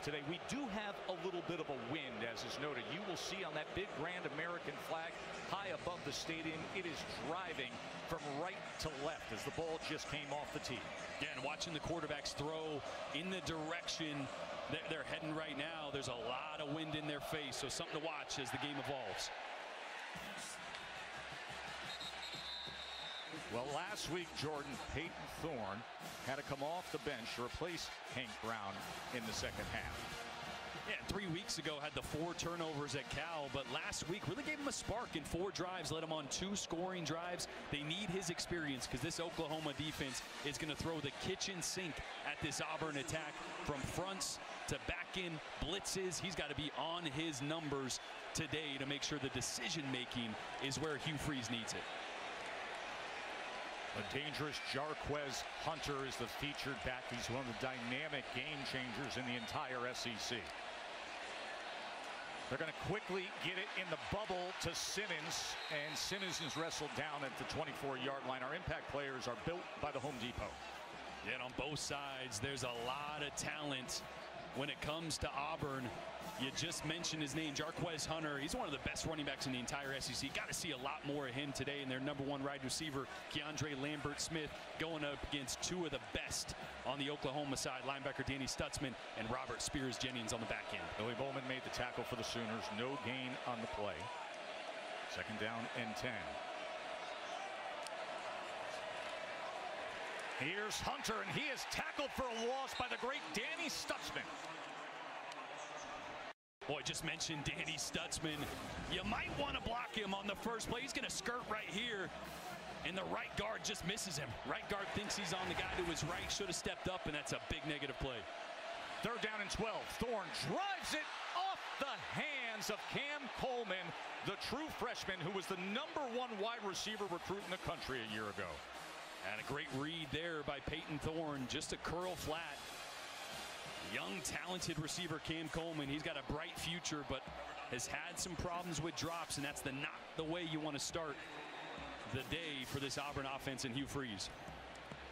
today. We do have a little bit of a wind, as is noted. You will see on that big grand American flag high above the stadium, it is driving from right to left as the ball just came off the tee. Again, watching the quarterbacks throw in the direction that they're heading right now, there's a lot of wind in their face, so something to watch as the game evolves. Well, last week, Jordan, Peyton Thorne had to come off the bench to replace Hank Brown in the second half. Yeah, 3 weeks ago had the 4 turnovers at Cal, but last week really gave him a spark in 4 drives, led him on 2 scoring drives. They need his experience because this Oklahoma defense is going to throw the kitchen sink at this Auburn attack from fronts to back in blitzes. He's got to be on his numbers today to make sure the decision-making is where Hugh Freeze needs it. A dangerous Jarquez Hunter is the featured back. He's one of the dynamic game changers in the entire SEC. They're going to quickly get it in the bubble to Simmons, and Simmons is wrestled down at the 24-yard line. Our impact players are built by the Home Depot. Yeah, and on both sides, there's a lot of talent when it comes to Auburn. You just mentioned his name, Jarquez Hunter. He's one of the best running backs in the entire SEC. Got to see a lot more of him today. And their #1 wide receiver, Keandre Lambert-Smith, going up against 2 of the best on the Oklahoma side, linebacker Danny Stutzman and Robert Spears-Jennings on the back end. Billy Bowman made the tackle for the Sooners. No gain on the play. 2nd down and 10. Here's Hunter, and he is tackled for a loss by the great Danny Stutzman. Boy, just mentioned Danny Stutzman. You might want to block him on the first play. He's going to skirt right here, and the right guard just misses him. Right guard thinks he's on the guy to his right, should have stepped up, and that's a big negative play. 3rd down and 12. Thorne drives it off the hands of Cam Coleman, the true freshman who was the #1 wide receiver recruit in the country a year ago. And a great read there by Peyton Thorne, just a curl flat. Young, talented receiver Cam Coleman. He's got a bright future, but has had some problems with drops, and that's not the way you want to start the day for this Auburn offense and Hugh Freeze.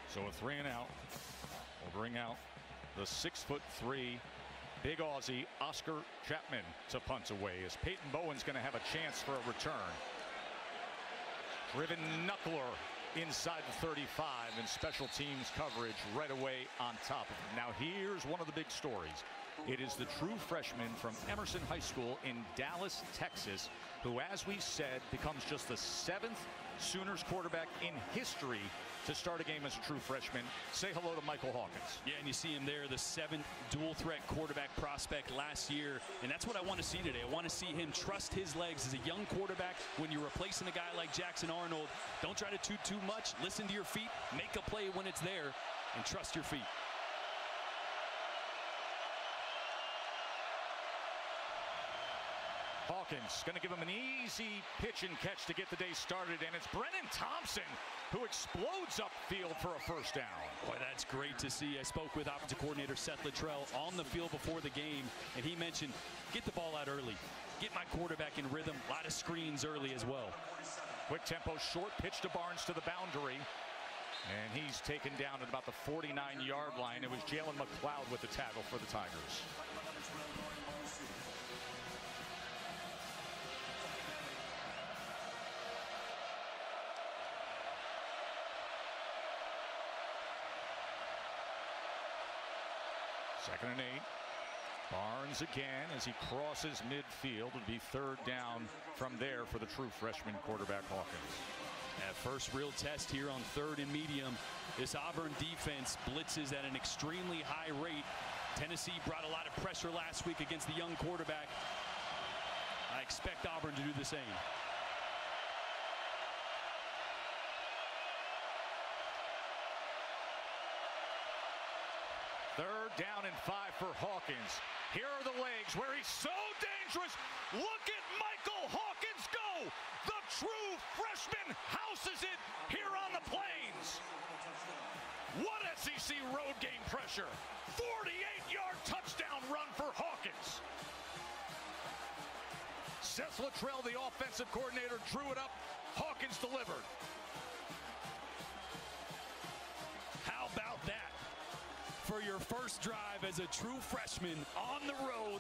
So a 3 and out will bring out the 6'3" big Aussie Oscar Chapman to punt away, as Peyton Bowen's going to have a chance for a return. Driven knuckler inside the 35, and special teams coverage right away on top of him. Now here's one of the big stories. It is the true freshman from Emerson High School in Dallas, Texas, who, as we said, becomes just the 7th Sooners quarterback in history to start a game as a true freshman. Say hello to Michael Hawkins. Yeah, and you see him there, the 7th dual threat quarterback prospect last year, and that's what I want to see today. I want to see him trust his legs as a young quarterback. When you're replacing a guy like Jackson Arnold, don't try to toot too much. Listen to your feet, make a play when it's there, and trust your feet. Hawkins going to give him an easy pitch and catch to get the day started, and it's Brennan Thompson who explodes upfield for a 1st down. Boy, that's great to see. I spoke with offensive coordinator Seth Luttrell on the field before the game, and he mentioned, get the ball out early. Get my quarterback in rhythm. A lot of screens early as well. Quick tempo, short pitch to Barnes to the boundary, and he's taken down at about the 49-yard line. It was Jalen McLeod with the tackle for the Tigers. Second and 8. Barnes again as he crosses midfield. It'll be 3rd down from there for the true freshman quarterback Hawkins. That first real test here on 3rd and medium. This Auburn defense blitzes at an extremely high rate. Tennessee brought a lot of pressure last week against the young quarterback. I expect Auburn to do the same. Third down and 5 for Hawkins. Here are the legs where he's so dangerous. Look at Michael Hawkins go. The true freshman houses it here on the Plains. What SEC road game pressure. 48-yard touchdown run for Hawkins. Seth Luttrell, the offensive coordinator, drew it up. Hawkins delivered. How about that? for your first drive as a true freshman on the road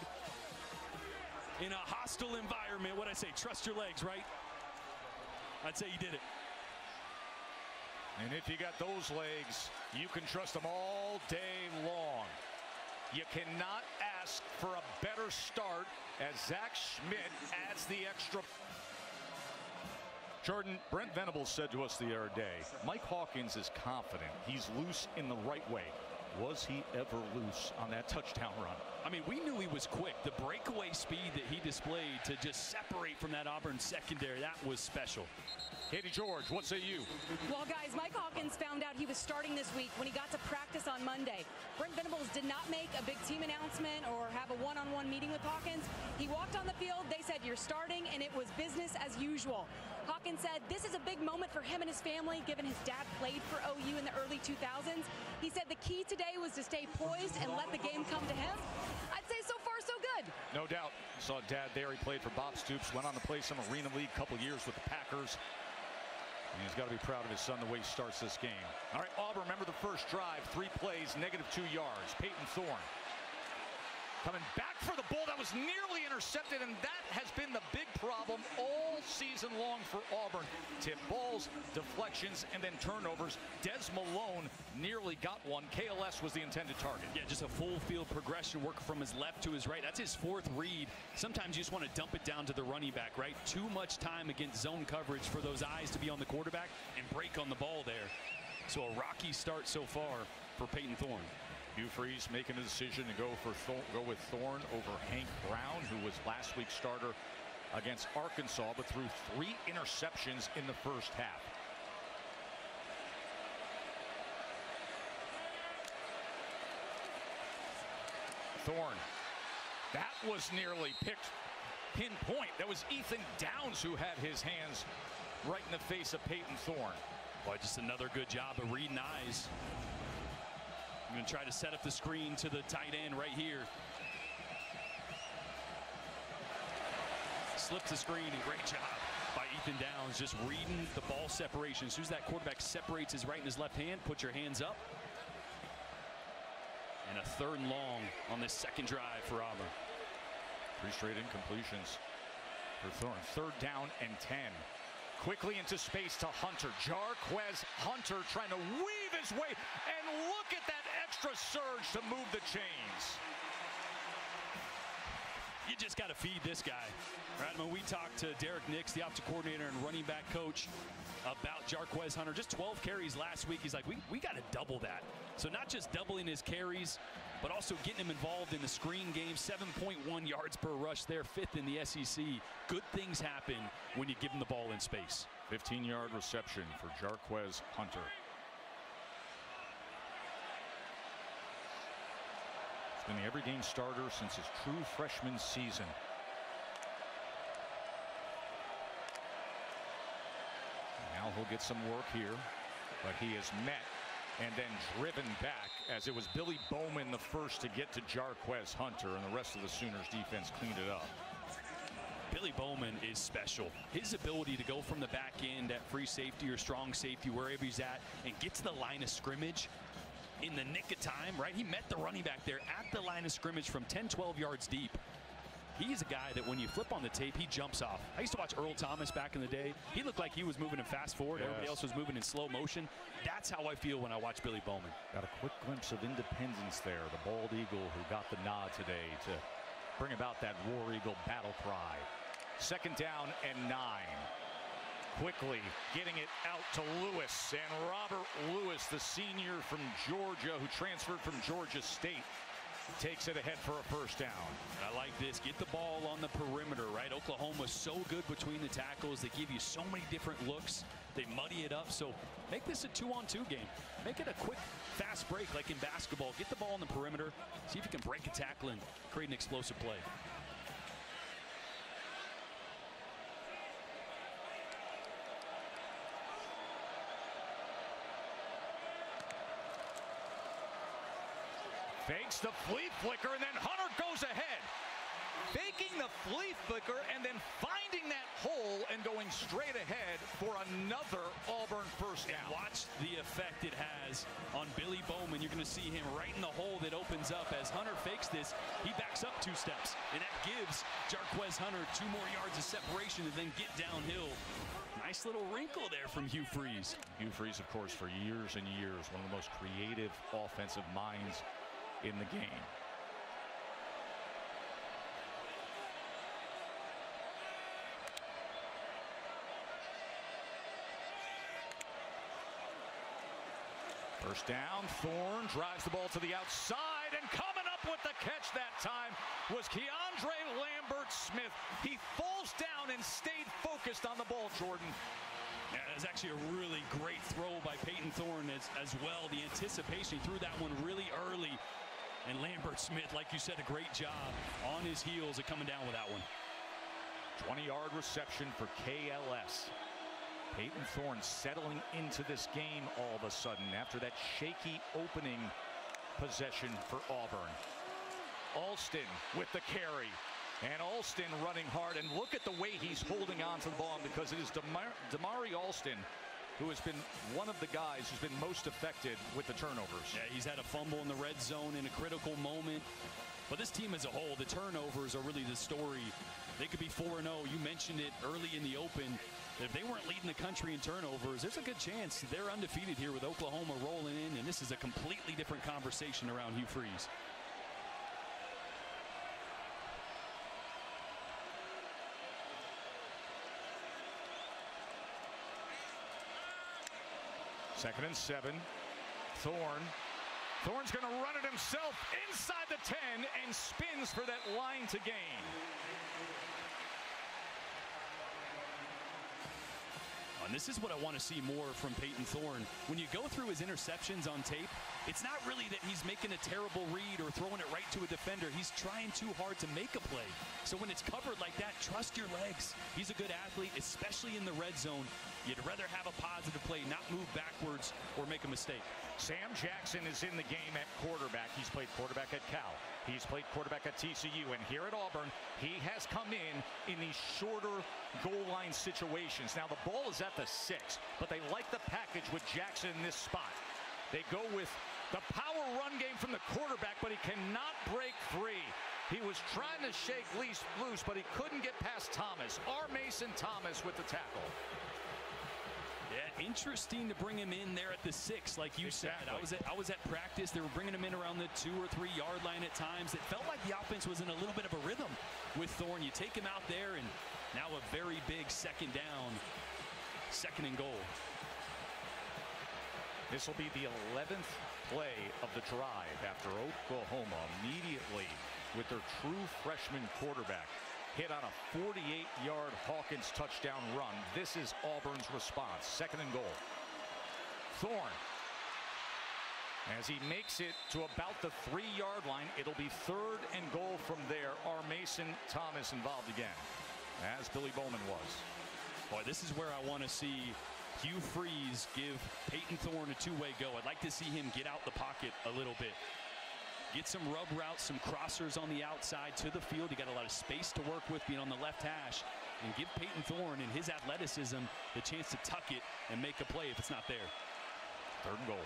in a hostile environment. What'd I say? Trust your legs, right? I'd say you did it. And if you got those legs, you can trust them all day long. You cannot ask for a better start as Zach Schmidt adds the extra. Jordan, Brent Venables said to us the other day, Mike Hawkins is confident. He's loose in the right way. Was he ever loose on that touchdown run? I mean, we knew he was quick. The breakaway speed that he displayed to just separate from that Auburn secondary, that was special. Katie George, what say you? Well, guys, Mike Hawkins found out he was starting this week when he got to practice on Monday. Brent Venables did not make a big team announcement or have a one-on-one meeting with Hawkins. He walked on the field, they said, you're starting, and it was business as usual. Hawkins said this is a big moment for him and his family, given his dad played for OU in the early 2000s. He said the key today was to stay poised and let the game come to him. I'd say so far so good. No doubt. Saw Dad there. He played for Bob Stoops, went on to play some Arena League, couple years with the Packers. And he's got to be proud of his son the way he starts this game. All right, Auburn, remember the first drive, 3 plays, -2 yards. Peyton Thorne coming back for the ball that was nearly intercepted, and that has been the big problem all season long for Auburn. Tip balls, deflections, and then turnovers. Des Malone nearly got one. KLS was the intended target. Yeah, just a full field progression, working from his left to his right. That's his 4th read. Sometimes you just want to dump it down to the running back, right? Too much time against zone coverage for those eyes to be on the quarterback and break on the ball there. So a rocky start so far for Peyton Thorne. Hugh Freeze making a decision to go with Thorne over Hank Brown, who was last week's starter against Arkansas, but threw 3 interceptions in the first half. Thorne, that was nearly picked pinpoint. That was Ethan Downs who had his hands right in the face of Peyton Thorne. Boy, just another good job of reading eyes. I'm going to try to set up the screen to the tight end right here. Slips the screen, and great job by Ethan Downs, just reading the ball separation. As soon as that quarterback separates his right and his left hand, put your hands up. And a 3rd and long on this second drive for Auburn. 3 straight incompletions for Thorne. 3rd down and 10. Quickly into space to Hunter. Jarquez Hunter trying to weave his way, and look at that extra surge to move the chains. You just got to feed this guy. Right? When we talked to Derek Nix, the offensive coordinator and running back coach, about Jarquez Hunter, just 12 carries last week. He's like, we got to double that. So not just doubling his carries, but also getting him involved in the screen game. 7.1 yards per rush there, 5th in the SEC. Good things happen when you give him the ball in space. 15-yard reception for Jarquez Hunter. He's been the every game starter since his true freshman season. Now he'll get some work here, but he is met and then driven back, as it was Billy Bowman the first to get to Jarquez Hunter, and the rest of the Sooners defense cleaned it up. Billy Bowman is special. His ability to go from the back end at free safety or strong safety, wherever he's at, and get to the line of scrimmage in the nick of time, right? He met the running back there at the line of scrimmage from 10, 12 yards deep. He's a guy that when you flip on the tape, he jumps off. I used to watch Earl Thomas back in the day. He looked like he was moving in fast forward. Yes. Everybody else was moving in slow motion. That's how I feel when I watch Billy Bowman. Got a quick glimpse of independence there. The bald eagle who got the nod today to bring about that War Eagle battle cry. 2nd down and 9. Quickly getting it out to Lewis, and Robert Lewis, the senior from Georgia who transferred from Georgia State, takes it ahead for a 1st down. And I like this. Get the ball on the perimeter, right? Oklahoma's so good between the tackles. They give you so many different looks. They muddy it up. So make this a 2-on-2 game. Make it a quick, fast break like in basketball. Get the ball on the perimeter. See if you can break a tackle and create an explosive play. Fakes the flea flicker, and then Hunter goes ahead. Faking the flea flicker and then finds finding that hole and going straight ahead for another Auburn first down. And watch the effect it has on Billy Bowman. You're going to see him right in the hole that opens up. As Hunter fakes this, he backs up 2 steps, and that gives Jarquez Hunter 2 more yards of separation to then get downhill. Nice little wrinkle there from Hugh Freeze. Hugh Freeze, of course, for years and years, one of the most creative offensive minds in the game. First down, Thorne drives the ball to the outside, and coming up with the catch that time was Keandre Lambert-Smith. He falls down and stayed focused on the ball, Jordan. Yeah, that's actually a really great throw by Peyton Thorne as well. The anticipation, he threw that one really early. And Lambert-Smith, like you said, a great job on his heels at coming down with that one. 20-yard reception for KLS. Peyton Thorne settling into this game all of a sudden after that shaky opening possession for Auburn. Alston with the carry. And Alston running hard. And look at the way he's holding on to the ball, because it is Damari Alston who has been one of the guys who's been most affected with the turnovers. Yeah, he's had a fumble in the red zone in a critical moment. But this team as a whole, the turnovers are really the story. They could be 4-0. You mentioned it early in the open. If they weren't leading the country in turnovers, there's a good chance they're undefeated here with Oklahoma rolling in, and this is a completely different conversation around Hugh Freeze. Second and 7. Thorne's going to run it himself inside the 10 and spins for that line to gain. And this is what I want to see more from Peyton Thorne. When you go through his interceptions on tape, it's not really that he's making a terrible read or throwing it right to a defender. He's trying too hard to make a play. So when it's covered like that, trust your legs. He's a good athlete, especially in the red zone. You'd rather have a positive play, not move backwards or make a mistake. Sam Jackson is in the game at quarterback. He's played quarterback at Cal. He's played quarterback at TCU. And here at Auburn, he has come in these shorter goal line situations. Now, the ball is at the 6, but they like the package with Jackson in this spot. They go with the power run game from the quarterback, but he cannot break free. He was trying to shake loose, but he couldn't get past Thomas. R. Mason Thomas with the tackle. Yeah, interesting to bring him in there at the 6, like you said. I was at practice. They were bringing him in around the 2 or 3 yard line at times. It felt like the offense was in a little bit of a rhythm with Thorne. You take him out there, and now a very big second down, 2nd and goal. This will be the 11th play of the drive after Oklahoma immediately with their true freshman quarterback hit on a 48-yard Hawkins touchdown run. This is Auburn's response. 2nd and goal. Thorne, as he makes it to about the 3-yard line, it'll be 3rd and goal from there. R. Mason Thomas involved again, as Billy Bowman was. Boy, this is where I want to see Hugh Freeze give Peyton Thorne a 2-way go. I'd like to see him get out the pocket a little bit. Get some rub routes, some crossers on the outside to the field. He got a lot of space to work with being on the left hash. And give Peyton Thorne and his athleticism the chance to tuck it and make a play if it's not there. 3rd and goal.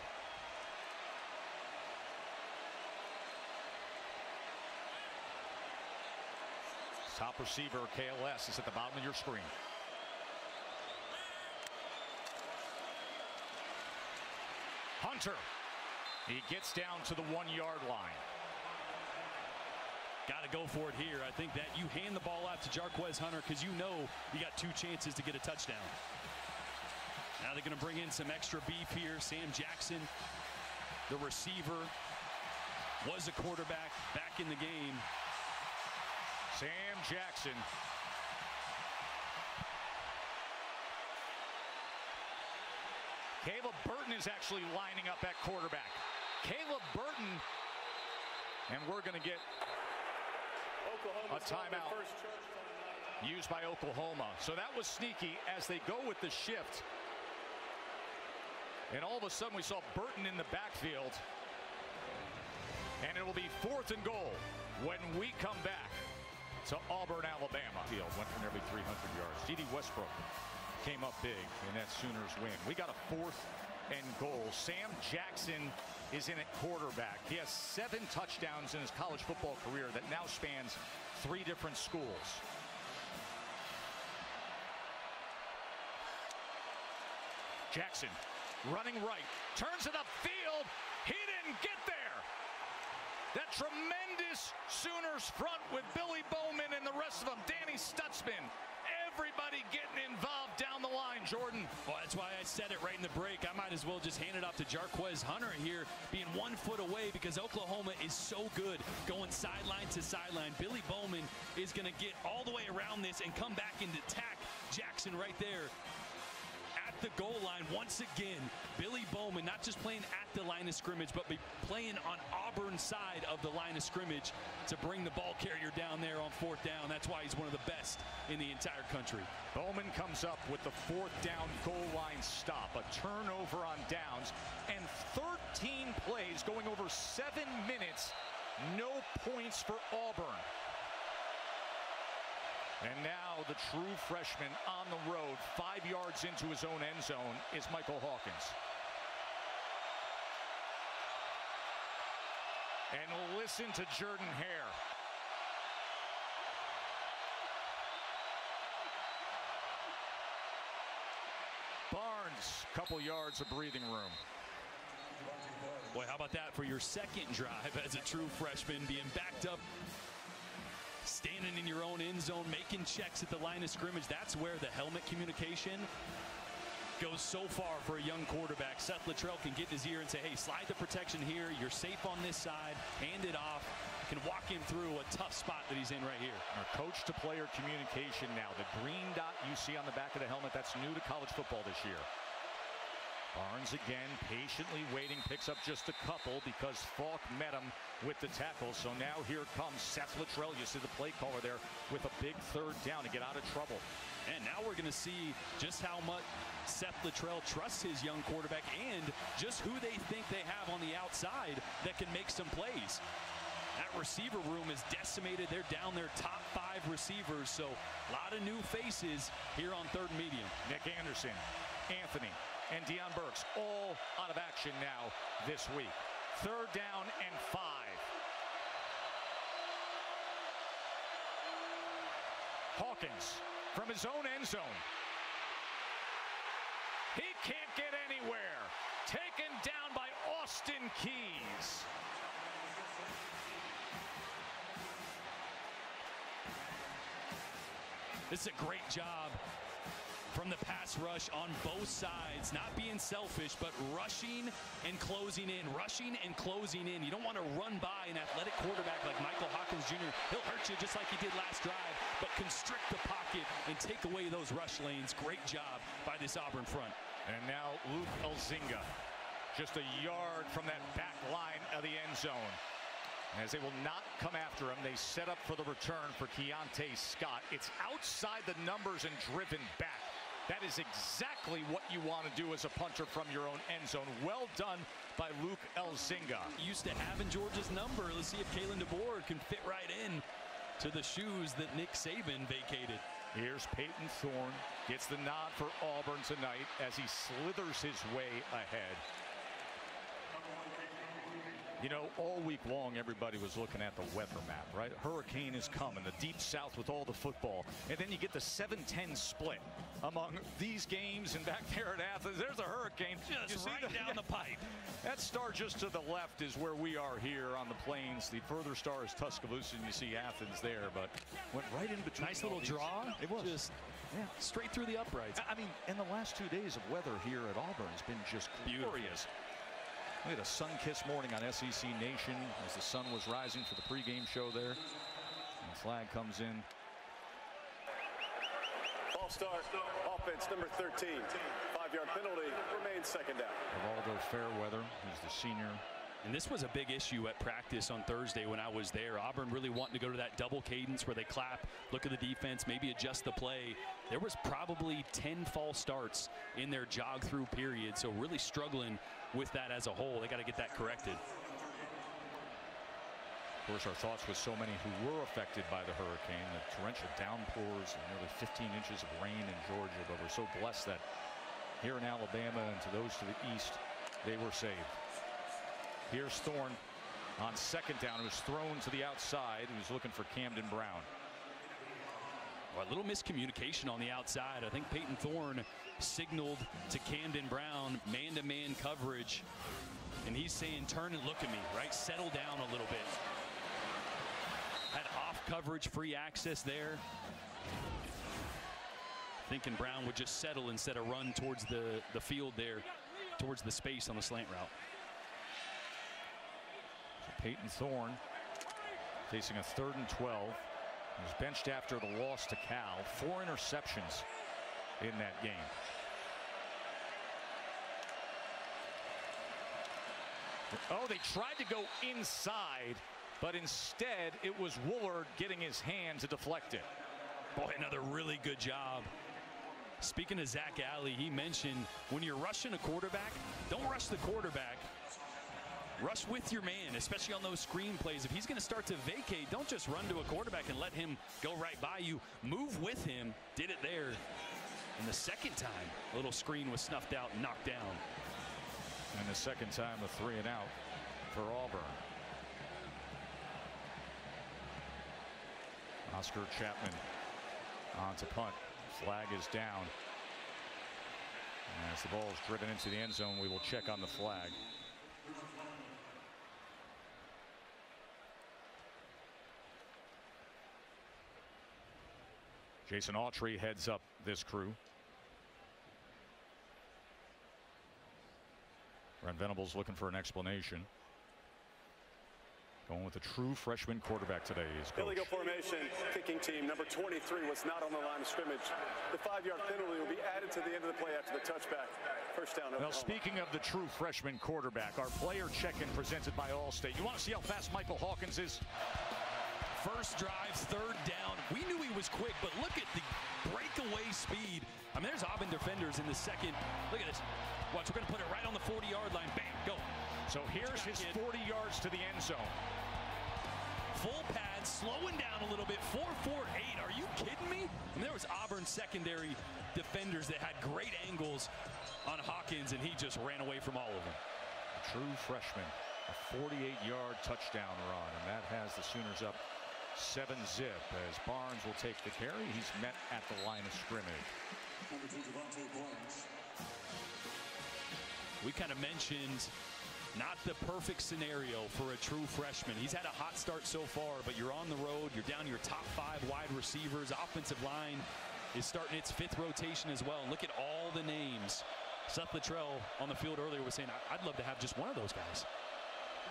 Top receiver, KLS, is at the bottom of your screen. Hunter. He gets down to the 1-yard line. Got to go for it here. I think that you hand the ball out to Jarquez Hunter because you know you got 2 chances to get a touchdown. Now they're going to bring in some extra beef here. Sam Jackson, the receiver, was a quarterback back in the game. Sam Jackson. Caleb Burton is actually lining up at quarterback. Caleb Burton, and we're going to get a timeout used by Oklahoma. So that was sneaky as they go with the shift. And all of a sudden we saw Burton in the backfield. And it will be 4th and goal when we come back. to Auburn, Alabama. Field went for nearly 300 yards. D.D. Westbrook came up big in that Sooners win. We got a 4th and goal. Sam Jackson is in at quarterback. He has 7 touchdowns in his college football career that now spans 3 different schools. Jackson running right, turns it upfield. He didn't get there. That tremendous Sooners front with Billy Bowman and the rest of them. Danny Stutzman. Everybody getting involved down the line, Jordan. Well, that's why I said it right in the break. I might as well just hand it off to Jarquez Hunter here, being 1 foot away because Oklahoma is so good going sideline to sideline. Billy Bowman is going to get all the way around this and come back and attack Jackson right there at the goal line. Once again, Billy Bowman not just playing at the line of scrimmage, but be playing on Auburn's side of the line of scrimmage to bring the ball carrier down there on 4th down. That's why he's one of the best in the entire country. Bowman comes up with the 4th down goal line stop, a turnover on downs, and 13 plays going over 7 minutes. No points for Auburn. And now the true freshman on the road, 5 yards into his own end zone, is Michael Hawkins. And listen to Jordan Hare. Barnes, couple yards of breathing room. Boy, how about that for your 2nd drive as a true freshman, being backed up, standing in your own end zone, making checks at the line of scrimmage. That's where the helmet communication goes so far for a young quarterback. Seth Littrell can get in his ear and say, hey, slide the protection here. You're safe on this side. Hand it off. Can walk him through a tough spot that he's in right here. Our coach-to-player communication now. The green dot you see on the back of the helmet, that's new to college football this year. Barnes again patiently waiting, picks up just a couple because Falk met him with the tackle. So now here comes Seth Littrell. You see the play caller there with a big 3rd down to get out of trouble. And now we're going to see just how much Seth Littrell trusts his young quarterback and just who they think they have on the outside that can make some plays. That receiver room is decimated. They're down their top 5 receivers. So a lot of new faces here on 3rd and medium. Nick Anderson, Anthony, and Deion Burks all out of action now this week. 3rd down and 5. Hawkins from his own end zone. He can't get anywhere. Taken down by Austin Keys. This is a great job from the pass rush on both sides, not being selfish, but rushing and closing in, rushing and closing in. You don't want to run by an athletic quarterback like Michael Hawkins Jr. He'll hurt you just like he did last drive, but constrict the pocket and take away those rush lanes. Great job by this Auburn front. And now Luke Elzinga, just a yard from that back line of the end zone. As they will not come after him, they set up for the return for Keontae Scott. It's outside the numbers and driven back. That is exactly what you want to do as a punter from your own end zone. Well done by Luke Elzinga. Used to having Georgia's number. Let's see if Kalen DeBoer can fit right in to the shoes that Nick Saban vacated. Here's Peyton Thorne, gets the nod for Auburn tonight as he slithers his way ahead. You know, all week long, everybody was looking at the weather map, right? Hurricane is coming, the deep south with all the football. And then you get the 7-10 split among these games and back there at Athens. There's a hurricane. Just right down the pipe. That star just to the left is where we are here on the plains. The further star is Tuscaloosa, and you see Athens there, but went right in between. Nice little draw. It was. Just straight through the uprights. I mean, in the last 2 days of weather here at Auburn has been just glorious. We had a sun-kissed morning on SEC Nation as the sun was rising for the pregame show there. And the flag comes in. Ball start, offense number 13. 5-yard penalty, remains 2nd down. Rivaldo Fairweather, who's the senior. And this was a big issue at practice on Thursday when I was there. Auburn really wanting to go to that double cadence where they clap, look at the defense, maybe adjust the play. There was probably 10 false starts in their jog-through period, so really struggling with that as a whole. They got to get that corrected. Of course, our thoughts with so many who were affected by the hurricane, the torrential downpours and nearly 15 inches of rain in Georgia. But we're so blessed that here in Alabama and to those to the east, they were saved. Here's Thorne on second down. It was thrown to the outside. He was looking for Camden Brown. Well, a little miscommunication on the outside. I think Peyton Thorne signaled to Camden Brown man-to-man coverage, and he's saying, turn and look at me, right? Settle down a little bit. Had off coverage, free access there. Thinking Brown would just settle instead of run towards the field there, towards the space on the slant route. So Peyton Thorne facing a 3rd and 12. He was benched after the loss to Cal. 4 interceptions in that game. Oh, they tried to go inside, but instead it was Woolard getting his hand to deflect it. Boy, another really good job. Speaking of Zach Alley, he mentioned when you're rushing a quarterback, don't rush the quarterback. Rush with your man, especially on those screen plays. If he's going to start to vacate, don't just run to a quarterback and let him go right by you. Move with him. Did it there. And the second time, a little screen was snuffed out and knocked down. And the second time, a 3 and out for Auburn. Oscar Chapman on to punt. Flag is down. And as the ball is driven into the end zone, we will check on the flag. Jason Autry heads up this crew. Brent Venables looking for an explanation. Going with a true freshman quarterback today is coach. Illegal formation, kicking team number 23 was not on the line of scrimmage. The 5-yard penalty will be added to the end of the play after the touchback. First down. Well, speaking of the true freshman quarterback, our player check-in presented by Allstate. You want to see how fast Michael Hawkins is? First drives, 3rd down. We knew he was quick, but look at the breakaway speed. I mean, there's Auburn defenders in the second. Look at this. Watch, we're going to put it right on the 40-yard line. Bang, go. So here's his 40 yards to the end zone. Full pad, slowing down a little bit. 4.48. Are you kidding me? I mean, there was Auburn secondary defenders that had great angles on Hawkins, and he just ran away from all of them. A true freshman, a 48-yard touchdown run, and that has the Sooners up 7-0 as Barnes will take the carry. He's met at the line of scrimmage. We kind of mentioned not the perfect scenario for a true freshman. He's had a hot start so far, but you're on the road. You're down your top 5 wide receivers. Offensive line is starting its 5th rotation as well. And look at all the names. Seth Luttrell on the field earlier was saying, I'd love to have just one of those guys.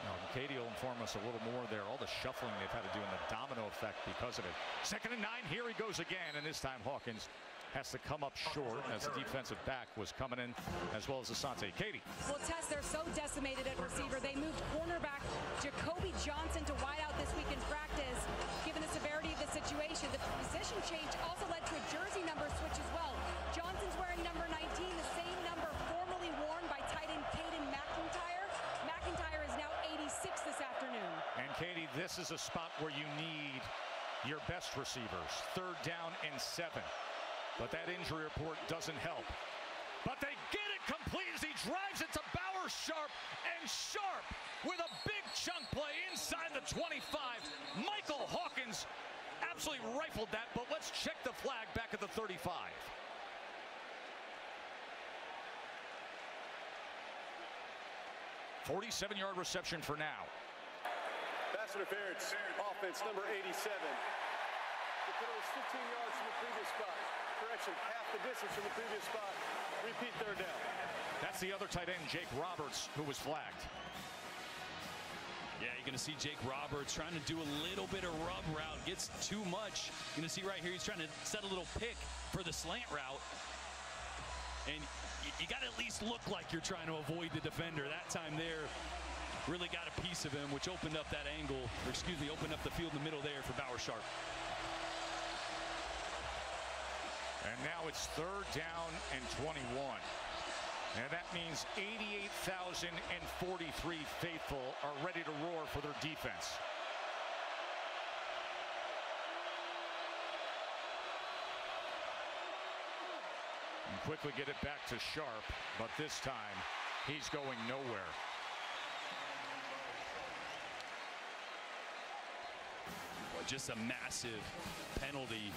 Now, Katie will inform us a little more there. All the shuffling they've had to do and the domino effect because of it. 2nd and 9. Here he goes again, and this time Hawkins has to come up short as the defensive back was coming in, as well as Asante. Katie. Well, Tess, they're so decimated at receiver. They moved cornerback Jacoby Johnson to wideout this week in practice. Given the severity of the situation, the position change also led to a jersey number switch as well. Johnson's wearing number 19, the same number formerly worn by tight end Caden McIntyre. McIntyre is now 86 this afternoon. And Katie, this is a spot where you need your best receivers. 3rd down and 7. But that injury report doesn't help. But they get it complete as he drives it to Bauer Sharp, and Sharp with a big chunk play inside the 25. Michael Hawkins absolutely rifled that, but let's check the flag back at the 35. "47-yard reception for now." Pass interference, offense number 87. The penalty was 15 yards from the previous spot. Correction, half the distance from the previous spot. Repeat, 3rd down. That's the other tight end, Jake Roberts, who was flagged. Yeah, you're going to see Jake Roberts trying to do a little bit of rub route. Gets too much. You're going to see right here he's trying to set a little pick for the slant route. And you got to at least look like you're trying to avoid the defender. That time there really got a piece of him, which opened up that angle, or excuse me, opened up the field in the middle there for Bauer Sharp. And now it's 3rd down and 21. And that means 88,043 faithful are ready to roar for their defense. quickly get it back to Sharp, but this time he's going nowhere. Well, just a massive penalty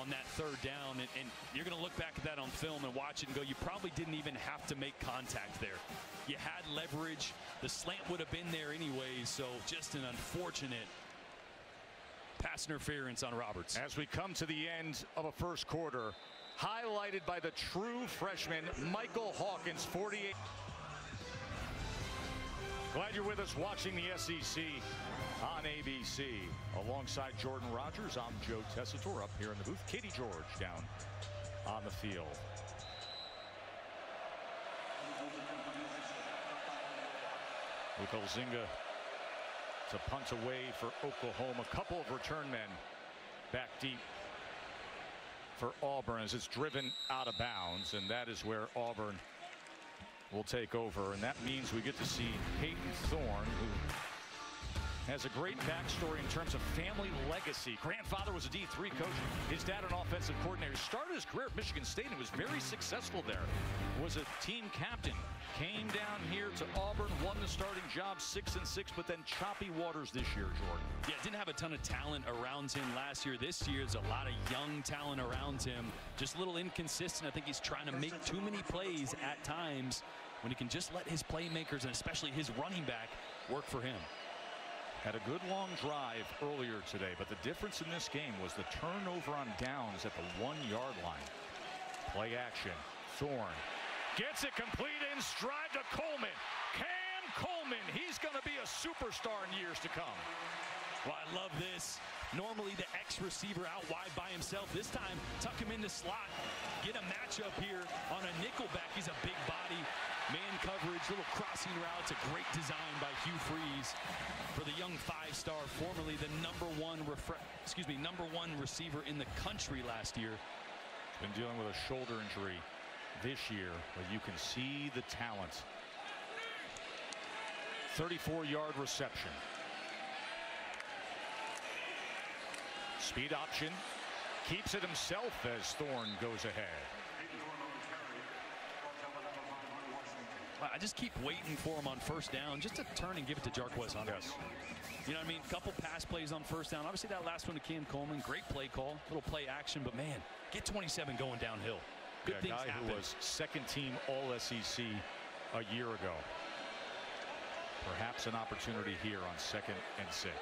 on that third down, and you're going to look back at that on film and watch it and go, you probably didn't even have to make contact there. You had leverage. The slant would have been there anyways, so just an unfortunate pass interference on Roberts. As we come to the end of a first quarter, highlighted by the true freshman Michael Hawkins, 48. Glad you're with us watching the SEC on ABC. Alongside Jordan Rogers, I'm Joe Tessitore up here in the booth. Katie George down on the field. With Elzinga to punt away for Oklahoma. A couple of return men back deep for Auburn as it's driven out of bounds, and that is where Auburn will take over, and that means we get to see Peyton Thorne, who has a great backstory in terms of family legacy. Grandfather was a D3 coach. His dad an offensive coordinator. Started his career at Michigan State and was very successful there. Was a team captain. Came down here to Auburn, won the starting job 6-6, but then choppy waters this year, Jordan. Yeah, didn't have a ton of talent around him last year. This year, there's a lot of young talent around him. Just a little inconsistent. I think he's trying to make too many plays at times when he can just let his playmakers, and especially his running back, work for him. Had a good long drive earlier today, but the difference in this game was the turnover on downs at the 1-yard line. Play action. Thorne gets it complete in stride to Coleman. Cam Coleman, he's going to be a superstar in years to come. Well, I love this. Normally the X receiver out wide by himself. This time, tuck him in the slot. Get a matchup here on a nickelback. He's a big body. Man coverage, little crossing route. It's a great design by Hugh Freeze for the young 5-star, formerly the number one receiver in the country last year. Been dealing with a shoulder injury this year, but you can see the talent. 34-yard reception. Speed option. Keeps it himself as Thorne goes ahead. I just keep waiting for him on first down just to turn and give it to Jarquez Hunter. Yes. You know what I mean? Couple pass plays on first down. Obviously that last one to Cam Coleman, great play call, little play action, but man, get 27 going downhill. Good things happen. A guy who was second team All-SEC a year ago. Perhaps an opportunity here on 2nd and 6.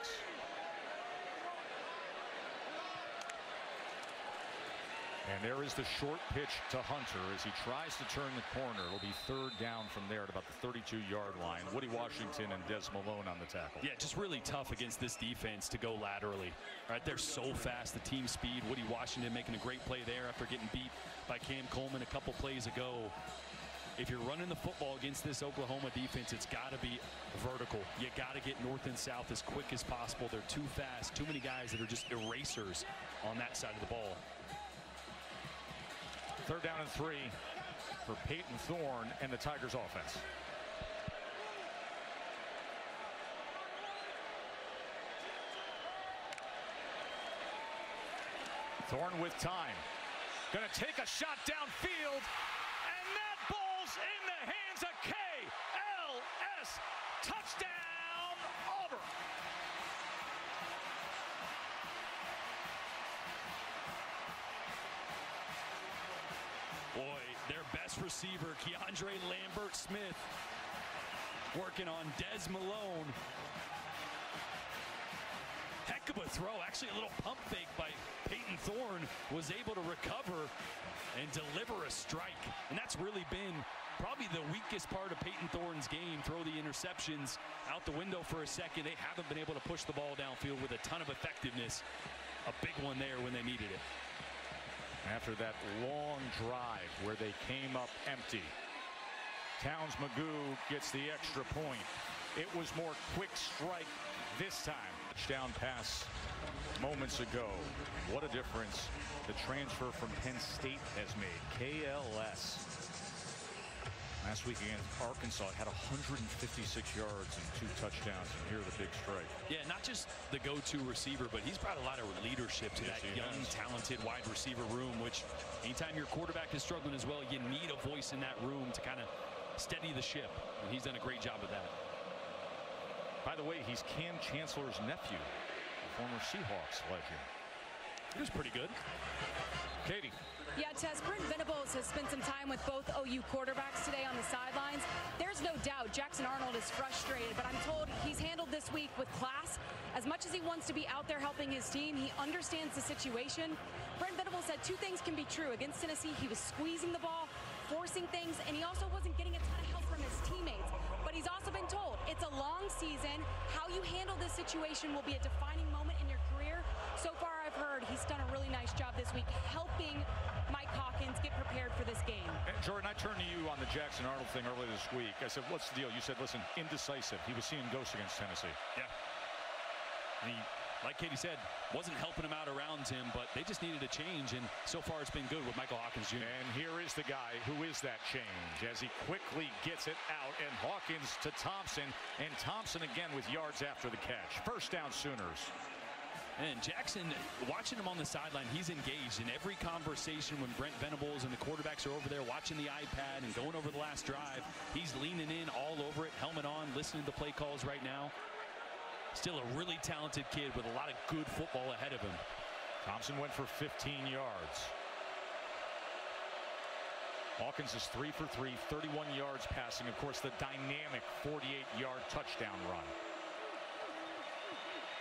And there is the short pitch to Hunter as he tries to turn the corner. It'll be third down from there at about the 32-yard line. Woody Washington and Des Malone on the tackle. Yeah, just really tough against this defense to go laterally. Right, they're so fast, the team speed. Woody Washington making a great play there after getting beat by Cam Coleman a couple plays ago. If you're running the football against this Oklahoma defense, it's got to be vertical. You got to get north and south as quick as possible. They're too fast. Too many guys that are just erasers on that side of the ball. Third down and 3 for Peyton Thorne and the Tigers offense. Thorne with time. Going to take a shot downfield, and that ball's in the hands of KLS. Touchdown, Auburn. Boy, their best receiver, Keandre Lambert-Smith, working on Des Malone. Heck of a throw. Actually, a little pump fake by Peyton Thorne, was able to recover and deliver a strike. And that's really been probably the weakest part of Peyton Thorne's game. Throw the interceptions out the window for a second. They haven't been able to push the ball downfield with a ton of effectiveness. A big one there when they needed it. After that long drive where they came up empty, Towns Magoo gets the extra point. It was more quick strike this time. Touchdown pass moments ago. What a difference the transfer from Penn State has made. KLS. Last week against Arkansas, had 156 yards and 2 touchdowns, and here the big strike. Yeah, not just the go-to receiver, but he's brought a lot of leadership to that young, talented wide receiver room, which anytime your quarterback is struggling as well, you need a voice in that room to kind of steady the ship, and he's done a great job of that. By the way, he's Cam Chancellor's nephew, the former Seahawks legend. He was pretty good. Katie. Yeah, Tess, Brent Venables has spent some time with both OU quarterbacks today on the sidelines. There's no doubt Jackson Arnold is frustrated, but I'm told he's handled this week with class. As much as he wants to be out there helping his team, he understands the situation. Brent Venables said 2 things can be true. Against Tennessee, he was squeezing the ball, forcing things, and he also wasn't getting a ton of help from his teammates. But he's also been told it's a long season. How you handle this situation will be a defining moment in your career. So far, I've heard he's done a really nice job this week helping Mike Hawkins get prepared for this game. And Jordan, I turned to you on the Jackson Arnold thing earlier this week. I said, what's the deal? You said, listen, indecisive. He was seeing ghosts against Tennessee. Yeah. And he, like Katie said, wasn't helping him out around him, but they just needed a change, and so far it's been good with Michael Hawkins Jr. And here is the guy who is that change as he quickly gets it out, and Hawkins to Thompson, and Thompson again with yards after the catch. First down, Sooners. And Jackson, watching him on the sideline, he's engaged in every conversation when Brent Venables and the quarterbacks are over there watching the iPad and going over the last drive. He's leaning in all over it, helmet on, listening to play calls right now. Still a really talented kid with a lot of good football ahead of him. Thompson went for 15 yards. Hawkins is 3 for 3, 31 yards passing. Of course, the dynamic 48-yard touchdown run.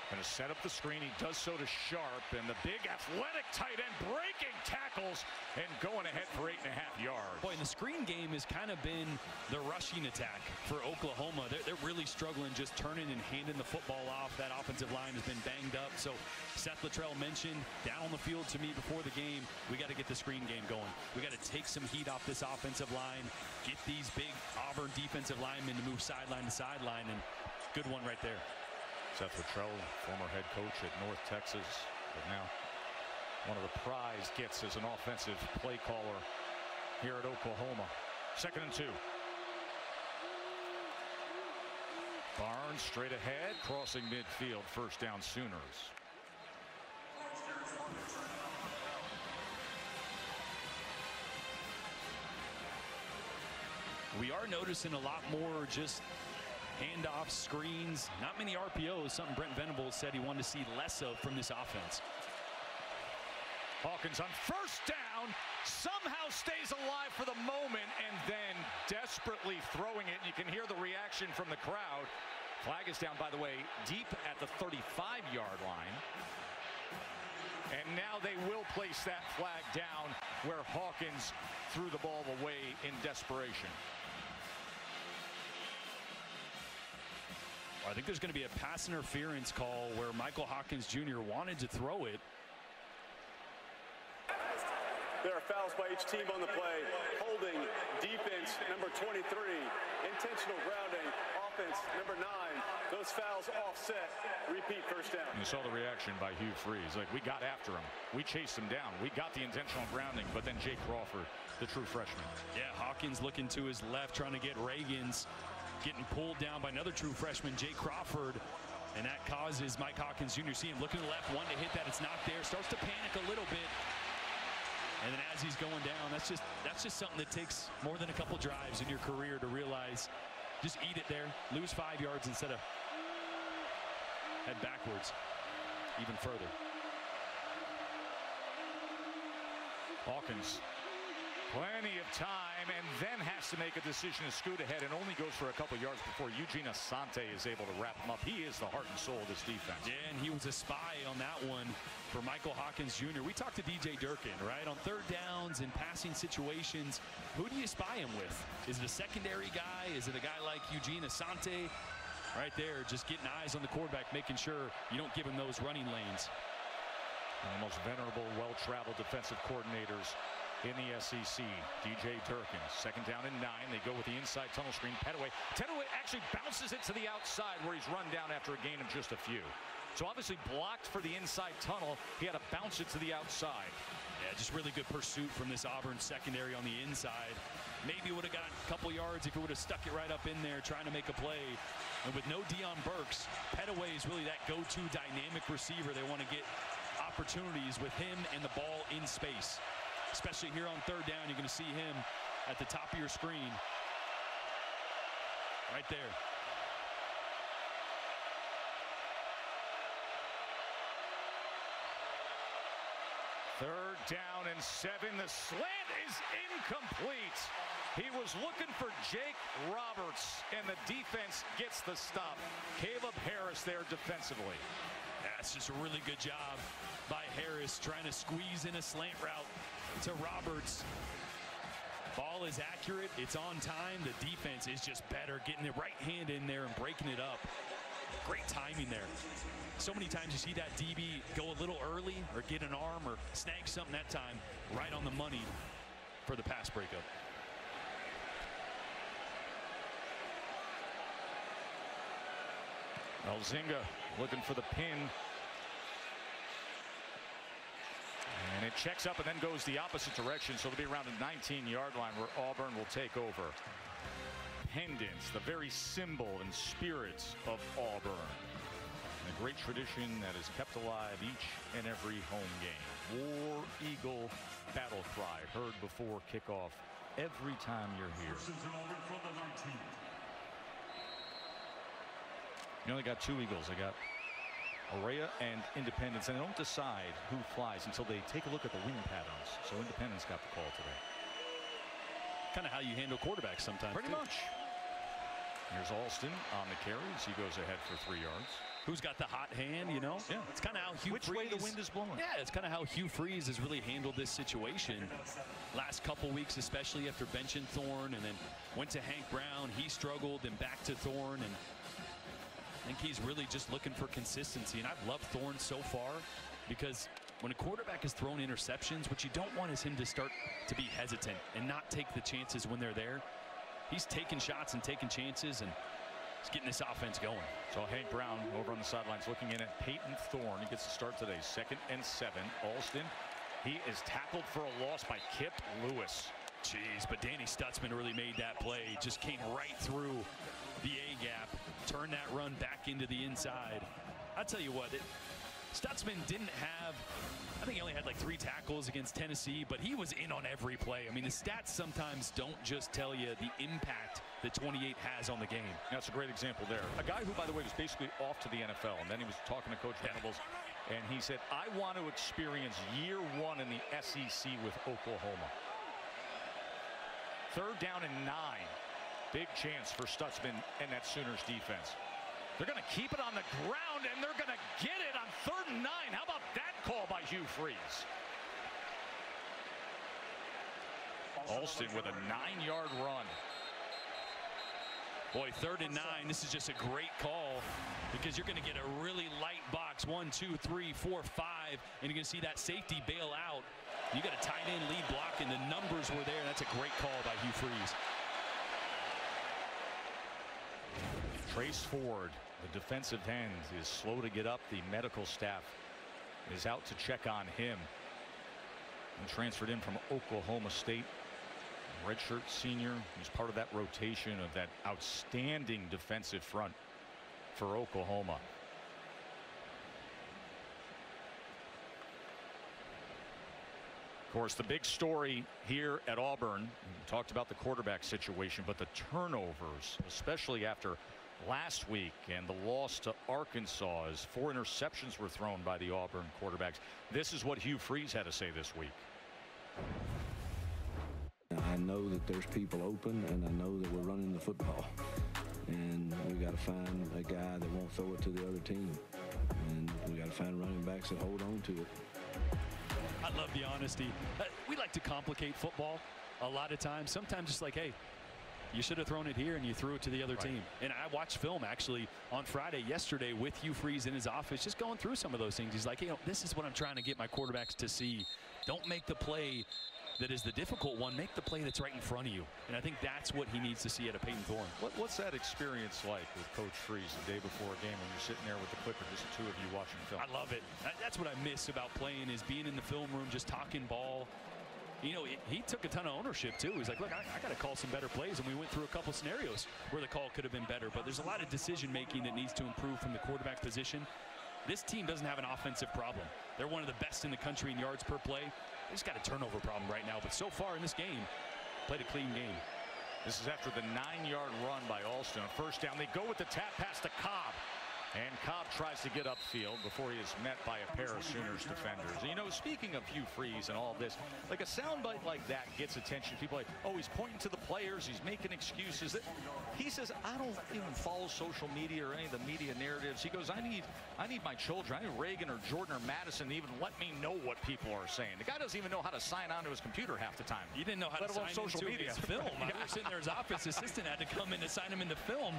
Going to set up the screen. He does so to Sharp, and the big athletic tight end breaking tackles and going ahead for 8.5 yards. Boy, and the screen game has kind of been the rushing attack for Oklahoma. They're really struggling just turning and handing the football off. That offensive line has been banged up. So Seth Luttrell mentioned down on the field to me before the game, we got to get the screen game going. We got to take some heat off this offensive line, get these big Auburn defensive linemen to move sideline to sideline, and good one right there. Seth Luttrell, former head coach at North Texas, but now one of the prize gets as an offensive play caller here at Oklahoma. 2nd and 2. Barnes straight ahead, crossing midfield, first down, Sooners. We are noticing a lot more just handoffs, screens, not many RPOs, something Brent Venables said he wanted to see less of from this offense. Hawkins on first down, somehow stays alive for the moment, and then desperately throwing it. You can hear the reaction from the crowd. Flag is down, by the way, deep at the 35-yard line. And now they will place that flag down where Hawkins threw the ball away in desperation. I think there's going to be a pass interference call where Michael Hawkins Jr. wanted to throw it. There are fouls by each team on the play. Holding, defense, number 23. Intentional grounding, offense, number 9. Those fouls offset. Repeat, first down. You saw the reaction by Hugh Freeze. Like, we got after him. We chased him down. We got the intentional grounding, but then Jake Crawford, the true freshman. Yeah, Hawkins looking to his left, trying to get Reagan's. Getting pulled down by another true freshman, Jake Crawford, and that causes Mike Hawkins Jr. See him looking to the left, one to hit that, it's not there, starts to panic a little bit, and then as he's going down, that's just something that takes more than a couple drives in your career to realize. Just eat it there, lose 5 yards instead of head backwards even further. Hawkins, plenty of time, and then has to make a decision to scoot ahead, and only goes for a couple yards before Eugene Asante is able to wrap him up. He is the heart and soul of this defense. Yeah, and he was a spy on that one for Michael Hawkins Jr. We talked to DJ Durkin, right? On third downs and passing situations, who do you spy him with? Is it a secondary guy? Is it a guy like Eugene Asante? Right there, just getting eyes on the quarterback, making sure you don't give him those running lanes. One of the most venerable, well-traveled defensive coordinators in the SEC, DJ Durkin. 2nd down and 9. They go with the inside tunnel screen. Pettaway actually bounces it to the outside where he's run down after a gain of just a few. So obviously blocked for the inside tunnel. He had to bounce it to the outside. Yeah, just really good pursuit from this Auburn secondary on the inside. Maybe would have got a couple yards if he would have stuck it right up in there trying to make a play. And with no Deion Burks, Petaway is really that go-to dynamic receiver. They want to get opportunities with him and the ball in space. Especially here on third down, you're going to see him at the top of your screen. Right there. Third down and 7. The slant is incomplete. He was looking for Jake Roberts, and the defense gets the stop. Caleb Harris there defensively. That's just a really good job by Harris, trying to squeeze in a slant route to Roberts. Ball is accurate. It's on time. The defense is just better, getting the right hand in there and breaking it up. Great timing there. So many times you see that DB go a little early or get an arm or snag something that time. Right on the money for the pass breakup. Elzinga looking for the pin. And it checks up and then goes the opposite direction. So it'll be around the 19-yard line where Auburn will take over. Pendants, the very symbol and spirit of Auburn. And a great tradition that is kept alive each and every home game. War Eagle battle cry heard before kickoff every time you're here. You only got 2 Eagles. I got Aurea and Independence, and they don't decide who flies until they take a look at the wing patterns. So Independence got the call today. Kind of how you handle quarterbacks sometimes. Pretty much. Here's Alston on the carries. He goes ahead for 3 yards. Who's got the hot hand, you know? Yeah. It's kind of how Hugh Which Freeze, way the wind is blowing. Yeah, it's kind of how Hugh Freeze has really handled this situation. Last couple weeks, especially after benching Thorne and then went to Hank Brown. He struggled and back to Thorne. And I think he's really just looking for consistency. And I've loved Thorne so far because when a quarterback has thrown interceptions, what you don't want is him to start to be hesitant and not take the chances when they're there. He's taking shots and taking chances, and he's getting this offense going. So Hank Brown over on the sidelines looking in at Peyton Thorne. He gets the start today. 2nd and 7. Alston, he is tackled for a loss by Kip Lewis. Jeez, but Danny Stutzman really made that play. Just came right through the A-gap, turned that run back into the inside. I'll tell you what, Stutzman didn't have, I think he only had like 3 tackles against Tennessee, but he was in on every play. I mean, the stats sometimes don't just tell you the impact that 28 has on the game. That's a great example there. A guy who, by the way, was basically off to the NFL, and then he was talking to Coach Venables, and he said, I want to experience year 1 in the SEC with Oklahoma. 3rd down and 9. Big chance for Stutzman and that Sooners defense. They're going to keep it on the ground, and they're going to get it on 3rd and 9. How about that call by Hugh Freeze? Alston with a 9-yard run. Boy, 3rd and 9. This is just a great call because you're going to get a really light box. 1, 2, 3, 4, 5. And you're going to see that safety bail out. You got a tight end lead block, and the numbers were there. That's a great call by Hugh Freeze. Trace Ford, the defensive end, is slow to get up. The medical staff is out to check on him. And transferred in from Oklahoma State. Redshirt senior. He's part of that rotation of that outstanding defensive front for Oklahoma. Of course, the big story here at Auburn, we talked about the quarterback situation, but the turnovers, especially after last week and the loss to Arkansas, as 4 interceptions were thrown by the Auburn quarterbacks. This is what Hugh Freeze had to say this week. I know that there's people open, and I know that we're running the football. And we got to find a guy that won't throw it to the other team. And we got to find running backs that hold on to it. I love the honesty. We like to complicate football a lot of times. Sometimes it's like, hey, you should have thrown it here and you threw it to the other team. And I watched film actually on Friday yesterday with Hugh Freeze in his office, just going through some of those things. He's like, you know, this is what I'm trying to get my quarterbacks to see. Don't make the play that is the difficult one. Make the play that's right in front of you. And I think that's what he needs to see at a Peyton Thorne. What's that experience like with Coach Freeze the day before a game when you're sitting there with the clicker, just the 2 of you watching film? I love it. That's what I miss about playing, is being in the film room, just talking ball. You know, he took a ton of ownership too. He's like, look, I got to call some better plays, and we went through a couple scenarios where the call could have been better. But there's a lot of decision making that needs to improve from the quarterback position. This team doesn't have an offensive problem. They're one of the best in the country in yards per play. They just got a turnover problem right now. But so far in this game, played a clean game. This is after the 9-yard run by Alston. A first down. They go with the tap pass to Cobb. And Cobb tries to get upfield before he is met by a pair of Sooners defenders. You know, speaking of Hugh Freeze and all this, like a soundbite like that gets attention. People are like, oh, he's pointing to the players, he's making excuses. He says, I don't even follow social media or any of the media narratives. He goes, I need my children. I need Reagan or Jordan or Madison to even let me know what people are saying. The guy doesn't even know how to sign on to his computer half the time. He didn't know how to sign social into media. his film. I was sitting there, his office assistant had to come in to sign him into film.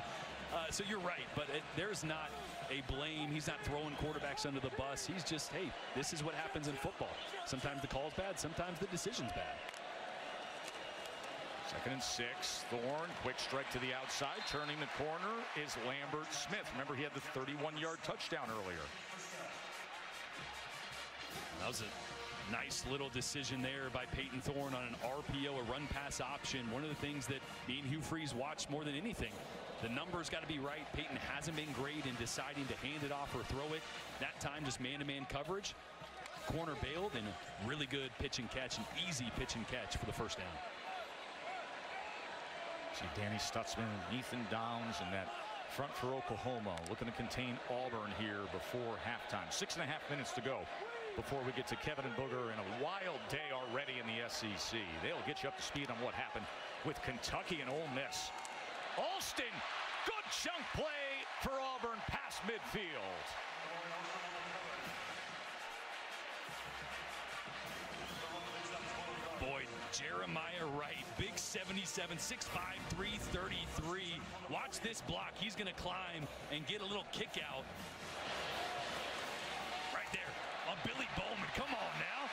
So you're right, but there's not a blame. He's not throwing quarterbacks under the bus. He's just, hey, this is what happens in football. Sometimes the call's bad, sometimes the decision's bad. 2nd and 6. Thorne, quick strike to the outside. Turning the corner is Lambert Smith. Remember, he had the 31-yard touchdown earlier. That was a nice little decision there by Peyton Thorne on an RPO, a run-pass option. One of the things that me and Hugh Freeze watched more than anything. The numbers got to be right. Peyton hasn't been great in deciding to hand it off or throw it. That time, just man-to-man coverage. Corner bailed, and a really good pitch and catch, an easy pitch and catch for the first down. See Danny Stutzman and Ethan Downs and that front for Oklahoma looking to contain Auburn here before halftime. 6.5 minutes to go before we get to Kevin and Booger, and a wild day already in the SEC. They'll get you up to speed on what happened with Kentucky and Ole Miss. Alston, good chunk play for Auburn past midfield. Boy, Jeremiah Wright, big 77, 6'5", 333. Watch this block. He's going to climb and get a little kick out. Right there on Billy Bowman. Come on now.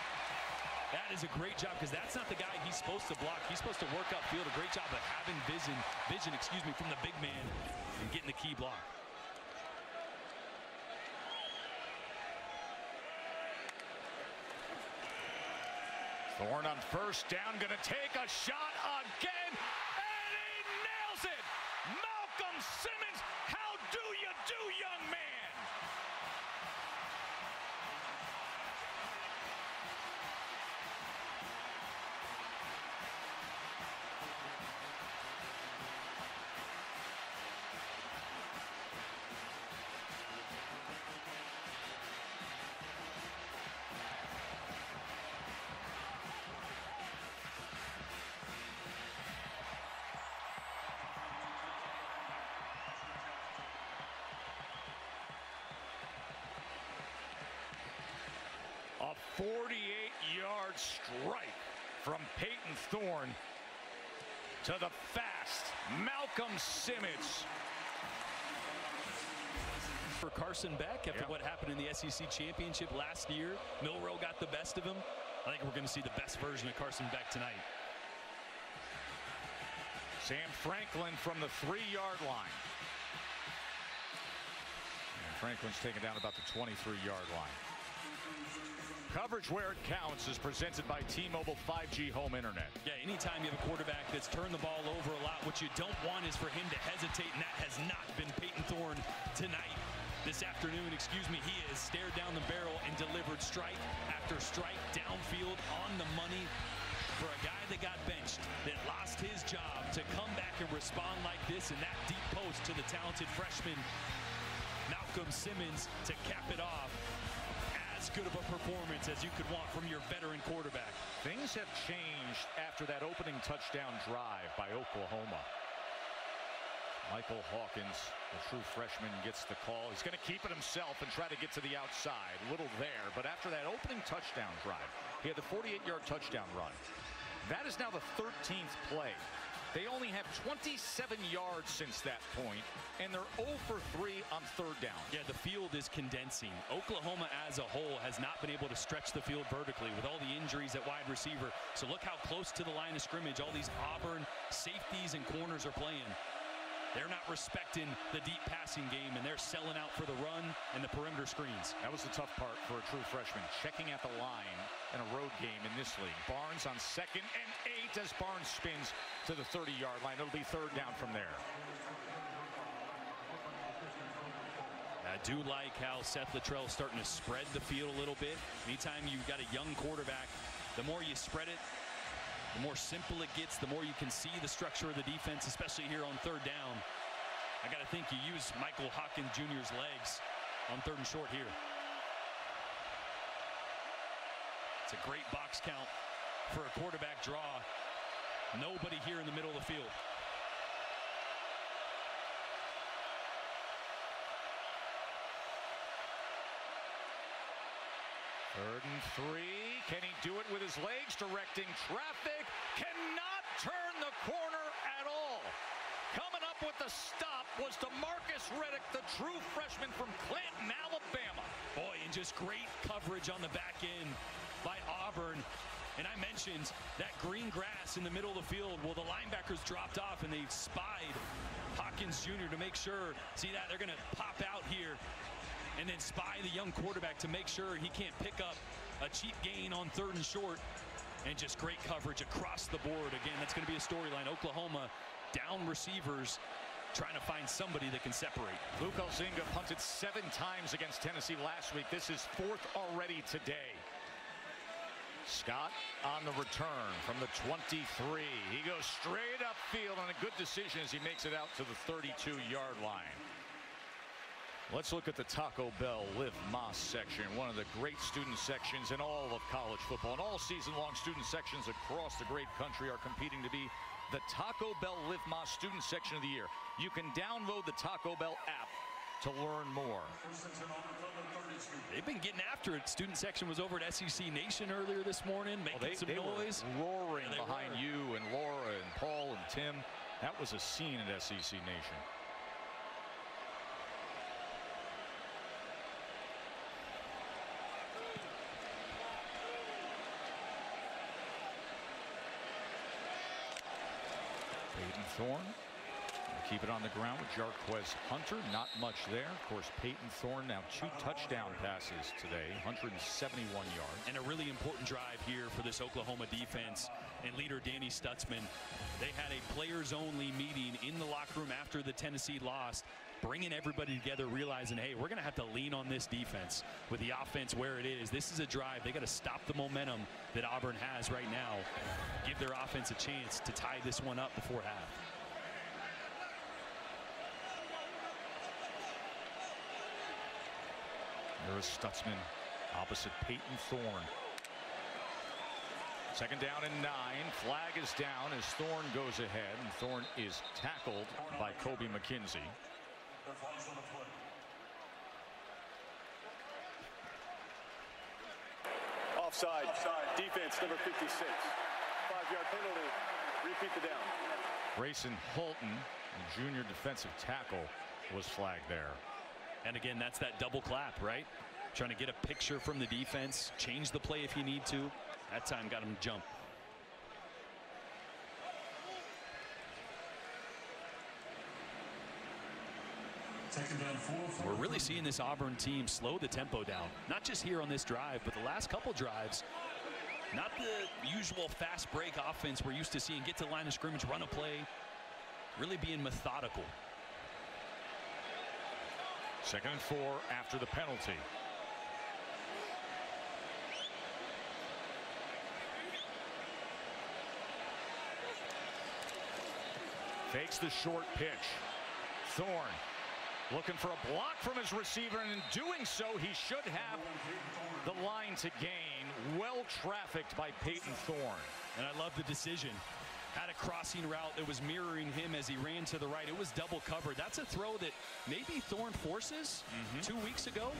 That is a great job, because that's not the guy he's supposed to block. He's supposed to work upfield. A great job of having vision from the big man and getting the key block. Thorne on first down, going to take a shot again, and he nails it. Malcolm Simmons, how do you do, young man? A 48-yard strike from Peyton Thorne to the fast Malcolm Simmons. For Carson Beck, after what happened in the SEC Championship last year, Milroe got the best of him. I think we're going to see the best version of Carson Beck tonight. Sam Franklin from the 3-yard line. And Franklin's taken down about the 23-yard line. Coverage where it counts is presented by T-Mobile 5G home internet. Yeah, anytime you have a quarterback that's turned the ball over a lot, what you don't want is for him to hesitate, and that has not been Peyton Thorne tonight. This afternoon, he has stared down the barrel and delivered strike after strike downfield on the money. For a guy that got benched, that lost his job, to come back and respond like this in that deep post to the talented freshman Malcolm Simmons to cap it off. As good of a performance as you could want from your veteran quarterback. Things have changed after that opening touchdown drive by Oklahoma. Michael Hawkins, the true freshman, gets the call. He's going to keep it himself and try to get to the outside. Little there, but after that opening touchdown drive, he had the 48-yard touchdown run. That is now the 13th play. They only have 27 yards since that point, and they're 0 for 3 on 3rd down. Yeah, the field is condensing. Oklahoma as a whole has not been able to stretch the field vertically with all the injuries at wide receiver. So look how close to the line of scrimmage all these Auburn safeties and corners are playing. They're not respecting the deep passing game, and they're selling out for the run and the perimeter screens. That was the tough part for a true freshman, checking at the line in a road game in this league. Barnes on 2nd and 8 as Barnes spins to the 30-yard line. It'll be 3rd down from there. I do like how Seth Luttrell's starting to spread the field a little bit. Anytime you've got a young quarterback, the more you spread it, the more simple it gets, the more you can see the structure of the defense, especially here on 3rd down. I got to think you use Michael Hawkins Jr.'s legs on 3rd and short here. It's a great box count for a quarterback draw. Nobody here in the middle of the field. 3rd and 3. Can he do it with his legs? Directing traffic. Cannot turn the corner at all. Coming up with the stop was DeMarcus Reddick, the true freshman from Clanton, Alabama. Boy, and just great coverage on the back end by Auburn. And I mentioned that green grass in the middle of the field. Well, the linebackers dropped off, and they spied Hawkins Jr. to make sure. See that? They're going to pop out here and then spy the young quarterback to make sure he can't pick up a cheap gain on 3rd and short. And just great coverage across the board. Again, that's going to be a storyline. Oklahoma down receivers, trying to find somebody that can separate. Luke Alzinga punted 7 times against Tennessee last week. This is 4th already today. Scott on the return from the 23. He goes straight upfield on a good decision as he makes it out to the 32-yard line. Let's look at the Taco Bell Live Mas section, one of the great student sections in all of college football. And all season-long student sections across the great country are competing to be the Taco Bell Live Mas student section of the year. You can download the Taco Bell app to learn more. They've been getting after it. Student section was over at SEC Nation earlier this morning, making some noise. Roaring behind you and Laura and Paul and Tim. That was a scene at SEC Nation. Peyton Thorne. Keep it on the ground with Jarquez Hunter. Not much there. Of course, Peyton Thorne now 2 touchdown passes today, 171 yards. And a really important drive here for this Oklahoma defense and leader Danny Stutzman. They had a players-only meeting in the locker room after the Tennessee loss, bringing everybody together, realizing, hey, we're going to have to lean on this defense with the offense where it is. This is a drive. They got to stop the momentum that Auburn has right now. Give their offense a chance to tie this one up before half. There is Stutzman opposite Peyton Thorne. 2nd down and 9. Flag is down as Thorne goes ahead, and Thorne is tackled by Kobe McKenzie. Offside. Defense number 56. 5-yard penalty. Repeat the down. Grayson Holton, the junior defensive tackle, was flagged there. And again, that's that double clap, right? Trying to get a picture from the defense, change the play if you need to. That time got him to jump. We're really seeing this Auburn team slow the tempo down. Not just here on this drive, but the last couple drives. Not the usual fast break offense we're used to seeing. Get to the line of scrimmage, run a play. Really being methodical. 2nd and 4 after the penalty. Fakes the short pitch. Thorne looking for a block from his receiver, and in doing so, he should have the line to gain. Well trafficked by Peyton Thorne. And I love the decision. Had a crossing route that was mirroring him as he ran to the right. It was double covered. That's a throw that maybe Thorne forces 2 weeks ago,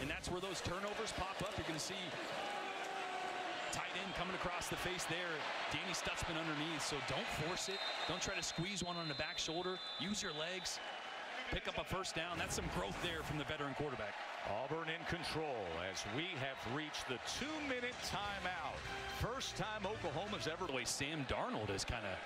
and that's where those turnovers pop up. You're going to see tight end coming across the face there. Danny Stutzman underneath, so don't force it. Don't try to squeeze one on the back shoulder. Use your legs. Pick up a 1st down. That's some growth there from the veteran quarterback. Auburn in control as we have reached the 2-minute timeout. First time Oklahoma's ever. The way Sam Darnold is kind of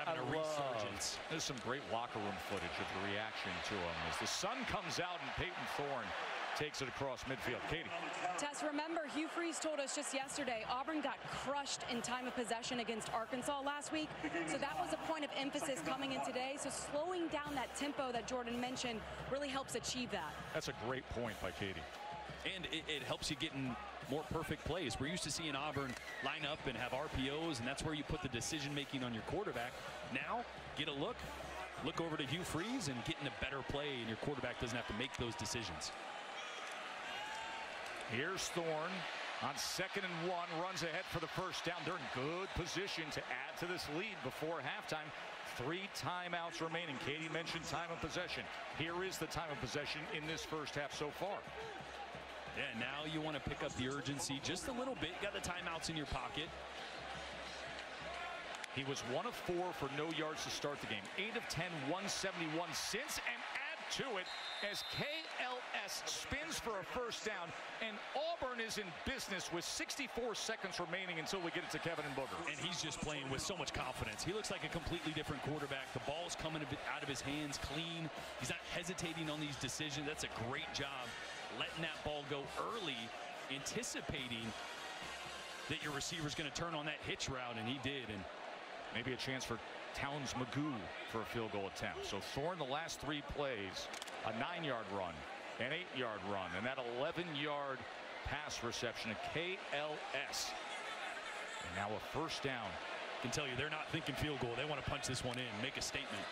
having a resurgence. There's some great locker room footage of the reaction to him as the sun comes out and Peyton Thorne takes it across midfield. Katie. Tess, remember, Hugh Freeze told us just yesterday Auburn got crushed in time of possession against Arkansas last week. So that was a point of emphasis coming in today. So slowing down that tempo that Jordan mentioned really helps achieve that. That's a great point by Katie. And it helps you get in more perfect plays. We're used to seeing Auburn line up and have RPOs, and that's where you put the decision making on your quarterback. Now, get a look over to Hugh Freeze and get in a better play, and your quarterback doesn't have to make those decisions. Here's Thorne on 2nd and 1, runs ahead for the first down. They're in good position to add to this lead before halftime. 3 timeouts remaining. Katie mentioned time of possession. Here is the time of possession in this first half so far. Yeah, now you want to pick up the urgency just a little bit. Got the timeouts in your pocket. He was 1 of 4 for no yards to start the game. 8 of 10, 171 since, and add to it as KLS spins for a first down, and Auburn is in business with 64 seconds remaining until we get it to Kevin and Booger. And he's just playing with so much confidence. He looks like a completely different quarterback. The ball's coming out of his hands clean. He's not hesitating on these decisions. That's a great job letting that ball go early, anticipating that your receiver's going to turn on that hitch route, and he did. And maybe a chance for Towns Magoo for a field goal attempt. So Thorne, the last 3 plays, a 9-yard run, an 8-yard run, and that 11-yard pass reception, a KLS. And now a first down. I can tell you they're not thinking field goal. They want to punch this one in, make a statement.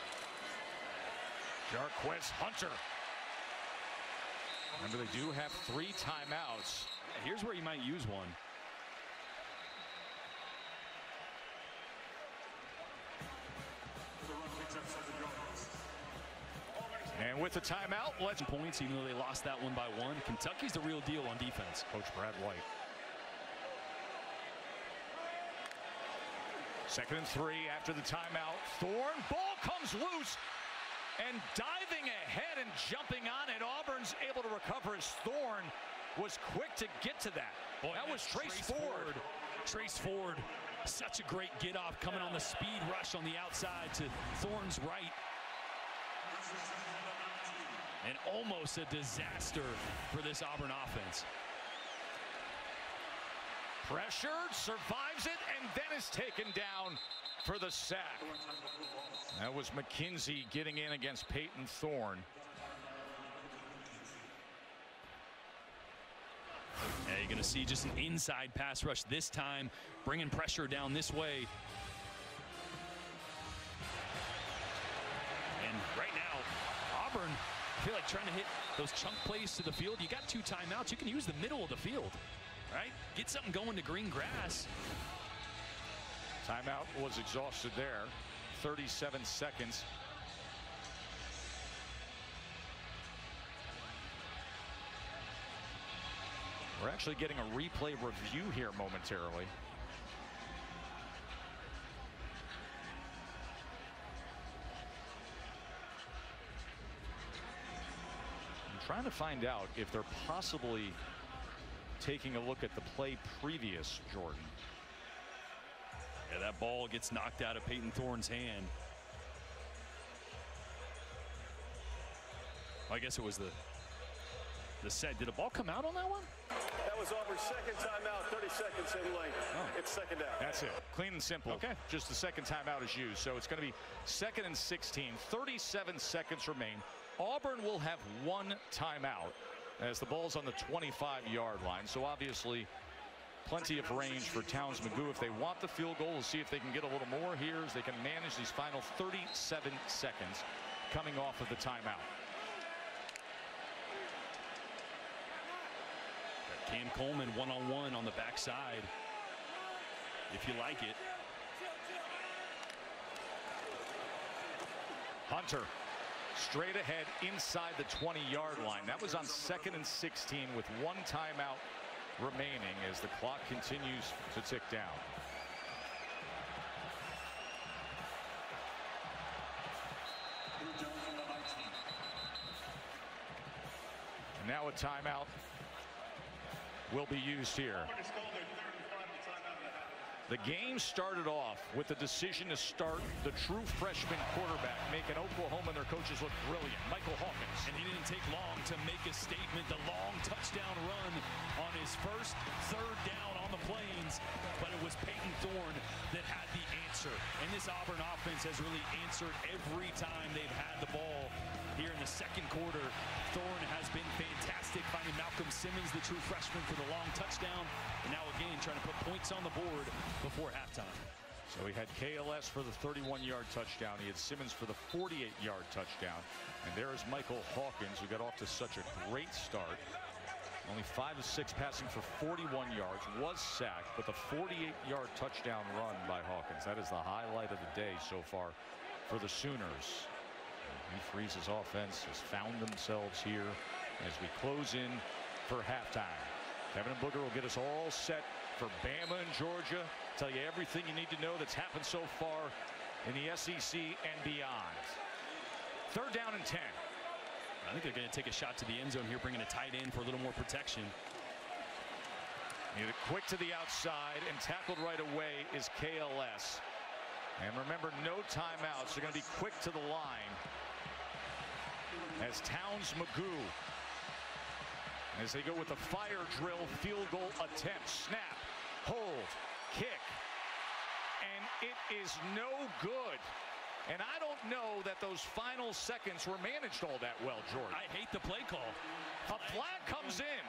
Jarquez Hunter. Remember, they do have 3 timeouts. Here's where you might use one. And with the timeout, let's points, even though they lost that one by 1. Kentucky's the real deal on defense. Coach Brad White. 2nd and 3 after the timeout. Thorne, ball comes loose. And diving ahead and jumping on it, Auburn's able to recover as Thorne was quick to get to that. Boy, that was Trace Ford. Trace Ford, such a great get off, coming on the speed rush on the outside to Thorne's right. And almost a disaster for this Auburn offense. Pressured, survives it, and then is taken down for the sack. That was McKenzie getting in against Peyton Thorne. Yeah, you're going to see just an inside pass rush this time, bringing pressure down this way. And right now, Auburn, I feel like trying to hit those chunk plays to the field. You got 2 timeouts. You can use the middle of the field, right? Get something going to green grass. Timeout was exhausted there. 37 seconds. We're actually getting a replay review here momentarily. I'm trying to find out if they're possibly taking a look at the play previous, Jordan. Yeah, that ball gets knocked out of Peyton Thorne's hand. Well, I guess it was the set. Did a ball come out on that one? That was Auburn's 2nd timeout, 30 seconds in length. Oh. It's 2nd down. That's it. Clean and simple. Okay. Just the 2nd timeout is used. So it's going to be 2nd and 16. 37 seconds remain. Auburn will have 1 timeout as the ball's on the 25-yard line. So obviously plenty of range for Towns Magoo. If they want the field goal, we'll see if they can get a little more here as they can manage these final 37 seconds coming off of the timeout. Cam Coleman one-on-one on the backside, if you like it. Hunter straight ahead inside the 20-yard line. That was on 2nd and 16 with 1 timeout remaining as the clock continues to tick down. And now a timeout will be used here. The game started off with the decision to start the true freshman quarterback, making Oklahoma and their coaches look brilliant, Michael Hawkins. And he didn't take long to make a statement. The long touchdown run on his first third down on the Plains, but it was Peyton Thorne that had the answer. And this Auburn offense has really answered every time they've had the ball. Here in the second quarter, Thorne has been fantastic, finding Malcolm Simmons, the true freshman, for the long touchdown. And now again, trying to put points on the board before halftime. So he had KLS for the 31-yard touchdown. He had Simmons for the 48-yard touchdown. And there is Michael Hawkins, who got off to such a great start. Only 5 of 6 passing for 41 yards, was sacked, but the 48-yard touchdown run by Hawkins, that is the highlight of the day so far for the Sooners. Hugh Freeze's offense has found themselves here as we close in for halftime. Kevin and Booger will get us all set for Bama and Georgia. Tell you everything you need to know that's happened so far in the SEC and beyond. 3rd down and 10. I think they're going to take a shot to the end zone here, bringing a tight end for a little more protection. Need it quick to the outside, and tackled right away is KLS. And remember, no timeouts. They're going to be quick to the line. As Towns Magoo, as they go with the fire drill field goal attempt. Snap, hold, kick, and it is no good. And I don't know that those final seconds were managed all that well, George. I hate the play call. A flag comes in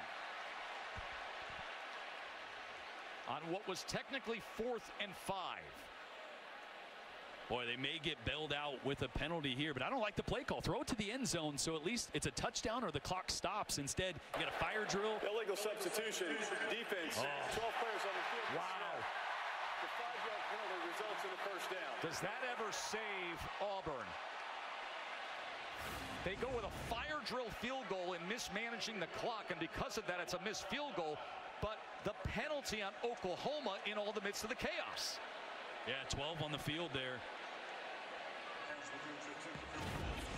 on what was technically 4th and 5. Boy, they may get bailed out with a penalty here, but I don't like the play call. Throw it to the end zone, so at least it's a touchdown or the clock stops. Instead, you got a fire drill. Illegal substitution. Defense. 12 players on the field. Wow. The 5-yard penalty results in a first down. Does that ever save Auburn? They go with a fire drill field goal and mismanaging the clock, and because of that, it's a missed field goal. But the penalty on Oklahoma in all the midst of the chaos. Yeah, 12 on the field there.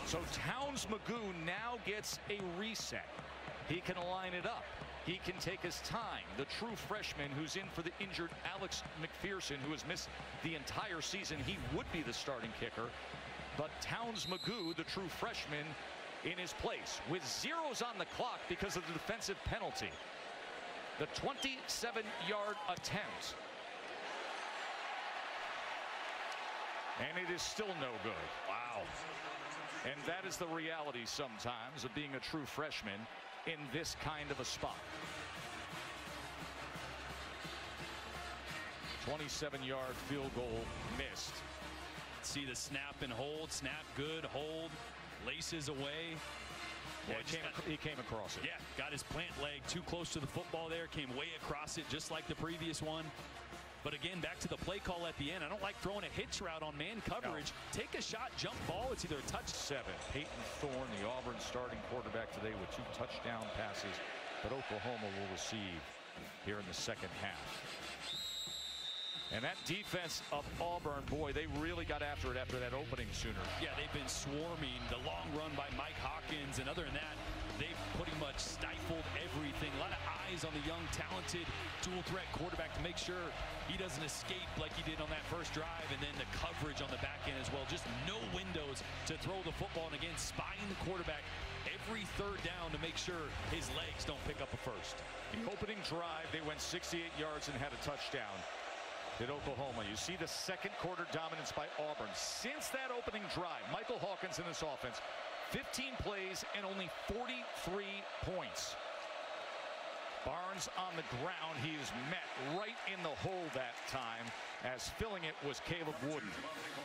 So Towns Magoo now gets a reset. He can line it up. He can take his time. The true freshman who's in for the injured Alex McPherson, who has missed the entire season, he would be the starting kicker. But Towns Magoo, the true freshman, in his place with zeros on the clock because of the defensive penalty. The 27-yard attempt. And it is still no good. Wow. And that is the reality sometimes of being a true freshman in this kind of a spot. 27-yard field goal missed. See the snap and hold. Snap good, hold, laces away. Yeah, he came across it. Yeah, got his plant leg too close to the football there. Came way across it just like the previous one. But again, back to the play call at the end. I don't like throwing a hitch route on man coverage. No. Take a shot, jump ball. It's either a touch. 7. Peyton Thorne, the Auburn starting quarterback today with 2 touchdown passes. But Oklahoma will receive here in the second half. And that defense of Auburn, boy, they really got after it after that opening Sooner. Yeah, they've been swarming. The long run by Mike Hawkins, and other than that, they've pretty much stifled everything. A lot of eyes on the young, talented, dual-threat quarterback to make sure he doesn't escape like he did on that first drive, and then the coverage on the back end as well. Just no windows to throw the football, and again, spying the quarterback every third down to make sure his legs don't pick up a first. The opening drive, they went 68 yards and had a touchdown. Did Oklahoma. You see the second quarter dominance by Auburn. Since that opening drive, Michael Hawkins in this offense, 15 plays and only 43 points. Barnes on the ground. He is met right in the hole that time, as filling it was Caleb Wooden.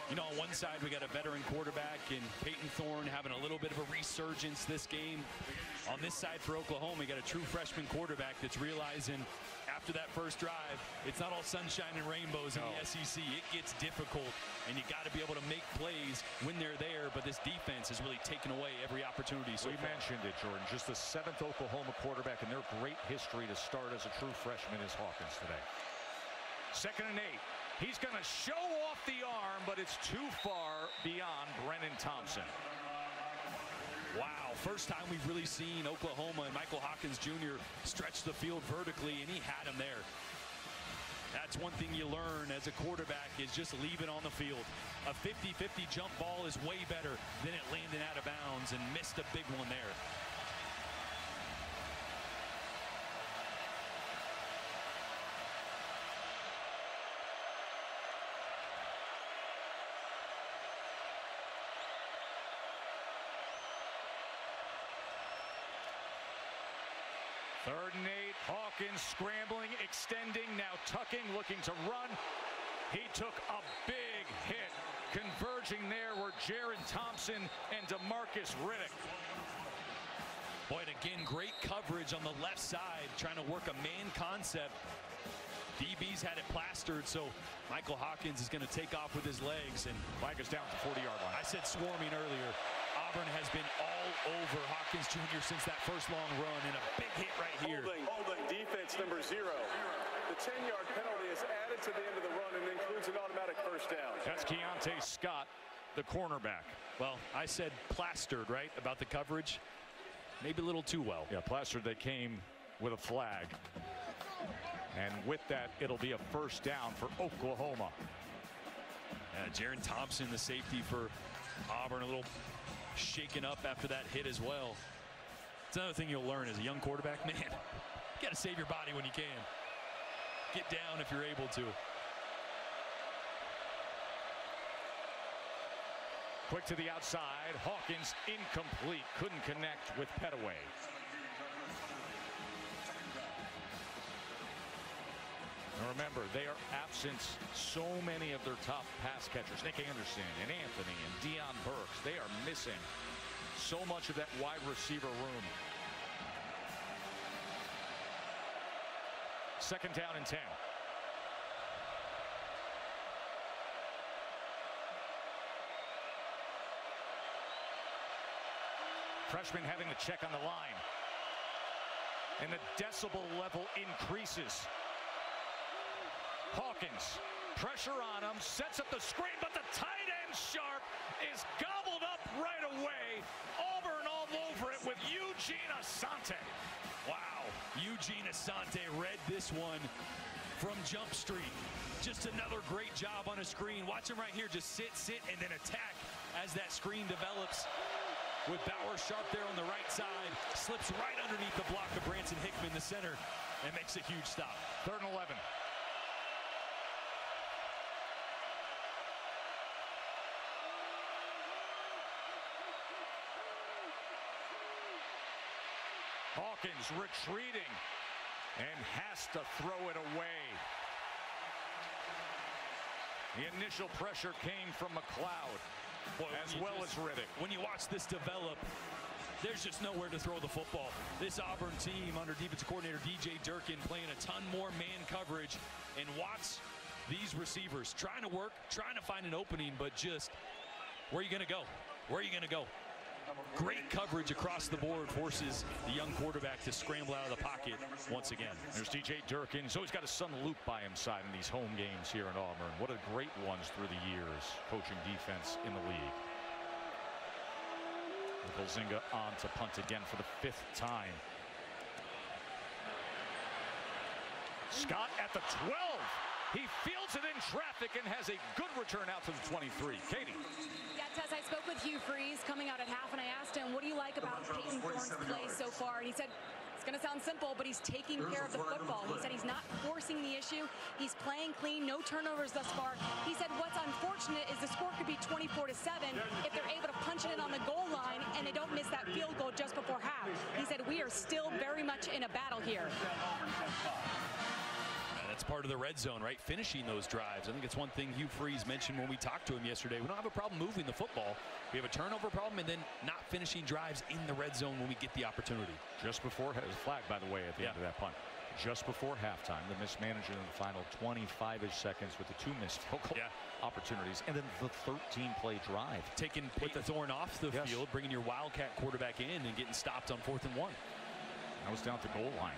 You know, on one side we got a veteran quarterback and Peyton Thorne having a little bit of a resurgence this game. On this side for Oklahoma, you got a true freshman quarterback that's realizing after that first drive, it's not all sunshine and rainbows in the SEC. It gets difficult, and you got to be able to make plays when they're there, but this defense has really taken away every opportunity so far. Mentioned it, Jordan. Just the 7th Oklahoma quarterback in their great history to start as a true freshman is Hawkins today. 2nd and 8. He's going to show off the arm, but it's too far beyond Brennan Thompson. Wow. first time we've really seen Oklahoma and Michael Hawkins Jr. stretch the field vertically, and he had him there. That's one thing you learn as a quarterback, is just leave it on the field. A 50-50 jump ball is way better than it landing out of bounds, and missed a big one there. Third and 8, Hawkins scrambling, extending, now tucking, looking to run. He took a big hit. Converging there were Jaron Thompson and DeMarcus Riddick. Boy, and again, great coverage on the left side, trying to work a man concept. DB's had it plastered, so Michael Hawkins is going to take off with his legs, and flag is down at the 40-yard line. I said swarming earlier. Auburn has been all over Hawkins Jr. since that first long run, and a big hit right here. Holding defense number 0. The 10-yard penalty is added to the end of the run and includes an automatic first down. That's Keontae Scott, the cornerback. Well, I said plastered, right, about the coverage. Maybe a little too well. Yeah, plastered. They came with a flag. And with that, it'll be a first down for Oklahoma. Jaron Thompson, the safety for Auburn, a little shaken up after that hit as well. It's another thing you'll learn as a young quarterback, man. You got to save your body when you can. Get down if you're able to. Quick to the outside. Hawkins incomplete. Couldn't connect with Petaway. Now remember, they are absent so many of their top pass catchers. Nick Anderson and Anthony and Deion Burks. They are missing so much of that wide receiver room. Second down and 10. Freshman having to check on the line. And the decibel level increases. Hawkins, pressure on him, sets up the screen, but the tight end Sharp is gobbled up right away. Auburn all over it with Eugene Asante. Wow, Eugene Asante read this one from Jump Street. Just another great job on a screen. Watch him right here, just sit, and then attack as that screen develops. With Bauer Sharp there on the right side, slips right underneath the block of Branson Hickman, the center, and makes a huge stop. Third and 11. Hawkins retreating and has to throw it away. The initial pressure came from McLeod, boy, as well as Riddick. When you watch this develop, there's just nowhere to throw the football. This Auburn team under defensive coordinator DJ Durkin playing a ton more man coverage, and watch these receivers trying to work, trying to find an opening, but just where are you going to go? Where are you going to go? Great coverage across the board forces the young quarterback to scramble out of the pocket once again. There's DJ Durkin. He's always got his son Luke by his side in these home games here in Auburn. What a great ones through the years coaching defense in the league. Bolzinga on to punt again for the 5th time. Scott at the 12. He fields it in traffic and has a good return out to the 23. Katie. Yeah, Tess, I spoke with Hugh Freeze coming out at half, and I asked him, what do you like about Peyton Thorne's play so far? And he said, it's going to sound simple, but he's taking care of the football. He said he's not forcing the issue. He's playing clean, no turnovers thus far. He said what's unfortunate is the score could be 24-7 if they're able to punch it in on the goal line and they don't miss that field goal just before half. He said we are still very much in a battle here. That's part of the red zone, right? Finishing those drives. I think it's one thing Hugh Freeze mentioned when we talked to him yesterday. We don't have a problem moving the football. We have a turnover problem and then not finishing drives in the red zone when we get the opportunity. Just before, flag, by the way, at the end of that punt. Just before halftime, the mismanagement in the final 25-ish seconds with the 2 missed field goal opportunities, and then the 13-play drive. Taking Peyton Thorne off the field, bringing your Wildcat quarterback in and getting stopped on 4th and 1. That was down at the goal line.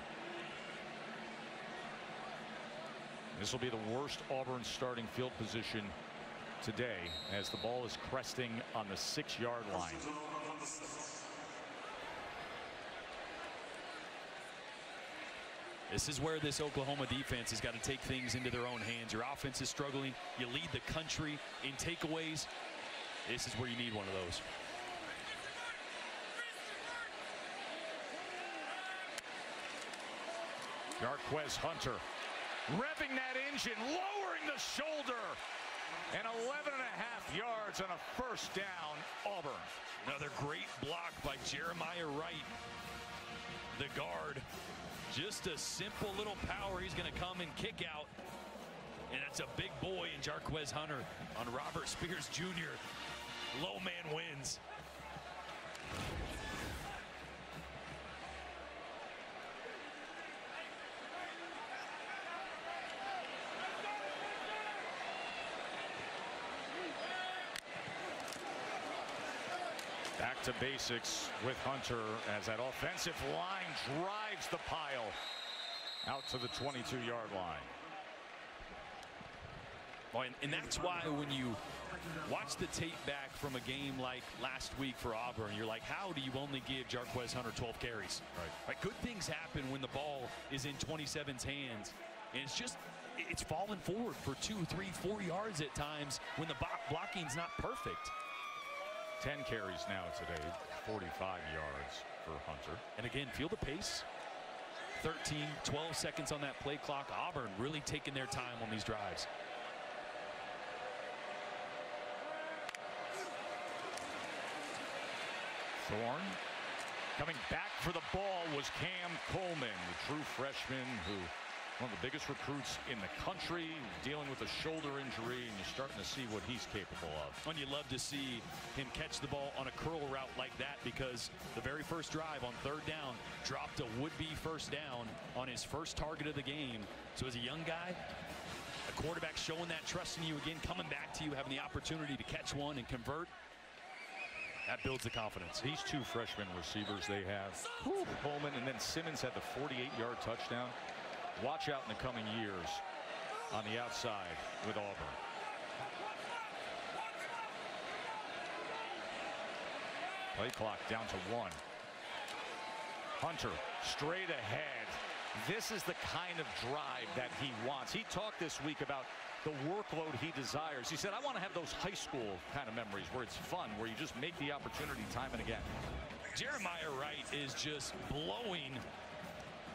This will be the worst Auburn starting field position today as the ball is cresting on the 6-yard line. This is where this Oklahoma defense has got to take things into their own hands. Your offense is struggling. You lead the country in takeaways. This is where you need one of those. Jarquez Hunter revving that engine, lowering the shoulder, and 11.5 yards on a first down, Auburn. Another great block by Jeremiah Wright, the guard. Just a simple little power. He's going to come and kick out. And that's a big boy in Jarquez Hunter on Robert Spears Jr. Low man wins. Back to basics with Hunter as that offensive line drives the pile out to the 22-yard line. Oh, and that's why when you watch the tape back from a game like last week for Auburn, you're like, how do you only give Jarquez Hunter 12 carries? Right. Good things happen when the ball is in 27's hands. And it's falling forward for 2, 3, 4 yards at times when the blocking's not perfect. 10 carries now today, 45 yards for Hunter. And again, feel the pace. 13, 12 seconds on that play clock. Auburn really taking their time on these drives. Thorne coming back for the ball was Cam Coleman, the true freshman who one of the biggest recruits in the country, dealing with a shoulder injury, and you're starting to see what he's capable of. And you love to see him catch the ball on a curl route like that, because the very first drive on 3rd down dropped a would-be first down on his first target of the game. So as a young guy, a quarterback showing that trust in you again, coming back to you, having the opportunity to catch one and convert, that builds the confidence. These 2 freshman receivers they have, Coleman, and then Simmons had the 48-yard touchdown. Watch out in the coming years on the outside with Auburn. Play clock down to 1. Hunter straight ahead. This is the kind of drive that he wants. He talked this week about the workload he desires. He said, I want to have those high school kind of memories where it's fun, where you just make the opportunity time and again. Jeremiah Wright is just blowing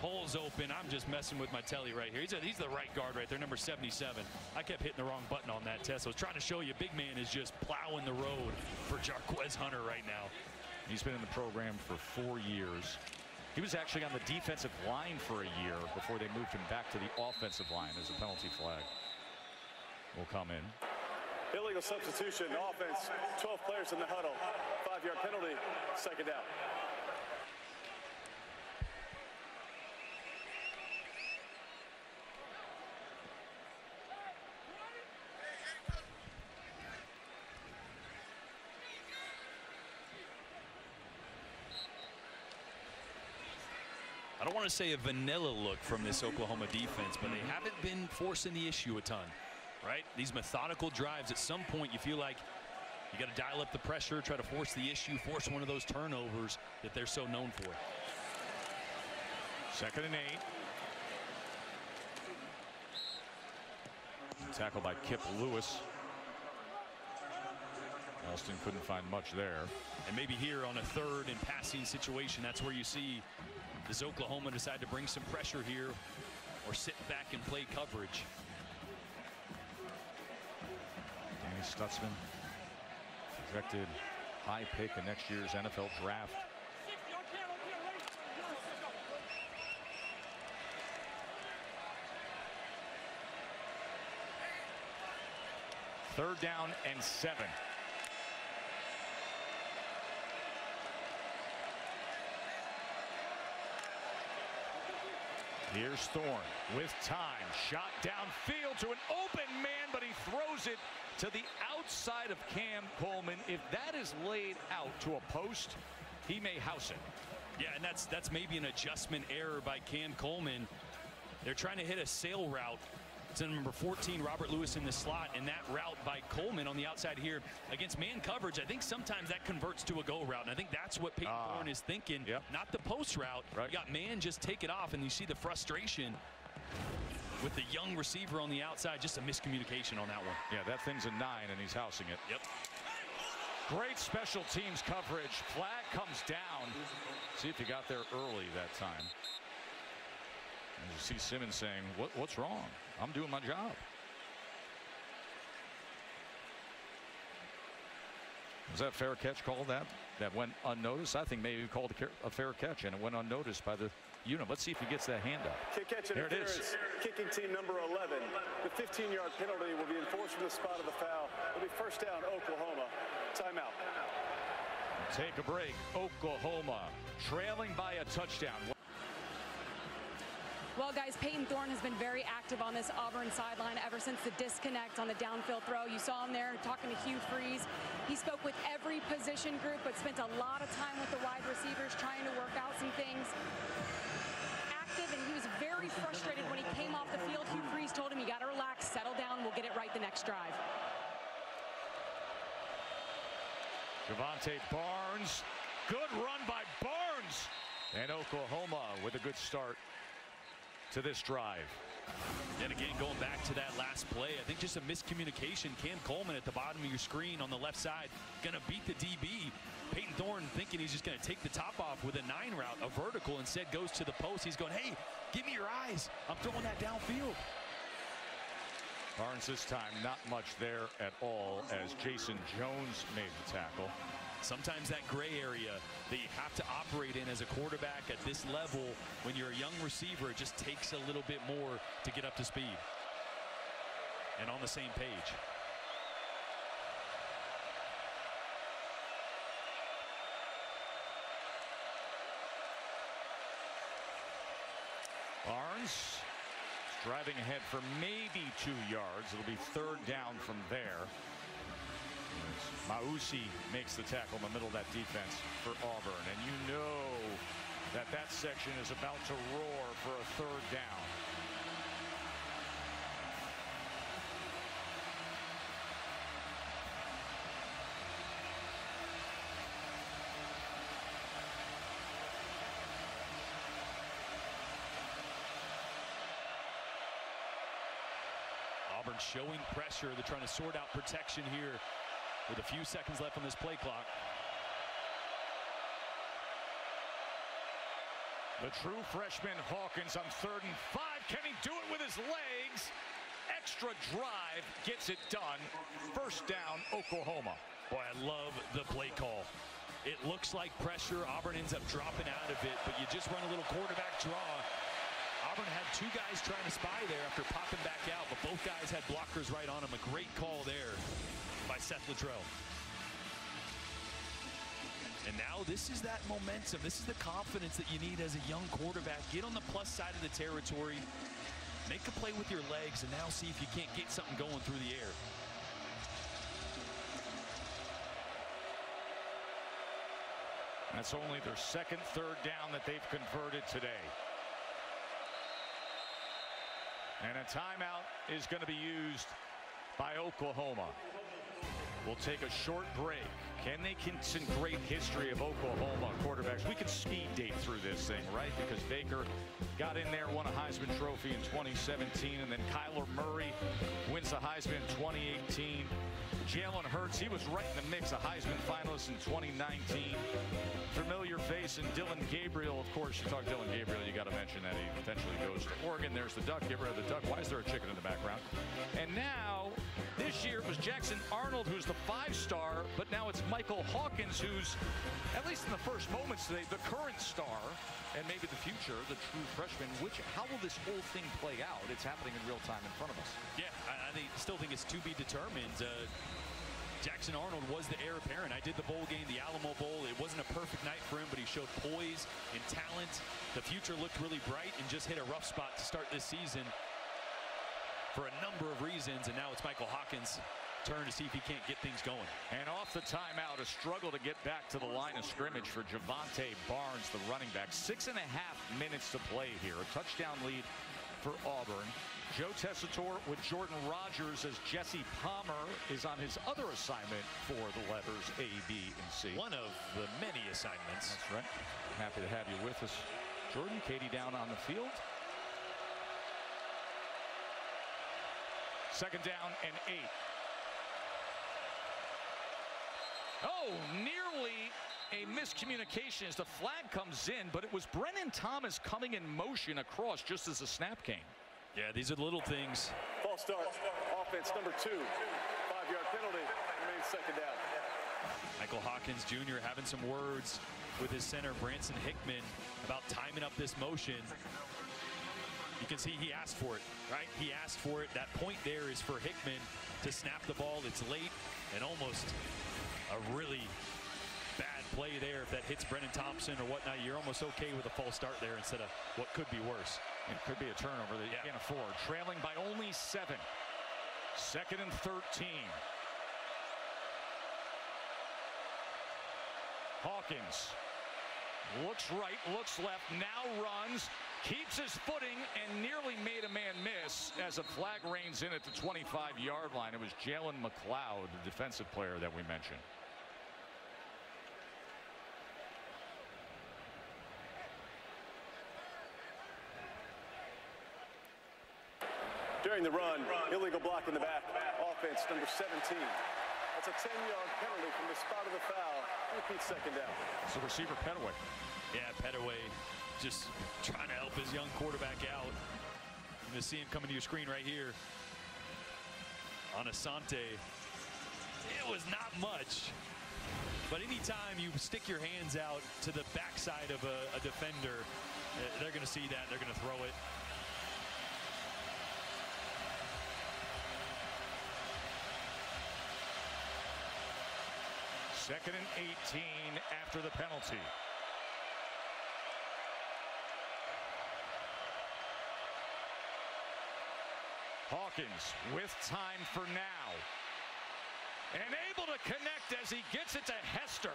holes open. I'm just messing with my telly right here. He's the right guard right there, number 77. I kept hitting the wrong button on that test. I was trying to show you, big man is just plowing the road for Jarquez Hunter right now. He's been in the program for 4 years. He was actually on the defensive line for a year before they moved him back to the offensive line as a penalty flag will come in. Illegal substitution, offense, 12 players in the huddle. 5-yard penalty, 2nd down. I don't want to say a vanilla look from this Oklahoma defense, but they haven't been forcing the issue a ton, right? These methodical drives, at some point you feel like you got to dial up the pressure, try to force the issue, force one of those turnovers that they're so known for. 2nd and 8. Tackle by Kip Lewis. Alston couldn't find much there. And maybe here on a 3rd and passing situation, that's where you see does Oklahoma decide to bring some pressure here or sit back and play coverage? Danny Stutzman, projected high pick in next year's NFL draft. Third down and 7. Here's Thorne with time. Shot downfield to an open man, but he throws it to the outside of Cam Coleman. If that is laid out to a post, he may house it. Yeah, and that's maybe an adjustment error by Cam Coleman. They're trying to hit a sail route It's number 14, Robert Lewis in the slot, and that route by Coleman on the outside here against man coverage. I think sometimes that converts to a go route, and I think that's what Peyton Thorne is thinking. Yep. Not the post route. Right. You got man, just take it off, and you see the frustration with the young receiver on the outside. Just a miscommunication on that one. Yeah, that thing's a 9, and he's housing it. Yep. Great special teams coverage. Flag comes down. See if he got there early that time. And you see Simmons saying, what's wrong? I'm doing my job. Was that fair catch called that went unnoticed? I think maybe he called a fair catch, and it went unnoticed by the unit. Let's see if he gets that hand up. Kick catch there it is. Kicking team number 11. The 15-yard penalty will be enforced from the spot of the foul. It'll be first down, Oklahoma. Timeout. Take a break. Oklahoma trailing by a touchdown. Well, guys, Peyton Thorne has been very active on this Auburn sideline ever since the disconnect on the downfield throw. You saw him there talking to Hugh Freeze. He spoke with every position group, but spent a lot of time with the wide receivers trying to work out some things. Active, and he was very frustrated when he came off the field. Hugh Freeze told him, you got to relax, settle down, we'll get it right the next drive. Javante Barnes. Good run by Barnes. And Oklahoma with a good start to this drive. And again, going back to that last play, I think just a miscommunication. Cam Coleman at the bottom of your screen on the left side, going to beat the DB. Peyton Thorne thinking he's just going to take the top off with a 9 route, a vertical, instead goes to the post. He's going, hey, give me your eyes. I'm throwing that downfield. Barnes this time not much there at all as Jason Jones made the tackle. Sometimes that gray area that you have to operate in as a quarterback at this level, when you're a young receiver, it just takes a little bit more to get up to speed and on the same page. Barnes driving ahead for maybe 2 yards. It'll be third down from there. Mausi makes the tackle in the middle of that defense for Auburn, and you know that section is about to roar for a third down. Auburn showing pressure. They're trying to sort out protection here with a few seconds left on this play clock. The true freshman Hawkins on 3rd and 5. Can he do it with his legs? Extra drive gets it done. First down, Oklahoma. Boy, I love the play call. It looks like pressure. Auburn ends up dropping out of it, but you just run a little quarterback draw. Auburn had 2 guys trying to spy there after popping back out, but both guys had blockers right on them. A great call there by Seth Luttrell. And now this is that momentum. This is the confidence that you need as a young quarterback. Get on the plus side of the territory. Make a play with your legs, and now see if you can't get something going through the air. That's only their second third down that they've converted today. And a timeout is going to be used by Oklahoma. We'll take a short break. Can they continue great history of Oklahoma quarterbacks? We could speed date through this thing, right? Because Baker got in there, won a Heisman Trophy in 2017, and then Kyler Murray wins the Heisman in 2018. Jalen Hurts, he was right in the mix, a Heisman finalist in 2019. Familiar face, and Dylan Gabriel, of course. You talk Dylan Gabriel, you got to mention that he eventually goes to Oregon. There's the duck. Get rid of the duck. Why is there a chicken in the background? And now, this year, it was Jackson Arnold who's the 5-star, but now it's Michael Hawkins who's, at least in the first moments today, the current star, and maybe the future, the true freshman. How will this whole thing play out? It's happening in real time in front of us. Yeah, I still think it's to be determined. Jackson Arnold was the heir apparent. I did the bowl game, the Alamo Bowl. It wasn't a perfect night for him, but he showed poise and talent. The future looked really bright and just hit a rough spot to start this season for a number of reasons. And now it's Michael Hawkins' turn to see if he can't get things going. And off the timeout, a struggle to get back to the line of scrimmage for Javante Barnes, the running back. 6.5 minutes to play here. A touchdown lead for Auburn. Joe Tessitore with Jordan Rogers as Jesse Palmer is on his other assignment for the letters A, B, and C. One of the many assignments. That's right. Happy to have you with us, Jordan. Katie down on the field. Second down and 8. Oh, nearly a miscommunication as the flag comes in, but it was Brennan Thomas coming in motion across just as the snap came. Yeah, these are the little things. False start. Offense number 2. 5-yard penalty. Remains second down. Michael Hawkins Jr. having some words with his center, Branson Hickman, about timing up this motion. You can see he asked for it, right? He asked for it. That point there is for Hickman to snap the ball. It's late and almost a really bad play there. If that hits Brennan Thompson or whatnot, you're almost okay with a false start there instead of what could be worse. It could be a turnover that you can't afford. Trailing by only 7. Second and 13. Hawkins looks right, looks left, now runs, keeps his footing, and nearly made a man miss as a flag reins in at the 25-yard line. It was Jalen McLeod, the defensive player that we mentioned. During the run, illegal block in the back. Offense number 17. That's a 10-yard penalty from the spot of the foul. Repeat second down. So receiver Petaway. Yeah, Petaway just trying to help his young quarterback out. You can see him coming to your screen right here. On Asante. It was not much. But anytime you stick your hands out to the backside of a defender, they're going to see that. They're going to throw it. Second and 18 after the penalty. Hawkins with time for now. And able to connect as he gets it to Hester.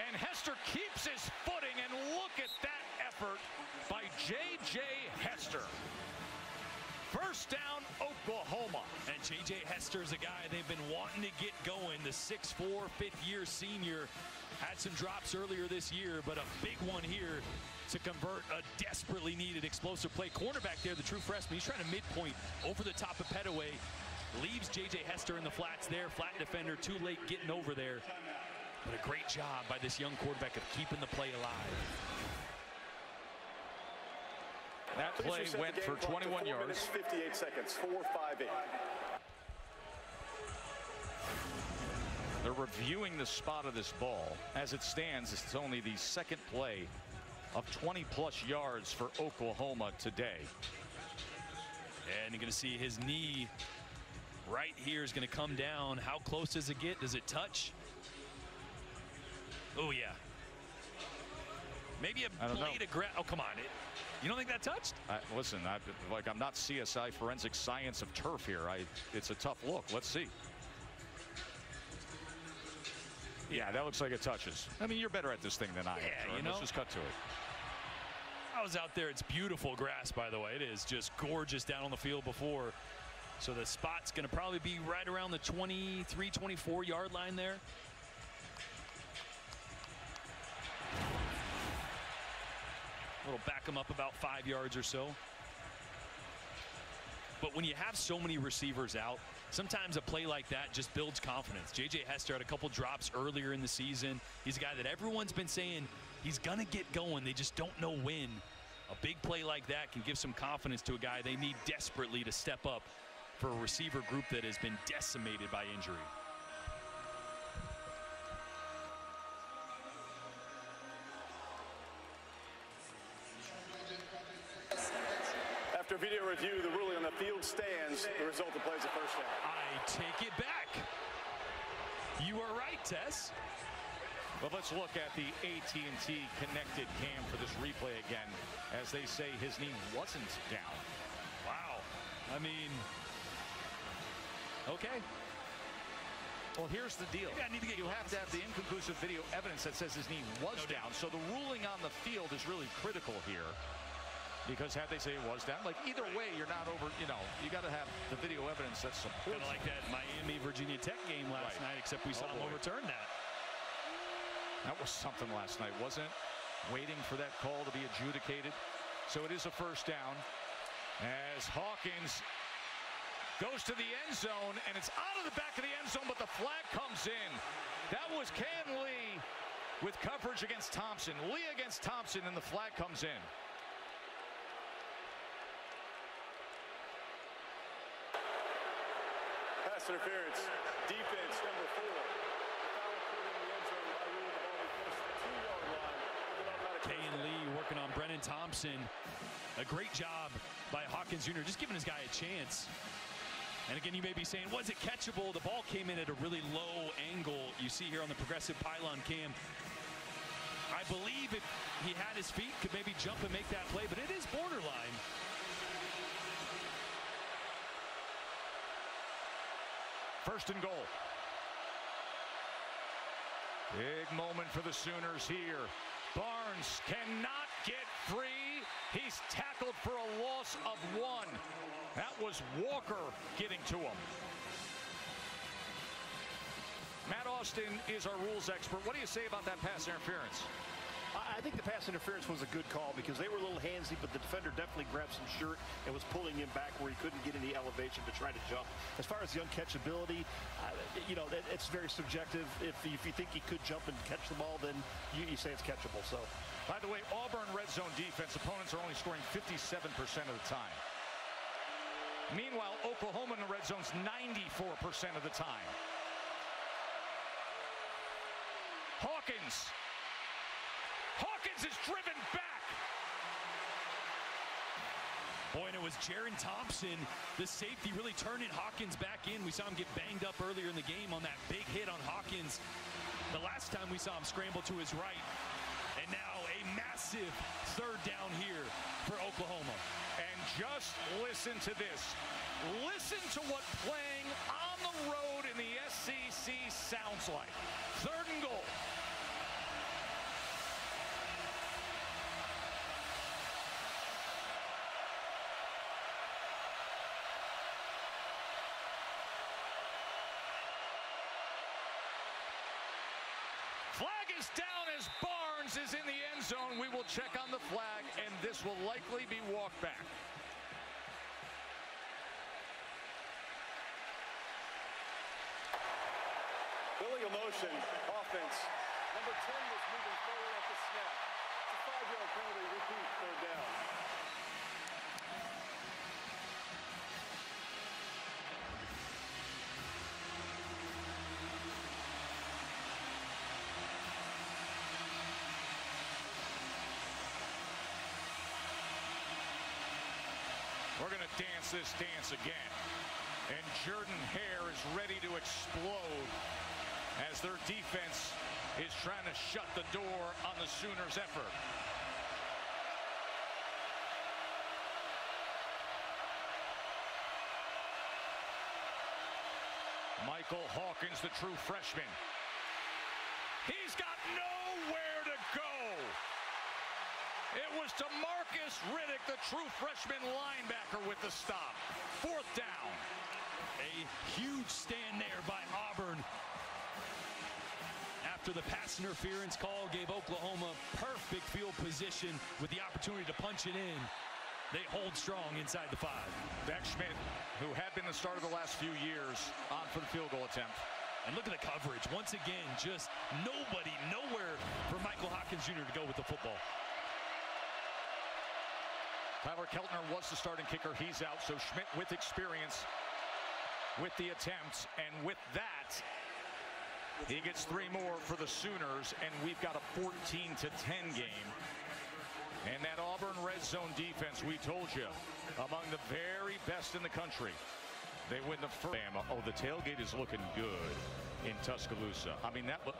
And Hester keeps his footing, and look at that effort by J.J. Hester. First down, Oklahoma. And J.J. Hester's a guy they've been wanting to get going. The 6'4", fifth-year senior had some drops earlier this year, but a big one here to convert a desperately needed explosive play. Cornerback there, the true freshman, he's trying to midpoint over the top of Petaway. Leaves J.J. Hester in the flats there. Flat defender, too late getting over there. But a great job by this young quarterback of keeping the play alive. That play went for 21 yards. 58 seconds, 4-5-8. They're reviewing the spot of this ball. As it stands, it's only the second play of 20-plus yards for Oklahoma today. And you're going to see his knee right here is going to come down. How close does it get? Does it touch? Oh, yeah. Maybe a blade of grass. Oh, come on. You don't think that touched? Listen, I'm not CSI forensic science of turf here. It's a tough look. Let's see. Yeah, that looks like it touches. I mean, you're better at this thing than I am. Yeah, you know. Let's just cut to it. I was out there. It's beautiful grass, by the way. It is just gorgeous down on the field before. So the spot's going to probably be right around the 23, 24-yard line there. We'll back him up about 5 yards or so. But when you have so many receivers out, sometimes a play like that just builds confidence. J.J. Hester had a couple drops earlier in the season. He's a guy that everyone's been saying he's going to get going. They just don't know when. A big play like that can give some confidence to a guy they need desperately to step up for a receiver group that has been decimated by injury. After video review, the ruling on the field stands. The result of plays a first down. I take it back. You are right, Tess. Well, let's look at the AT&T connected cam for this replay again, as they say his knee wasn't down. Wow. I mean, okay. Well, here's the deal. You have to have the inconclusive video evidence that says his knee was down. So the ruling on the field is really critical here. Because had they say it was down, like either way, you're not over, you know, you got to have the video evidence that supports. Kind of like that Miami-Virginia Tech game last night, except we saw him overturn that. That was something last night, wasn't it? Waiting for that call to be adjudicated. So it is a first down as Hawkins goes to the end zone, and it's out of the back of the end zone, but the flag comes in. That was Ken Lee with coverage against Thompson. Lee against Thompson, and the flag comes in. Pass interference. Defense number 4. Foul put in the end zone by Lee. The ball across the 2-yard line. Ken Lee working on Brennan Thompson. A great job by Hawkins Jr. just giving his guy a chance. And again, you may be saying, was it catchable? The ball came in at a really low angle. You see here on the progressive pylon cam. I believe if he had his feet, could maybe jump and make that play, but it is borderline. First and goal. Big moment for the Sooners here. Barnes cannot get free. He's tackled for a loss of 1. That was Walker getting to him. Matt Austin is our rules expert. What do you say about that pass interference? I think the pass interference was a good call because they were a little handsy, but the defender definitely grabbed some shirt and was pulling him back where he couldn't get any elevation to try to jump. As far as the uncatchability, you know, it's very subjective. If you think he could jump and catch the ball, then you say it's catchable. So, by the way, Auburn red zone defense, opponents are only scoring 57% of the time. Meanwhile, Oklahoma in the red zone's 94% of the time. Hawkins is driven back. Boy, and it was Jaron Thompson, the safety, really turning Hawkins back in. We saw him get banged up earlier in the game on that big hit on Hawkins. The last time we saw him scramble to his right. And now a massive third down here for Oklahoma. And just listen to this. Listen to what playing on the road in the SEC sounds like. Third and goal. Flag is down as Barnes is in the end zone. We will check on the flag, and this will likely be walked back. Illegal motion, offense. Number 10 was moving forward at the snap. It's a 5-yard penalty. Repeat, third down. We're going to dance this dance again. And Jordan Hare is ready to explode as their defense is trying to shut the door on the Sooners' effort. Michael Hawkins, the true freshman. He's got nowhere to go. It was DeMarcus Riddick, the true freshman linebacker, with the stop. Fourth down. A huge stand there by Auburn. After the pass interference call gave Oklahoma perfect field position with the opportunity to punch it in. They hold strong inside the 5. Beck Schmidt, who had been the starter the last few years, on for the field goal attempt. And look at the coverage. Once again, just nobody, nowhere for Michael Hawkins Jr. to go with the football. Tyler Keltner was the starting kicker. He's out. So Schmidt with experience with the attempts. And with that, he gets 3 more for the Sooners. And we've got a 14-10 game. And that Auburn red zone defense, we told you, among the very best in the country. They win the first. Oh, the tailgate is looking good in Tuscaloosa. I mean, but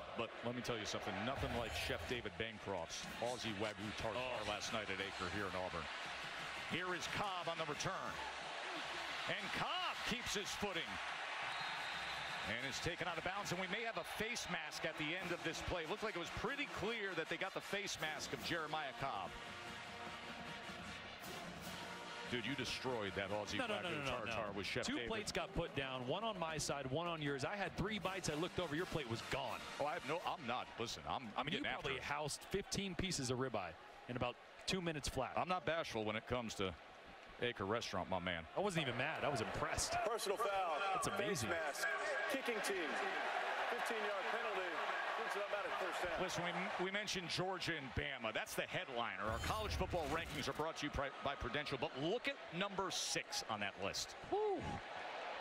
let me tell you something. Nothing like Chef David Bancroft's Aussie Wagyu tartare last night at Acre here in Auburn. Here is Cobb on the return. And Cobb keeps his footing. And is taken out of bounds. And we may have a face mask at the end of this play. It looked like it was pretty clear that they got the face mask of Jeremiah Cobb. Dude, you destroyed that Aussie tartar with Chef Two David. plates got put down, one on my side, one on yours. I had 3 bites. I looked over, your plate was gone. Oh, I'm not. Listen, I'm getting you after probably it. housed 15 pieces of ribeye in about 2 minutes flat. I'm not bashful when it comes to Acre Restaurant, my man. I wasn't even mad. I was impressed. Personal foul. That's amazing. Face mask. Kicking team. 15-yard penalty. Puts it about at first down. Listen, we mentioned Georgia and Bama. That's the headliner. Our college football rankings are brought to you by Prudential, but look at number 6 on that list. Woo.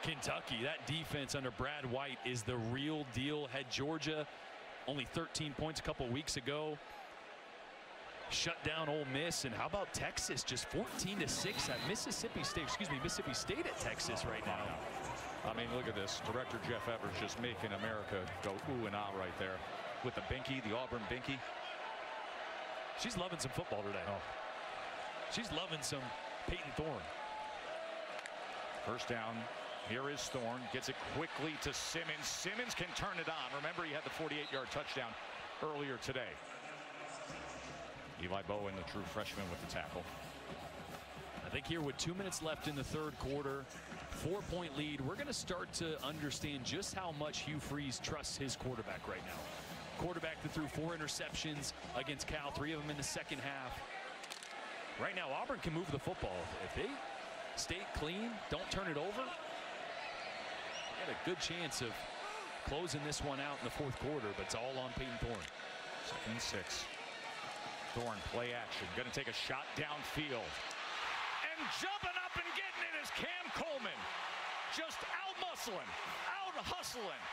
Kentucky, that defense under Brad White is the real deal. Had Georgia only 13 points a couple weeks ago. Shut down Ole Miss. And how about Texas? Just 14-6 at Mississippi State. Mississippi State at Texas right now. I mean, look at this. Director Jeff Evers just making America go ooh and ah right there with the binky, the Auburn binky. She's loving some football today. Oh. She's loving some Peyton Thorne. First down. Here is Thorne. Gets it quickly to Simmons. Simmons can turn it on. Remember, he had the 48-yard touchdown earlier today. Eli Bowen, the true freshman, with the tackle. I think here with 2 minutes left in the third quarter, 4-point lead, we're going to start to understand just how much Hugh Freeze trusts his quarterback right now. Quarterback that threw 4 interceptions against Cal, 3 of them in the second half. Right now, Auburn can move the football. If they stay clean, don't turn it over, they had a good chance of closing this one out in the fourth quarter, but it's all on Peyton Thorne. 2nd and 6. Thorne play action. Going to take a shot downfield. And jumping up and getting it is Cam Coleman. Just out-muscling, out-hustling.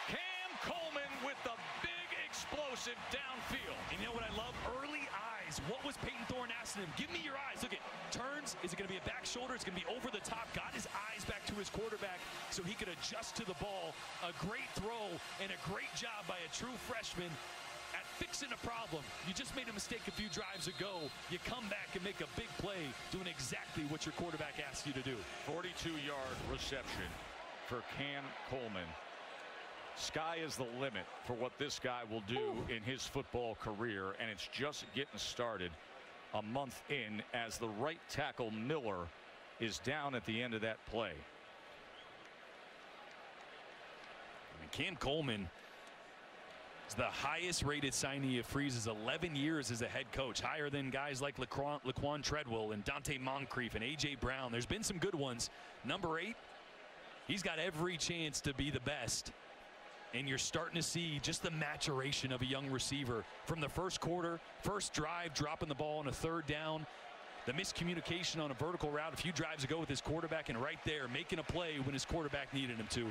Cam Coleman with the big explosive downfield. And you know what I love? Early eyes. What was Peyton Thorne asking him? Give me your eyes. Look at turns. Is it going to be a back shoulder? It's going to be over the top. Got his eyes back to his quarterback so he could adjust to the ball. A great throw and a great job by a true freshman at fixing a problem. You just made a mistake a few drives ago. You come back and make a big play doing exactly what your quarterback asked you to do. 42-yard reception for Cam Coleman. Sky is the limit for what this guy will do in his football career, and it's just getting started a month in as the right tackle Miller is down at the end of that play. Cam Coleman is the highest rated signee of Freeze's 11 years as a head coach, higher than guys like Laquan Treadwell and Dante Moncrief and A.J. Brown. There's been some good ones. Number 8, he's got every chance to be the best. And you're starting to see just the maturation of a young receiver from the first quarter, first drive, dropping the ball on a 3rd down, the miscommunication on a vertical route a few drives ago with his quarterback, and right there making a play when his quarterback needed him to.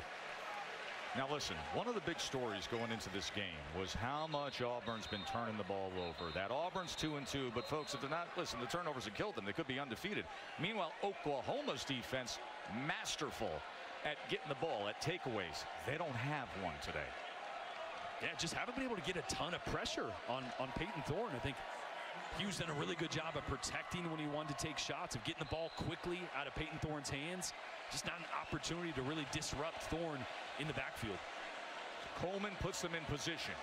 Now listen, one of the big stories going into this game was how much Auburn's been turning the ball over. That Auburn's 2-2, but folks, if they're not, listen, the turnovers have killed them. They could be undefeated. Meanwhile, Oklahoma's defense, masterful at getting the ball, at takeaways. They don't have one today. Yeah, just haven't been able to get a ton of pressure on Peyton Thorne. I think Hugh's done a really good job of protecting when he wanted to take shots, of getting the ball quickly out of Peyton Thorne's hands. Just not an opportunity to really disrupt Thorne in the backfield. Coleman puts them in position.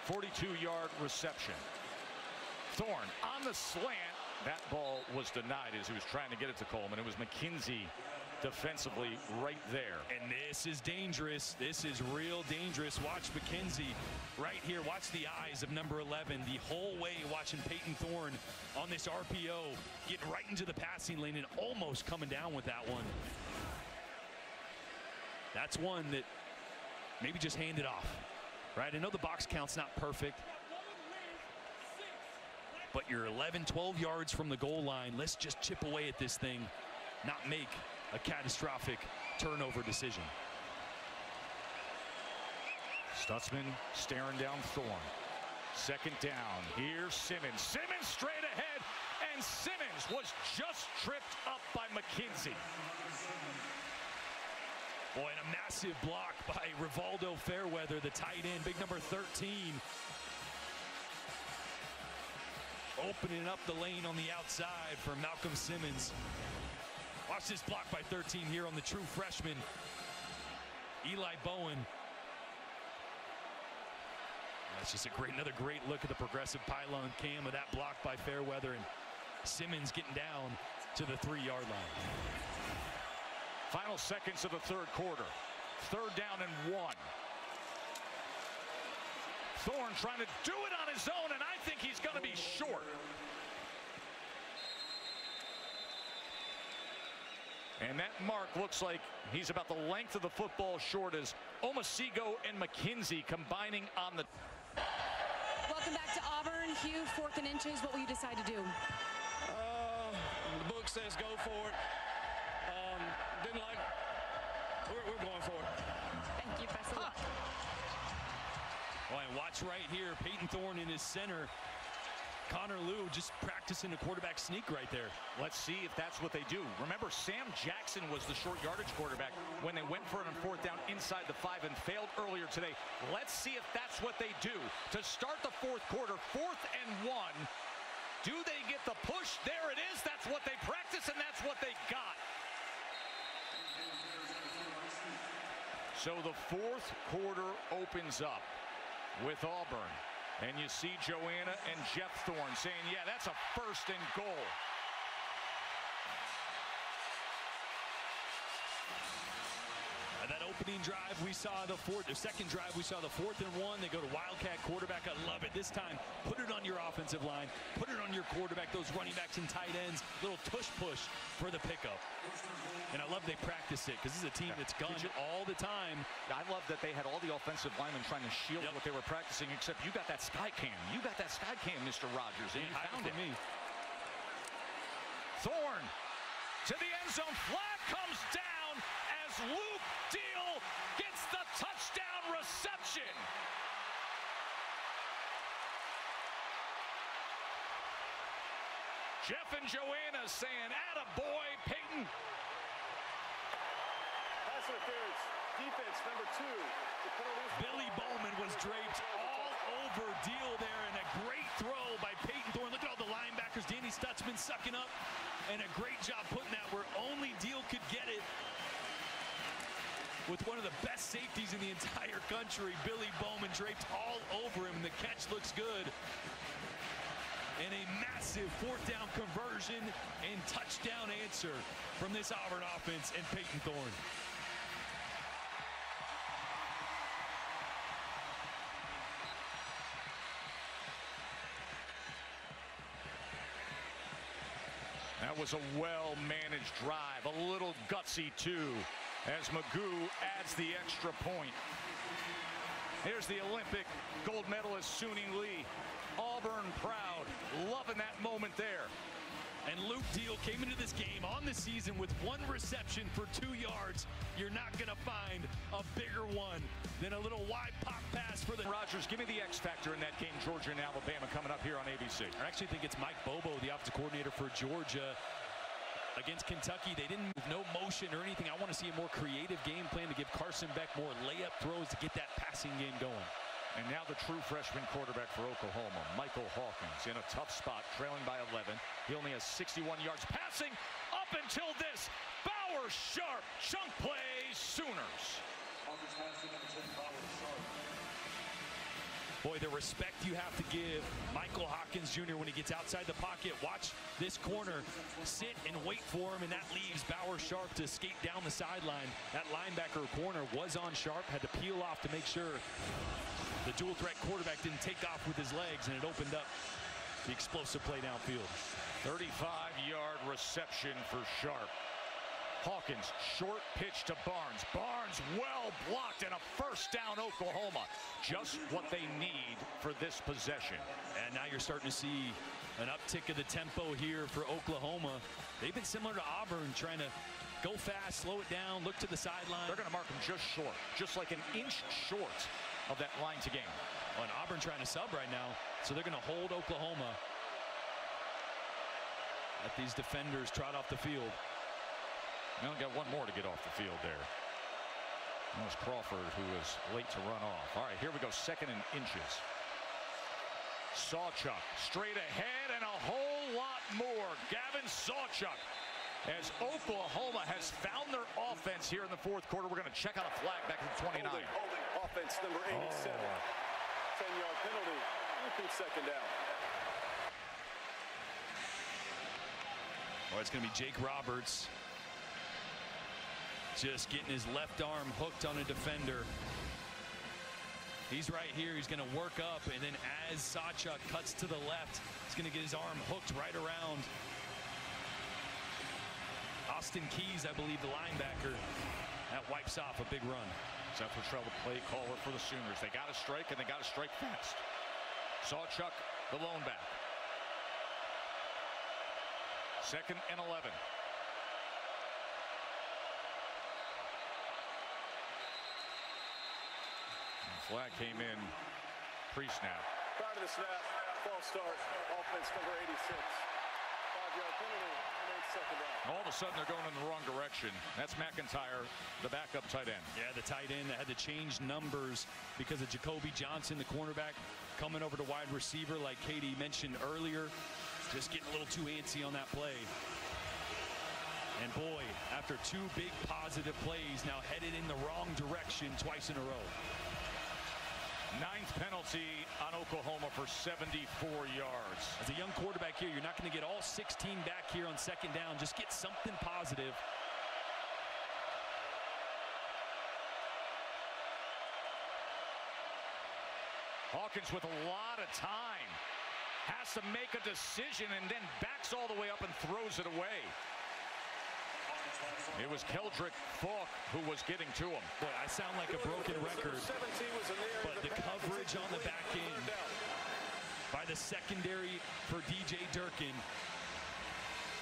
42-yard reception. Thorne on the slant. That ball was denied as he was trying to get it to Coleman. It was McKenzie defensively right there. And this is dangerous. This is real dangerous. Watch McKenzie right here. Watch the eyes of number 11 the whole way, watching Peyton Thorne on this RPO, getting right into the passing lane and almost coming down with that one. That's one that maybe just hand it off, right? I know the box count's not perfect, but you're 11, 12 yards from the goal line. Let's just chip away at this thing, not make a catastrophic turnover decision. Stutzman staring down Thorne. 2nd down. Here's Simmons. Simmons straight ahead, and Simmons was just tripped up by McKenzie. Boy, and a massive block by Rivaldo Fairweather, the tight end, big number 13. Opening up the lane on the outside for Malcolm Simmons. Watch this block by 13 here on the true freshman, Eli Bowen. That's just another great look at the progressive pylon cam of that block by Fairweather, and Simmons getting down. to the 3-yard line. Final seconds of the third quarter. 3rd down and 1. Thorne trying to do it on his own, and I think he's going to be short. And that mark looks like he's about the length of the football short as Omasigo and McKenzie combining on the... Welcome back to Auburn. Hugh, 4th and inches. What will you decide to do? The book says go for it. Didn't like it. We're going for it. Thank you. Best of luck. Oh, and watch right here. Peyton Thorne in his center. Connor Lew just practicing a quarterback sneak right there. Let's see if that's what they do. Remember, Sam Jackson was the short yardage quarterback when they went for it on 4th down inside the 5 and failed earlier today. Let's see if that's what they do to start the 4th quarter. 4th and 1. Do they get the push? There it is. That's what they practice, and that's what they got. So the 4th quarter opens up with Auburn. And you see Joanna and Jeff Thorne saying, yeah, that's a 1st and goal. That opening drive, we saw the second drive, we saw the 4th and 1. They go to Wildcat quarterback. I love it. This time, put it on your offensive line. Put it on your quarterback, those running backs and tight ends. Little tush push for the pickup. And I love they practice it because this is a team that's gunned all the time. I love that they had all the offensive linemen trying to shield what they were practicing, except you got that sky cam. You got that sky cam, Mr. Rogers, and you found it. Me. Thorne to the end zone. Flag comes down as Luke Deal gets the touchdown reception. Jeff and Joanna saying, attaboy, Peyton. Pass interference, defense number 2. The penalty. Billy Bowman was draped all over Deal there, and a great throw by Peyton Thorne. Look at all the linebackers. Danny Stutzman sucking up, and a great job putting that where only Deal could get it. With one of the best safeties in the entire country, Billy Bowman draped all over him. The catch looks good. And a massive 4th down conversion and touchdown answer from this Auburn offense and Peyton Thorne. That was a well-managed drive, a little gutsy too, as Magoo adds the extra point. Here's the Olympic gold medalist Suni Lee. Auburn proud, loving that moment there. And Luke Deal came into this game on the season with 1 reception for 2 yards. You're not going to find a bigger one than a little wide pop pass for the... Rogers, give me the X factor in that game, Georgia and Alabama, coming up here on ABC. I actually think it's Mike Bobo, the offensive coordinator for Georgia. Against Kentucky, they didn't move, no motion or anything. I want to see a more creative game plan to give Carson Beck more layup throws to get that passing game going. And now the true freshman quarterback for Oklahoma, Michael Hawkins, in a tough spot, trailing by 11. He only has 61 yards passing up until this. Bauer Sharp, chunk play, Sooners. Boy, the respect you have to give Michael Hawkins Jr. when he gets outside the pocket. Watch this corner sit and wait for him, and that leaves Bauer Sharp to skate down the sideline. That linebacker corner was on Sharp, had to peel off to make sure the dual threat quarterback didn't take off with his legs, and it opened up the explosive play downfield. 35-yard reception for Sharp. Hawkins, short pitch to Barnes. Barnes well blocked, and a 1st down Oklahoma. Just what they need for this possession. And now you're starting to see an uptick of the tempo here for Oklahoma. They've been similar to Auburn, trying to go fast, slow it down, look to the sideline. They're going to mark him just short, just like an inch short of that line to gain. And Auburn trying to sub right now, so they're going to hold Oklahoma. Let these defenders trot off the field. They only got one more to get off the field there. That was Crawford, who was late to run off. All right, here we go, 2nd and inches. Sawchuk straight ahead and a whole lot more. Gavin Sawchuk, as Oklahoma has found their offense here in the 4th quarter. We're going to check out a flag back at the 29. Holding. Offense number 87. 10-yard penalty. Repeat 2nd down. Oh, it's going to be Jake Roberts. Just getting his left arm hooked on a defender. He's right here. He's going to work up, and then as Sawchuk cuts to the left, he's going to get his arm hooked right around Austin Keys, I believe, the linebacker. That wipes off a big run. Seth Luttrell, the play caller for the Sooners. They got to strike, and they got to strike fast. Sawchuk, the lone back. 2nd and 11. Flag came in pre-snap. Prior to the snap, false start, offense number 86. 5-yard penalty, and 2nd down. All of a sudden, they're going in the wrong direction. That's McIntyre, the backup tight end. Yeah, the tight end that had to change numbers because of Jacoby Johnson, the cornerback, coming over to wide receiver like Katie mentioned earlier. Just getting a little too antsy on that play. And boy, after 2 big positive plays, now headed in the wrong direction twice in a row. 9th penalty on Oklahoma for 74 yards. As a young quarterback here, you're not going to get all 16 back here on 2nd down. Just get something positive. Hawkins with a lot of time. Has to make a decision and then backs all the way up and throws it away. It was Keldrick Falk who was getting to him. Boy, I sound like a broken record, but the coverage on the back end by the secondary for DJ Durkin.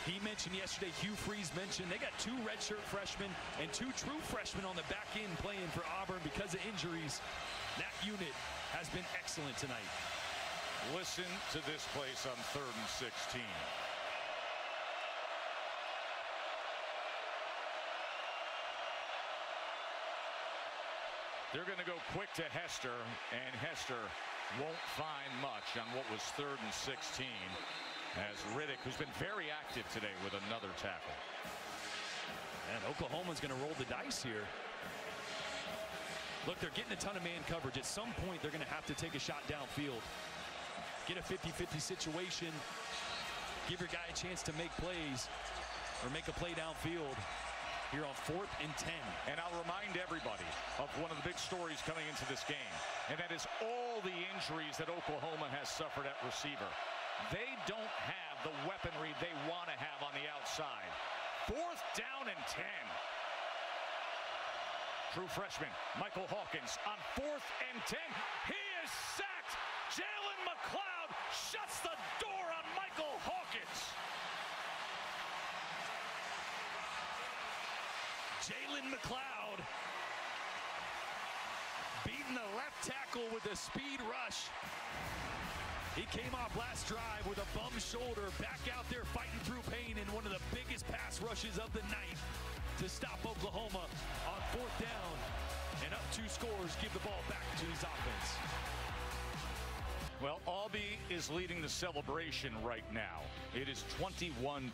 He mentioned yesterday, Hugh Freeze mentioned, they got 2 redshirt freshmen and 2 true freshmen on the back end playing for Auburn because of injuries. That unit has been excellent tonight. Listen to this place on 3rd and 16. They're going to go quick to Hester, and Hester won't find much on what was 3rd and 16 as Riddick, who's been very active today, with another tackle. And Oklahoma's going to roll the dice here. Look, they're getting a ton of man coverage. At some point, they're going to have to take a shot downfield. Get a 50-50 situation. Give your guy a chance to make plays or make a play downfield. Here on 4th and 10. And I'll remind everybody of one of the big stories coming into this game, and that is all the injuries that Oklahoma has suffered at receiver. They don't have the weaponry they want to have on the outside. 4th down and 10. True freshman Michael Hawkins on 4th and 10. He is sacked. Jalen McLeod shuts the door on Michael Hawkins. Jalen McLeod beating the left tackle with a speed rush. He came off last drive with a bum shoulder, back out there fighting through pain in one of the biggest pass rushes of the night to stop Oklahoma on 4th down. And up 2 scores, give the ball back to his offense. Well, Albee is leading the celebration right now. It is 21-10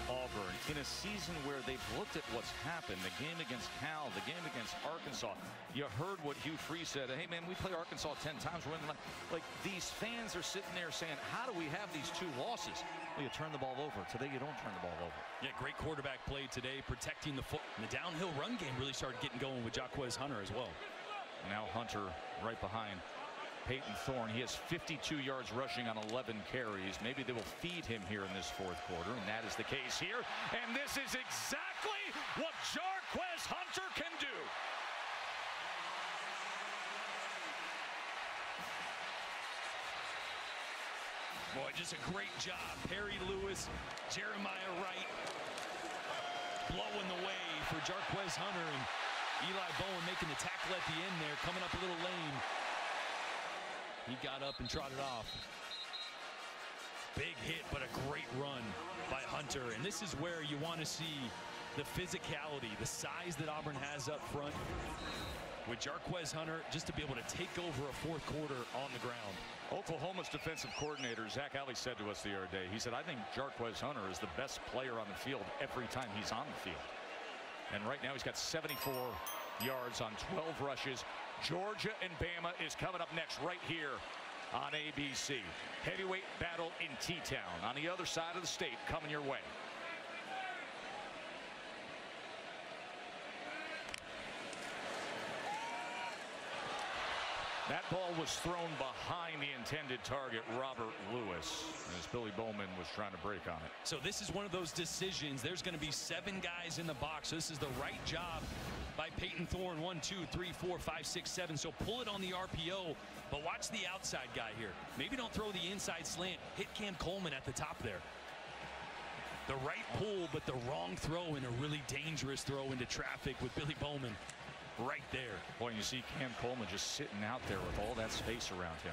Auburn in a season where they've looked at what's happened. The game against Cal, the game against Arkansas. You heard what Hugh Freeze said. Hey, man, we play Arkansas 10 times. We're in like these fans are sitting there saying, how do we have these 2 losses? Well, you turn the ball over. Today, you don't turn the ball over. Yeah, great quarterback play today, protecting the foot. And the downhill run game really started getting going with Jarquez Hunter as well. Now Hunter right behind Peyton Thorne. He has 52 yards rushing on 11 carries. Maybe they will feed him here in this 4th quarter, and that is the case here. And this is exactly what Jarquez Hunter can do. Boy, just a great job. Perry Lewis, Jeremiah Wright blowing the way for Jarquez Hunter, and Eli Bowen making the tackle at the end there, coming up a little lame. He got up and trotted off. Big hit, but a great run by Hunter. And this is where you want to see the physicality, the size that Auburn has up front with Jarquez Hunter, just to be able to take over a 4th quarter on the ground. Oklahoma's defensive coordinator, Zach Alley, said to us the other day, he said, I think Jarquez Hunter is the best player on the field every time he's on the field. And right now he's got 74 yards on 12 rushes. Georgia and Bama is coming up next right here on ABC. Heavyweight battle in T-Town on the other side of the state coming your way. That ball was thrown behind the intended target, Robert Lewis, as Billy Bowman was trying to break on it. So this is one of those decisions. There's going to be 7 guys in the box. So this is the right job by Peyton Thorne. 1, 2, 3, 4, 5, 6, 7. So pull it on the RPO, but watch the outside guy here. Maybe don't throw the inside slant. Hit Cam Coleman at the top there. The right pull, but the wrong throw, and a really dangerous throw into traffic with Billy Bowman right there. Boy, you see Cam Coleman just sitting out there with all that space around him.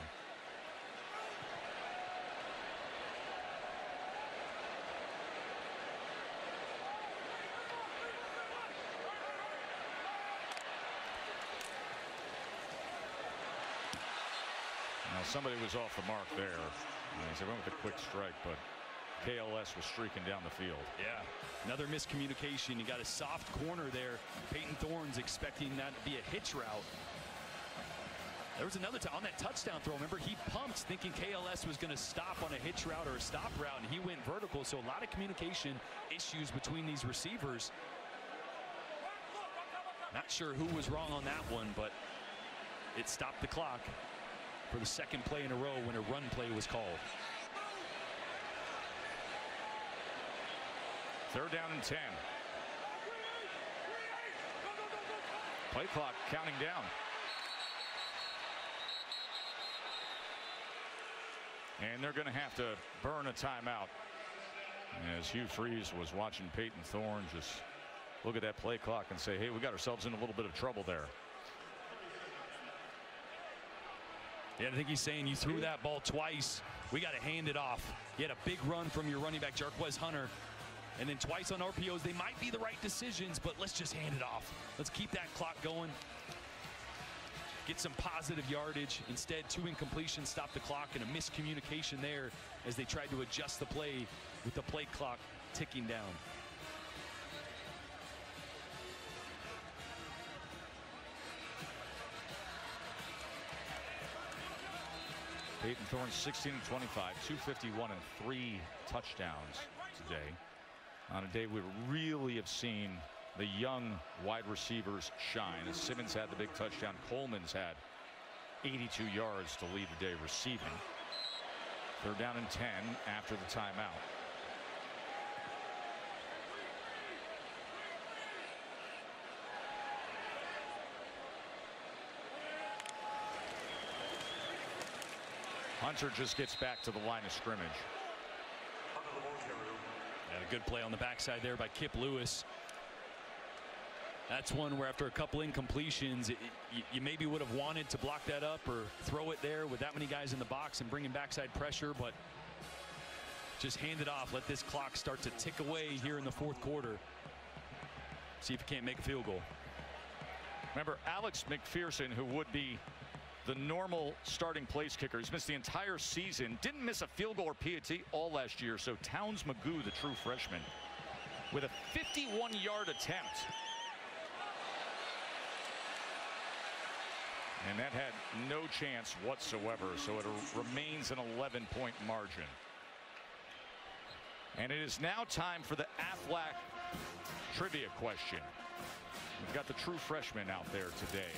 Now somebody was off the mark there. They went with a quick strike, but KLS was streaking down the field. Yeah, another miscommunication. You got a soft corner there. Peyton Thorne's expecting that to be a hitch route. There was another time on that touchdown throw. Remember, he pumped thinking KLS was going to stop on a hitch route or a stop route, and he went vertical. So a lot of communication issues between these receivers. Not sure who was wrong on that one, but it stopped the clock for the second play in a row when a run play was called. 3rd down and 10. Play clock counting down. And they're going to have to burn a timeout. As Hugh Freeze was watching Peyton Thorne just look at that play clock and say, hey, we got ourselves in a little bit of trouble there. Yeah, I think he's saying you threw that ball twice. We got to hand it off. You had a big run from your running back, Jarquez Hunter. And then twice on RPOs. They might be the right decisions, but let's just hand it off. Let's keep that clock going. Get some positive yardage. Instead, 2 incompletions stop the clock, and a miscommunication there as they tried to adjust the play with the play clock ticking down. Peyton Thorne 16 of 25, 251 and 3 touchdowns today. On a day we really have seen the young wide receivers shine. As Simmons had the big touchdown, Coleman's had 82 yards to lead the day receiving. 3rd down and 10 after the timeout. Hunter just gets back to the line of scrimmage. And a good play on the backside there by Kip Lewis. That's one where after a couple incompletions, you maybe would have wanted to block that up or throw it there with that many guys in the box and bring in backside pressure, but just hand it off. Let this clock start to tick away here in the 4th quarter. See if you can't make a field goal. Remember, Alex McPherson, who would be the normal starting place kicker, he's missed the entire season, didn't miss a field goal or PAT all last year. So Towns Magoo, the true freshman, with a 51-yard attempt. And that had no chance whatsoever, so it remains an 11-point margin. And it is now time for the Aflac trivia question. We've got the true freshman out there today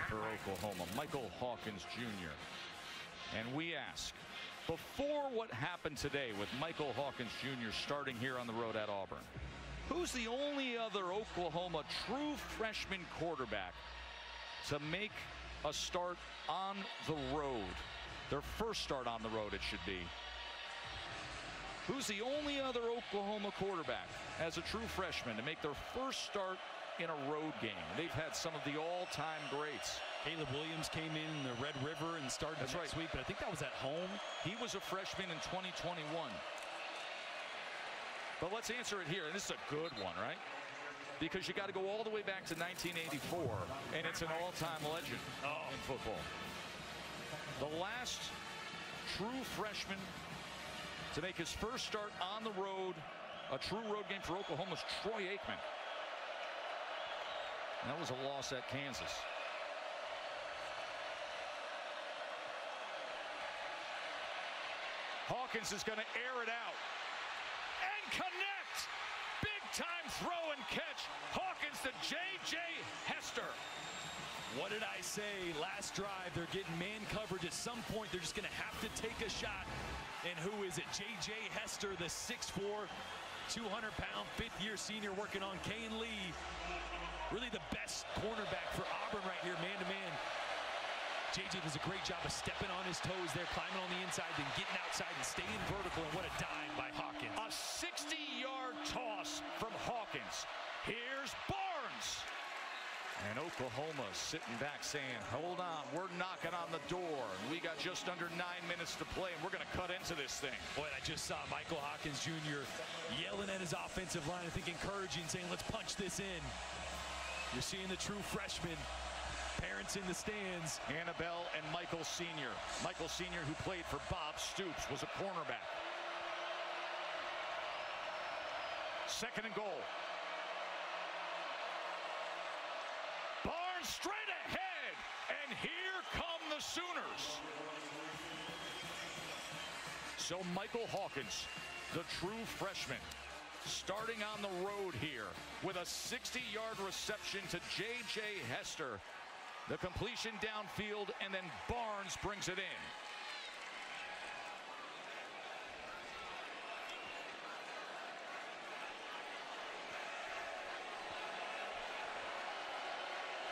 for Oklahoma, Michael Hawkins Jr. And we ask, before what happened today with Michael Hawkins Jr. starting here on the road at Auburn, who's the only other Oklahoma true freshman quarterback to make a start on the road? Their first start on the road, it should be. Who's the only other Oklahoma quarterback as a true freshman to make their first start in a road game? They've had some of the all-time greats. Caleb Williams came in the Red River and started next week, but I think that was at home. He was a freshman in 2021. But let's answer it here, and this is a good one, right? Because you got to go all the way back to 1984, and it's an all-time legend in football. The last true freshman to make his first start on the road, a true road game for Oklahoma's Troy Aikman. That was a loss at Kansas. Hawkins is going to air it out and connect. Big time throw and catch. Hawkins to J.J. Hester. What did I say? Last drive, they're getting man coverage. At some point, they're just going to have to take a shot. And who is it? J.J. Hester, the 6'4", 200-pound, fifth-year senior working on Kane Lee. Really the best cornerback for Auburn right here, man-to-man. J.J. does a great job of stepping on his toes there, climbing on the inside, then getting outside and staying vertical. And what a dive by Hawkins. A 60-yard toss from Hawkins. Here's Barnes. And Oklahoma sitting back saying, hold on, we're knocking on the door. We got just under 9 minutes to play, and we're going to cut into this thing. Boy, I just saw Michael Hawkins Jr. yelling at his offensive line, I think encouraging, saying, let's punch this in. You're seeing the true freshman. Parents in the stands. Annabelle and Michael Sr. Michael Sr., who played for Bob Stoops, was a cornerback. Second and goal. Barnes straight ahead, and here come the Sooners. So Michael Hawkins, the true freshman, starting on the road here with a 60-yard reception to J.J. Hester. The completion downfield, and then Barnes brings it in.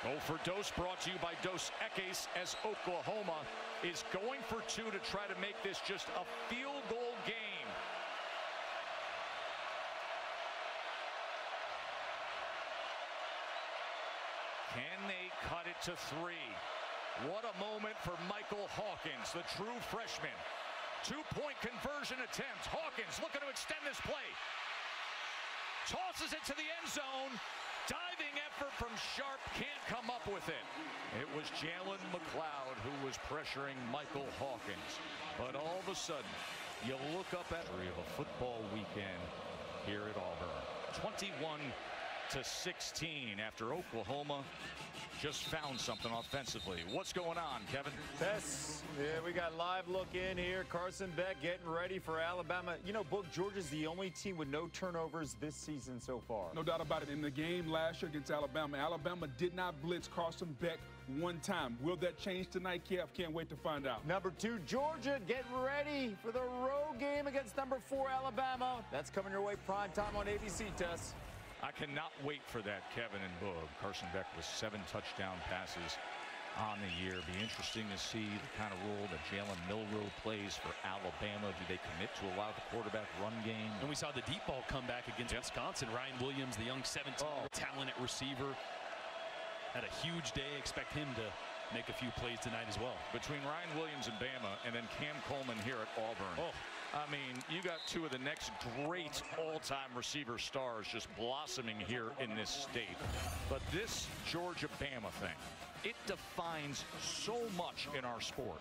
Go for Dos, brought to you by Dos Equis, as Oklahoma is going for two to try to make this just a field goal game. Can they cut it to 3? What a moment for Michael Hawkins, the true freshman. 2-point conversion attempt. Hawkins looking to extend this play. Tosses it to the end zone. Diving effort from Sharp, can't come up with it. It was Jalen McLeod who was pressuring Michael Hawkins. But all of a sudden, you look up at a football weekend here at Auburn. 21-16 after Oklahoma just found something offensively. What's going on, Kevin? Yes, we got live look in here. Carson Beck getting ready for Alabama. You know, Book, Georgia's the only team with no turnovers this season so far. No doubt about it. In the game last year against Alabama, Alabama did not blitz Carson Beck one time. Will that change tonight, Kev? Can't wait to find out. Number 2, Georgia getting ready for the road game against number 4, Alabama. That's coming your way prime time on ABC, Tess. I cannot wait for that, Kevin and Boog. Carson Beck with 7 touchdown passes on the year. Be interesting to see the kind of role that Jalen Milroe plays for Alabama. Do they commit to allow the quarterback run game? And we saw the deep ball come back against Wisconsin. Ryan Williams, the young 17-year-old talent at receiver, had a huge day. Expect him to make a few plays tonight as well. Between Ryan Williams and Bama, and then Cam Coleman here at Auburn. I mean, you got 2 of the next great all-time receiver stars just blossoming here in this state. But this Georgia-Bama thing, it defines so much in our sport.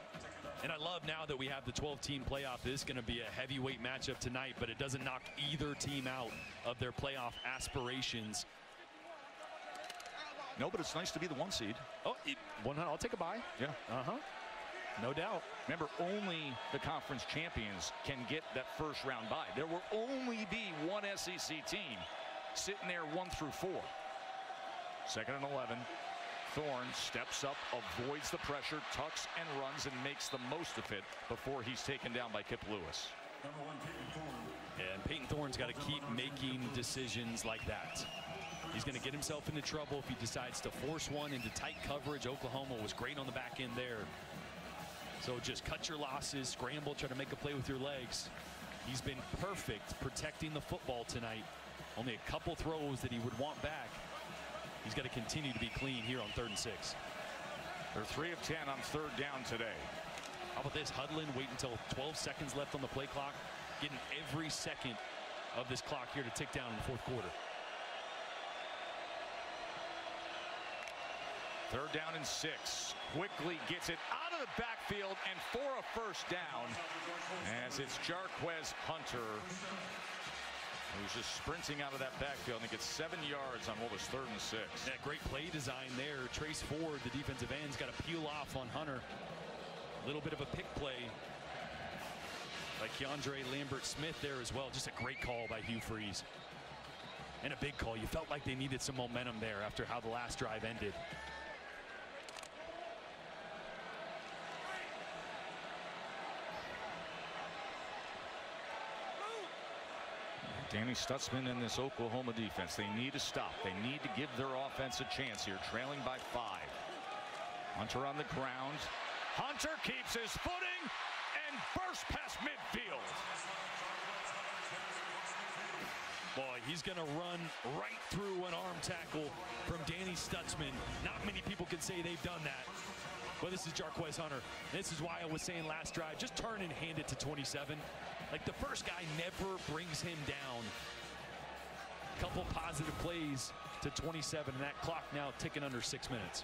And I love now that we have the 12-team playoff. This is going to be a heavyweight matchup tonight, but it doesn't knock either team out of their playoff aspirations. No, but it's nice to be the 1 seed. I'll take a bye. Yeah. No doubt. Remember, only the conference champions can get that first round bye. There will only be one SEC team sitting there 1 through 4. Second and 11. Thorne steps up, avoids the pressure, tucks and runs, and makes the most of it before he's taken down by Kip Lewis. And Peyton Thorne's got to keep making decisions like that. He's going to get himself into trouble if he decides to force one into tight coverage. Oklahoma was great on the back end there. So just cut your losses, scramble, try to make a play with your legs. He's been perfect protecting the football tonight. Only a couple throws that he would want back. He's got to continue to be clean here on 3rd and 6. They're 3 of 10 on 3rd down today. How about this? Huddling, wait until 12 seconds left on the play clock. Getting every second of this clock here to tick down in the 4th quarter. 3rd down and 6. Quickly gets it out of the backfield and for a first down, as it's Jarquez Hunter, who's just sprinting out of that backfield and gets 7 yards on what was 3rd and 6. Yeah, great play design there. Trace Ford, the defensive end's got to peel off on Hunter. A little bit of a pick play by Keandre Lambert-Smith there as well. Just a great call by Hugh Freeze. And a big call. You felt like they needed some momentum there after how the last drive ended. Danny Stutzman and this Oklahoma defense, they need to stop. They need to give their offense a chance here, trailing by 5. Hunter on the ground. Hunter keeps his footing and bursts past midfield. Boy, he's going to run right through an arm tackle from Danny Stutzman. Not many people can say they've done that. But this is Jarquez Hunter. This is why I was saying last drive, just turn and hand it to 27. Like, the first guy never brings him down. Couple positive plays to 27, and that clock now ticking under 6 minutes.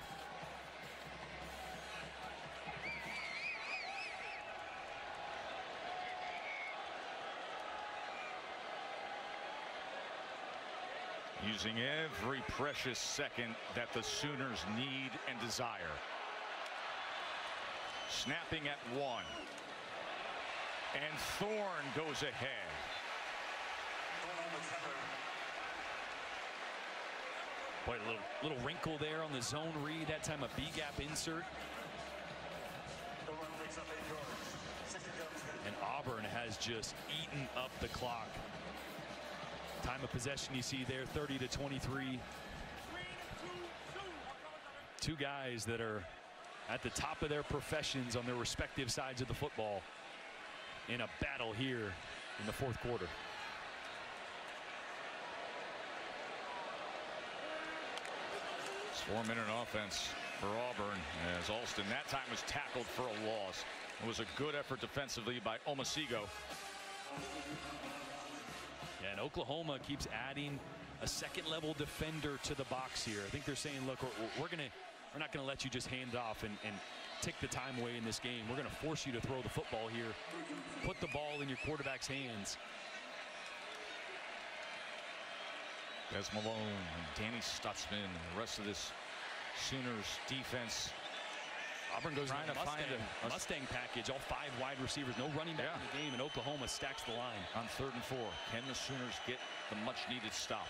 Using every precious second that the Sooners need and desire. Snapping at 1. And Thorne goes ahead. Boy, a little wrinkle there on the zone read. That time a B-gap insert. And Auburn has just eaten up the clock. Time of possession you see there, 30-23. Two guys that are at the top of their professions on their respective sides of the football in a battle here in the 4th quarter. It's 4-minute offense for Auburn as Alston that time was tackled for a loss. It was a good effort defensively by Omasigo. Yeah, and Oklahoma keeps adding a second-level defender to the box here. I think they're saying, look, we're not going to let you just hand it off and take the time away in this game. We're going to force you to throw the football here. Put the ball in your quarterback's hands. Des Malone and Danny Stutzman and the rest of this Sooners defense. Auburn goes trying to find a Mustang package, all 5 wide receivers, no running back in the game, and Oklahoma stacks the line. On 3rd and 4, can the Sooners get the much-needed stop?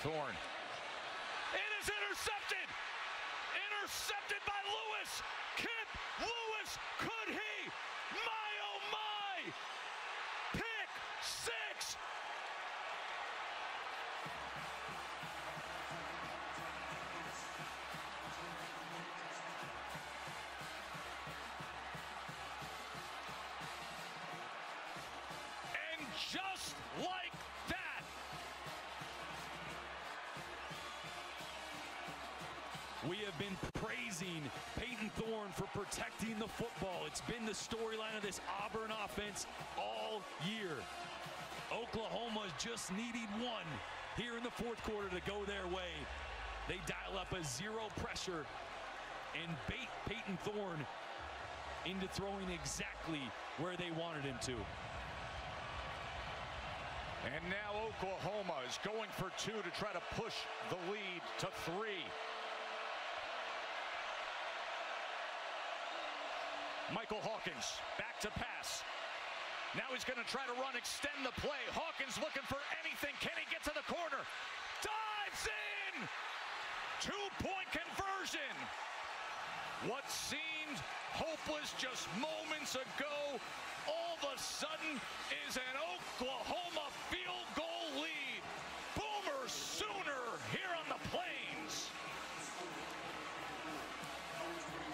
Thorne. It is intercepted! Intercepted by Lewis! Kip Lewis, could he? My, oh my! Pick 6! And just like that, we have been praising Peyton Thorne for protecting the football. It's been the storyline of this Auburn offense all year. Oklahoma just needing 1 here in the 4th quarter to go their way. They dial up a 0 pressure and bait Peyton Thorne into throwing exactly where they wanted him to. and now Oklahoma is going for 2 to try to push the lead to 3. Michael Hawkins back to pass. Now he's going to try to run, extend the play. Hawkins looking for anything. Can he get to the corner? Dives in! 2-point conversion. What seemed hopeless just moments ago, all of a sudden is an Oklahoma field goal lead. Boomer Sooner here on the Plains.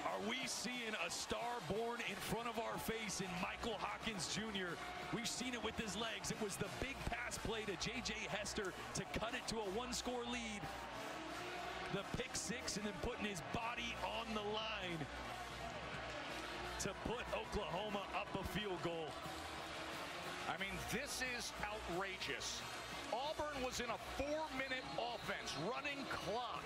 Are we seeing a star born in front of our face in Michael Hawkins Jr.? We've seen it with his legs. It was the big pass play to J.J. Hester to cut it to a 1-score lead. The pick 6 and then putting his body on the line to put Oklahoma up a field goal. I mean, this is outrageous. Auburn was in a 4-minute offense, running clock.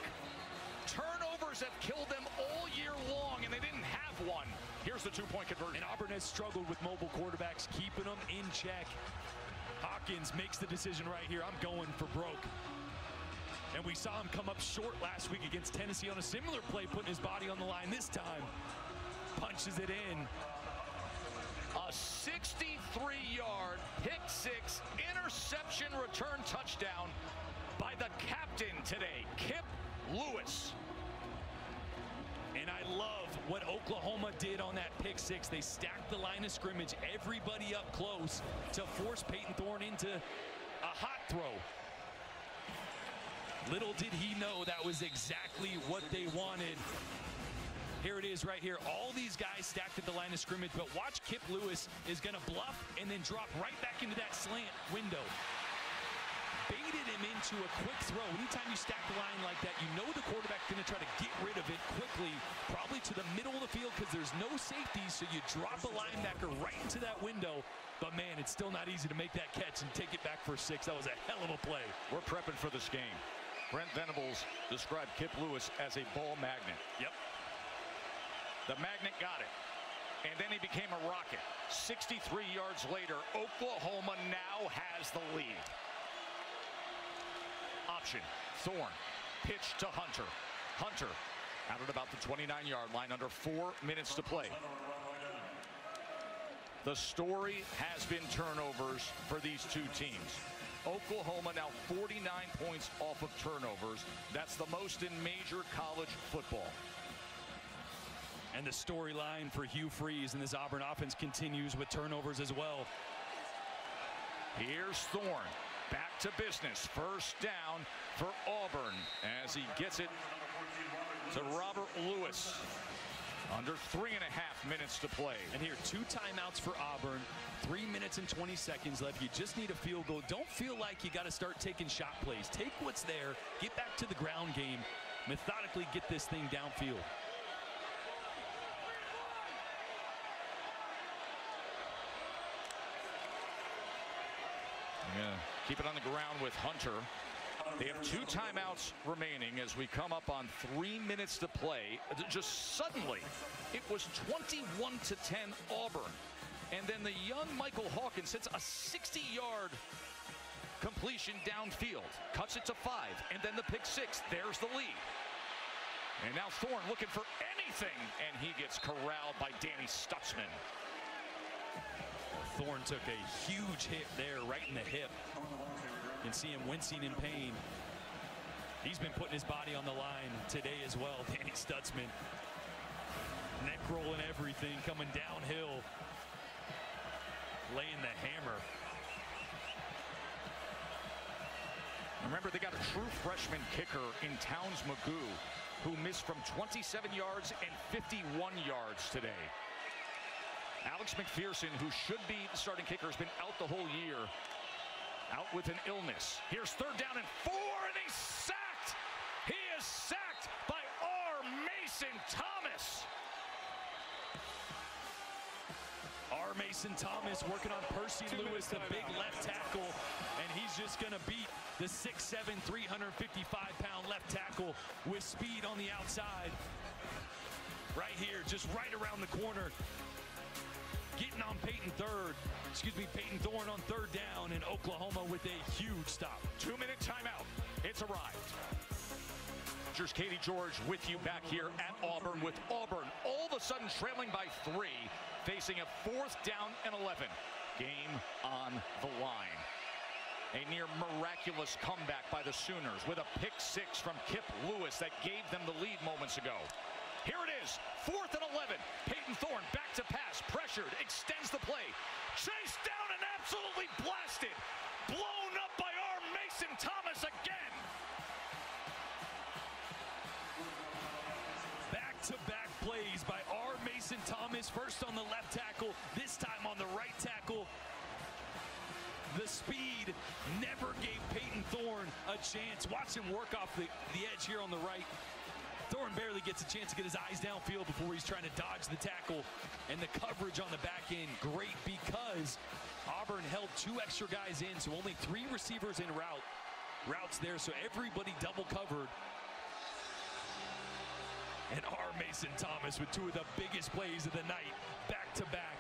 Turnovers have killed them all year long, and they didn't have one. Here's the 2-point conversion. And Auburn has struggled with mobile quarterbacks, keeping them in check. Hawkins makes the decision right here. I'm going for broke. And we saw him come up short last week against Tennessee on a similar play, putting his body on the line this time. Punches it in. A 63-yard pick 6 interception return touchdown by the captain today, Kip Lewis. And I love what Oklahoma Oklahoma did on that pick six. They stacked the line of scrimmage, everybody up close to force Peyton Thorne into a hot throw. Little did he know that was exactly what they wanted. Here it is right here. All these guys stacked at the line of scrimmage, but watch Kip Lewis is going to bluff and then drop right back into that slant window. Baited him into a quick throw. Anytime you stack the line like that, you know the quarterback's going to try to get rid of it quickly, probably to the middle of the field because there's no safety, so you drop the linebacker right into that window. But, man, it's still not easy to make that catch and take it back for 6. That was a hell of a play. We're prepping for this game. Brent Venables described Kip Lewis as a ball magnet. Yep. The magnet got it, and then he became a rocket. 63 yards later, Oklahoma now has the lead. Option, Thorne, pitch to Hunter. Hunter out at about the 29-yard line, under 4 minutes to play. The story has been turnovers for these two teams. Oklahoma now 49 points off of turnovers. That's the most in major college football. And the storyline for Hugh Freeze and this Auburn offense continues with turnovers as well. Here's Thorne. Back to business. First down for Auburn as he gets it to Robert Lewis. Under 3.5 minutes to play. And here, 2 timeouts for Auburn. 3 minutes and 20 seconds left. You just need a field goal. Don't feel like you got to start taking shot plays. Take what's there. Get back to the ground game. Methodically get this thing downfield. Yeah, keep it on the ground with Hunter. They have 2 timeouts remaining as we come up on 3 minutes to play. Just suddenly, it was 21-10 Auburn. And then the young Michael Hawkins hits a 60-yard completion downfield. Cuts it to 5, and then the pick 6. There's the lead. And now Thorne looking for anything, and he gets corralled by Danny Stutzman. Thorne took a huge hit there right in the hip. You can see him wincing in pain. He's been putting his body on the line today as well. Danny Stutzman. Neck roll and everything, coming downhill. Laying the hammer. Remember, they got a true freshman kicker in Towns Magoo who missed from 27 yards and 51 yards today. Alex McPherson, who should be the starting kicker, has been out the whole year. Out with an illness. Here's 3rd down and 4, and he's sacked. He is sacked by R. Mason Thomas. R. Mason Thomas working on Percy Lewis, the big left tackle, and he's just going to beat the 6'7", 355-pound left tackle with speed on the outside. Right here, just right around the corner. Getting on Peyton Thorne on 3rd down, and Oklahoma with a huge stop. 2-minute timeout. It's arrived. Here's Katie George with you back here at Auburn, with Auburn all of a sudden trailing by 3, facing a 4th down and 11. Game on the line. A near miraculous comeback by the Sooners with a pick 6 from Kip Lewis that gave them the lead moments ago. Here it is, 4th and 11. Peyton Thorne back to pass, pressured, extends the play. Chased down and absolutely blasted. Blown up by R. Mason Thomas again. Back-to-back plays by R. Mason Thomas. First on the left tackle, this time on the right tackle. The speed never gave Peyton Thorne a chance. Watch him work off the edge here on the right. Thorne barely gets a chance to get his eyes downfield before he's trying to dodge the tackle. And the coverage on the back end, great, because Auburn held 2 extra guys in, so only 3 receivers in routes there, so everybody double covered. And R. Mason Thomas with 2 of the biggest plays of the night, back-to-back,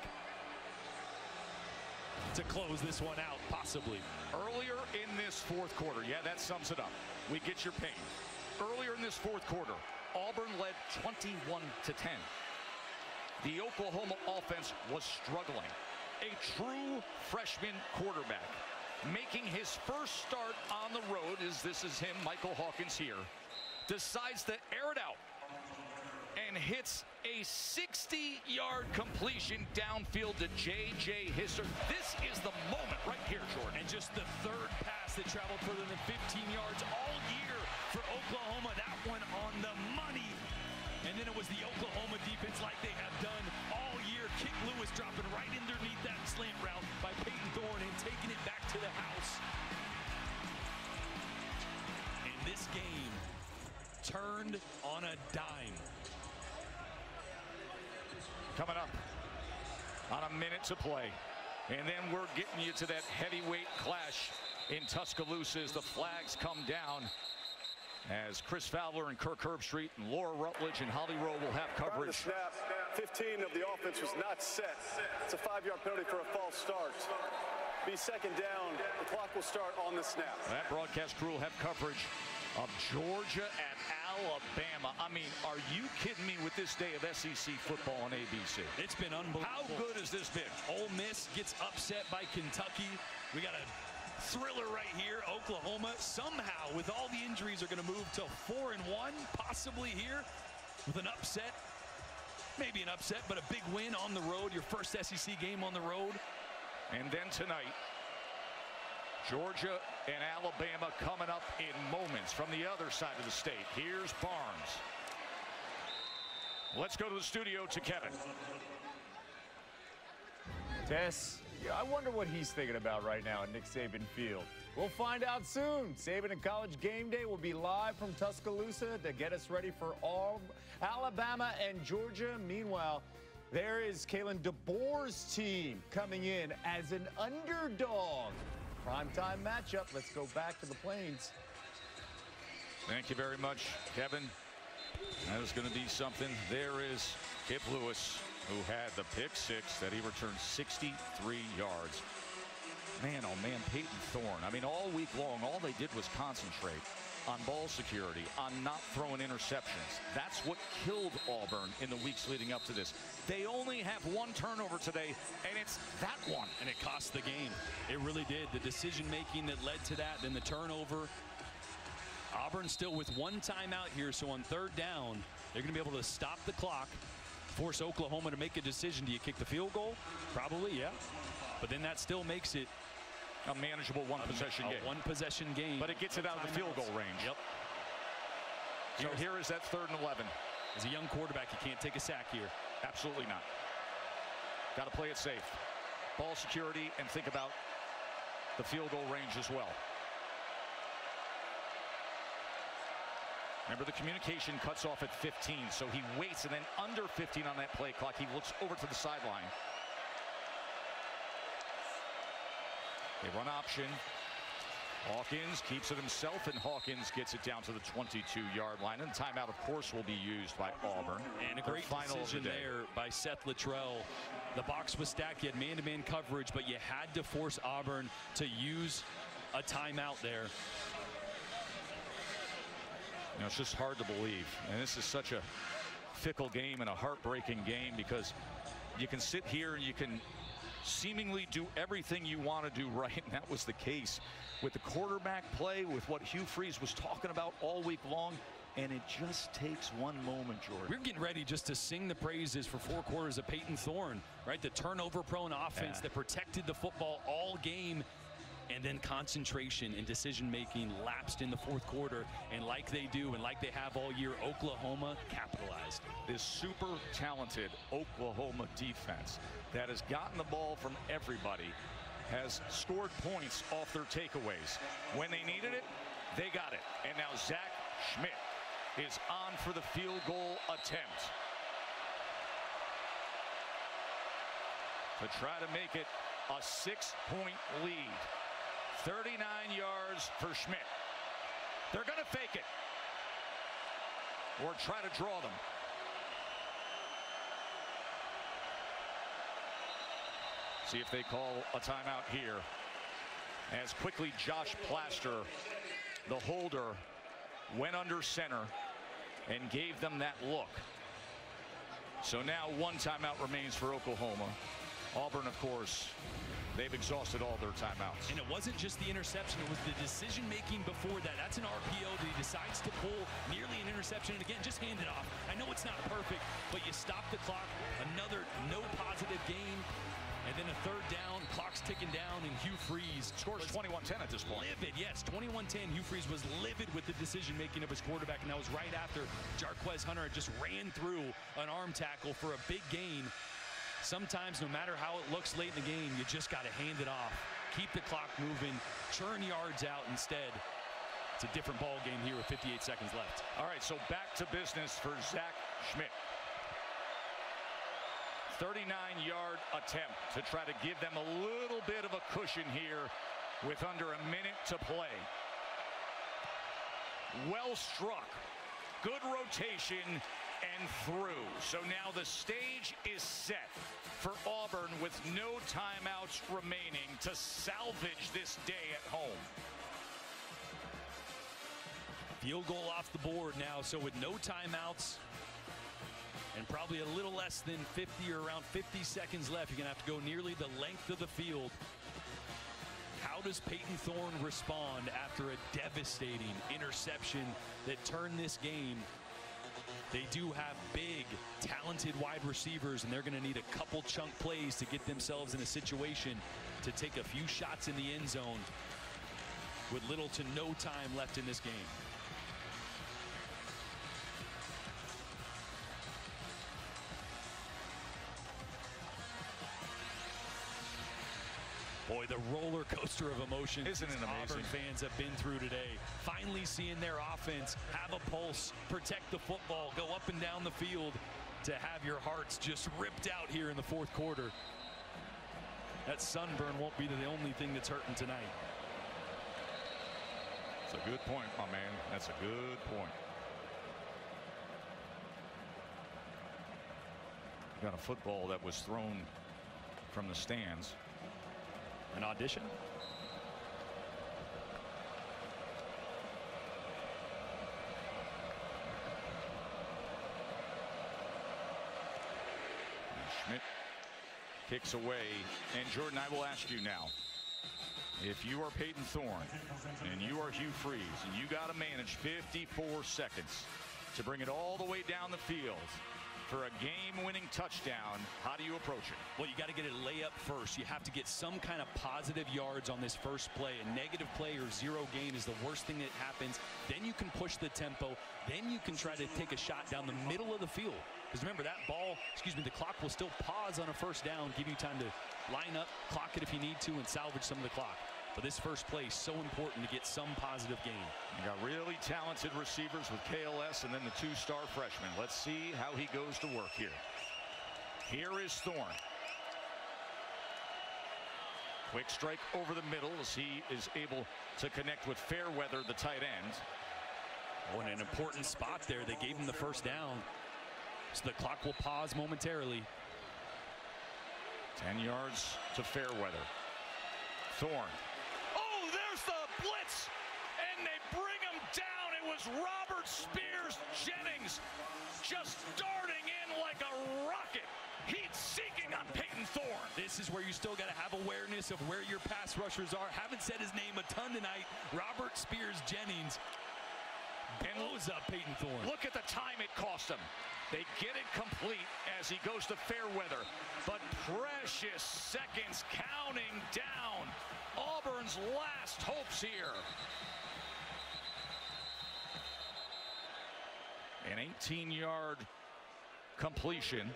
to close this one out, possibly. Earlier in this 4th quarter, yeah, that sums it up. We get your pain. Earlier in this 4th quarter, Auburn led 21-10. The Oklahoma offense was struggling. A true freshman quarterback making his first start on the road, as this is him, Michael Hawkins here, decides to air it out. and hits a 60-yard completion downfield to J.J. Hisser. This is the moment right here, Jordan. And just the third pass that traveled further than 15 yards all year for Oklahoma. That one on the money. And then it was the Oklahoma defense, like they have done all year. Kick Lewis dropping right underneath that slant route by Peyton Thorne and taking it back to the house. And this game turned on a dime. Coming up on a minute to play. And then we're getting you to that heavyweight clash in Tuscaloosa as the flags come down. As Chris Fowler and Kirk Herbstreit and Laura Rutledge and Holly Rowe will have coverage. The snap, 15 of the offense was not set. It's a 5-yard penalty for a false start. Be second down. The clock will start on the snap. That broadcast crew will have coverage of Georgia at Alabama. I mean, are you kidding me with this day of SEC football on ABC? It's been unbelievable. How good has this been? Ole Miss gets upset by Kentucky. We got a thriller right here. Oklahoma somehow, with all the injuries, are going to move to 4-1, possibly here with an upset. Maybe an upset, but a big win on the road. Your first SEC game on the road. And then tonight, Georgia and Alabama coming up in moments from the other side of the state. Here's Barnes. Let's go to the studio to Kevin. Tess, I wonder what he's thinking about right now at Nick Saban Field. We'll find out soon. Saban and College Game Day will be live from Tuscaloosa to get us ready for all Alabama and Georgia. Meanwhile, there is Kalen DeBoer's team coming in as an underdog. Primetime matchup. Let's go back to the Plains. Thank you very much, Kevin. That is going to be something. There is Kip Lewis, who had the pick six that he returned 63 yards. Man, oh man, Peyton Thorne. I mean, all week long, all they did was concentrate on ball security, on not throwing interceptions. That's what killed Auburn in the weeks leading up to this. They only have one turnover today, and it's that one. And it cost the game. It really did. The decision-making that led to that, then the turnover. Auburn still with one timeout here, so on third down, they're going to be able to stop the clock, force Oklahoma to make a decision. Do you kick the field goal? Probably, yeah. But then that still makes it a manageable one-possession game. One-possession game. But it gets it out of the field goal range. Yep. So here is that 3rd and 11. As a young quarterback, you can't take a sack here. Absolutely not. Got to play it safe. Ball security and think about the field goal range as well. Remember, the communication cuts off at 15, so he waits, and then under 15 on that play clock, he looks over to the sideline. They run option. Hawkins keeps it himself, and Hawkins gets it down to the 22-yard line. And timeout, of course, will be used by Auburn. And a great decision there by Seth Luttrell. The box was stacked. You had man-to-man coverage, but you had to force Auburn to use a timeout there. You know, it's just hard to believe. And this is such a fickle game and a heartbreaking game, because you can sit here and you can seemingly do everything you want to do right, and that was the case with the quarterback play, with what Hugh Freeze was talking about all week long, and it just takes one moment, Jordan. We're getting ready just to sing the praises for 4 quarters of Peyton Thorne, right? The turnover-prone offense that protected the football all game, and then concentration and decision-making lapsed in the 4th quarter, and like they do and like they have all year, Oklahoma capitalized. This super talented Oklahoma defense that has gotten the ball from everybody has scored points off their takeaways. When they needed it, they got it. And now Zach Schmidt is on for the field goal attempt to try to make it a 6-point lead. 39 yards for Schmidt. They're going to fake it or try to draw them. See if they call a timeout here. As quickly Josh Plaster, the holder, went under center and gave them that look. So now one timeout remains for Oklahoma. Auburn, of course, they've exhausted all their timeouts. And it wasn't just the interception, it was the decision-making before that. That's an RPO that he decides to pull nearly an interception, and again, just hand it off. I know it's not perfect, but you stop the clock. Another no positive gain. And then a third down, clock's ticking down, and Hugh Freeze scores 21-10 at this point. Livid, yes, 21-10. Hugh Freeze was livid with the decision-making of his quarterback, and that was right after Jarquez Hunter had just ran through an arm tackle for a big gain. Sometimes, no matter how it looks late in the game, you just got to hand it off. Keep the clock moving, churn yards out instead. It's a different ball game here with 58 seconds left. All right, so back to business for Zach Schmidt. 39-yard attempt to try to give them a little bit of a cushion here with under a minute to play. Well struck, good rotation, and through. So now the stage is set for Auburn with no timeouts remaining to salvage this day at home. Field goal off the board now, so with no timeouts and probably a little less than 50 or around 50 seconds left, you're going to have to go nearly the length of the field. How does Peyton Thorne respond after a devastating interception that turned this game? They do have big, talented wide receivers, and they're going to need a couple chunk plays to get themselves in a situation to take a few shots in the end zone with little to no time left in this game. Boy, the roller coaster of emotions Auburn fans have been through today. Finally seeing their offense have a pulse, protect the football, go up and down the field, to have your hearts just ripped out here in the fourth quarter. That sunburn won't be the only thing that's hurting tonight. That's a good point, my man. That's a good point. Got a football that was thrown from the stands. An audition? Schmidt kicks away. And Jordan, I will ask you now, if you are Peyton Thorne and you are Hugh Freeze and you got to manage 54 seconds to bring it all the way down the field for a game-winning touchdown, how do you approach it? Well, you got to get a layup first. You have to get some kind of positive yards on this first play. A negative play or zero gain is the worst thing that happens. Then you can push the tempo. Then you can try to take a shot down the middle of the field. Because remember, that ball, the clock will still pause on a first down, give you time to line up, clock it if you need to, and salvage some of the clock. But this first play is so important to get some positive gain. You got really talented receivers with KLS and then the two-star freshman. Let's see how he goes to work here. Here is Thorne. Quick strike over the middle as he is able to connect with Fairweather, the tight end. Oh, in an important spot there. They gave him the first down. So the clock will pause momentarily. 10 yards to Fairweather. Thorne. Oh, there's the blitz, and they bring him down. It was Robert Spears Jennings just darting in like a rocket. Heat seeking on Peyton Thorne. This is where you still got to have awareness of where your pass rushers are. Haven't said his name a ton tonight. Robert Spears Jennings blows up Peyton Thorne. Look at the time it cost him. They get it complete as he goes to Fairweather, but precious seconds counting down. Auburn's last hopes here. An 18-yard completion.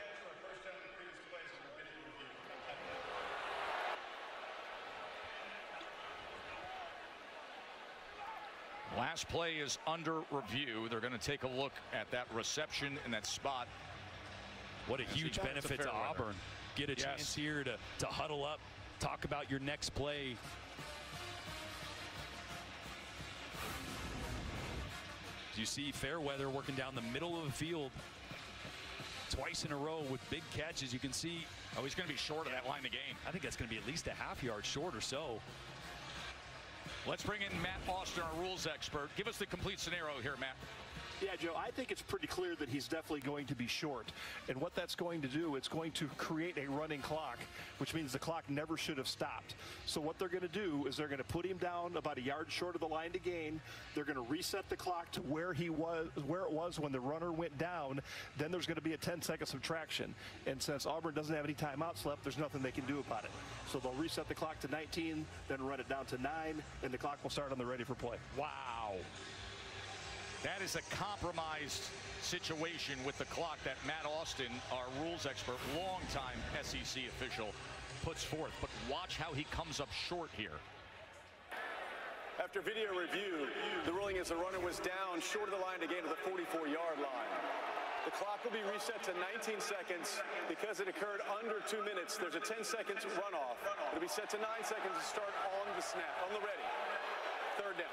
Last play is under review. They're going to take a look at that reception in that spot. What a huge benefit to Auburn. Get a chance here to huddle up, talk about your next play. You see Fairweather working down the middle of the field twice in a row with big catches. You can see. Oh, he's going to be short of that line of game. I think that's going to be at least a half yard short or so. Let's bring in Matt Austin, our rules expert. Give us the complete scenario here, Matt. Yeah, Joe, I think it's pretty clear that he's definitely going to be short. And what that's going to do, it's going to create a running clock, which means the clock never should have stopped. So what they're going to do is they're going to put him down about a yard short of the line to gain. They're going to reset the clock to where it was when the runner went down. Then there's going to be a 10-second subtraction. And since Auburn doesn't have any timeouts left, there's nothing they can do about it. So they'll reset the clock to 19, then run it down to 9, and the clock will start on the ready for play. Wow. That is a compromised situation with the clock that Matt Austin, our rules expert, longtime SEC official, puts forth. But watch how he comes up short here. After video review, the ruling is the runner was down short of the line to gain to the 44-yard line. The clock will be reset to 19 seconds. Because it occurred under 2 minutes, there's a 10-second runoff. It'll be set to 9 seconds to start on the snap, on the ready. Third down.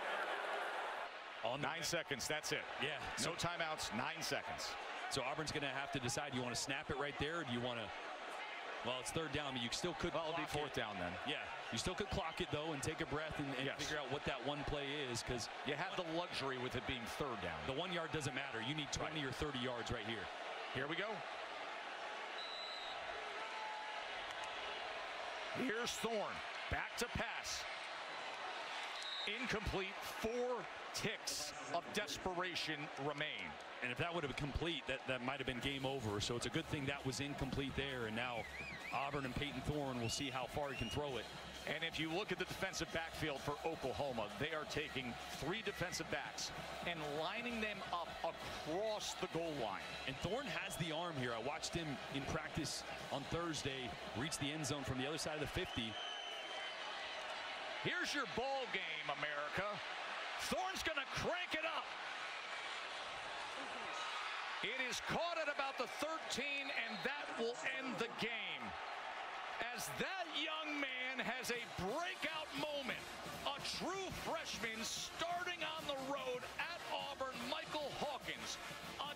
9 seconds, that's it. Yeah. No timeouts, 9 seconds. So Auburn's going to have to decide, you want to snap it right there, or do you want to, well, it's third down, but you still could Well, it'll be fourth down then. Yeah, you still could clock it, though, and take a breath and Yes. figure out what that one play is, because You have the luxury with it being third down. the 1 yard doesn't matter. You need 20 or 30 yards right here. Here we go. Here's Thorne. Back to pass. Incomplete. 4 ticks of desperation remain. And if that would have been complete, that might have been game over. So it's a good thing that was incomplete there. And now Auburn and Peyton Thorne will see how far he can throw it. And if you look at the defensive backfield for Oklahoma, they are taking 3 defensive backs and lining them up across the goal line. And Thorne has the arm here. I watched him in practice on Thursday reach the end zone from the other side of the 50. Here's your ball game, America. Thorne's going to crank it up. It is caught at about the 13, and that will end the game. As that young man has a breakout moment, a true freshman starting on the road at Auburn, Michael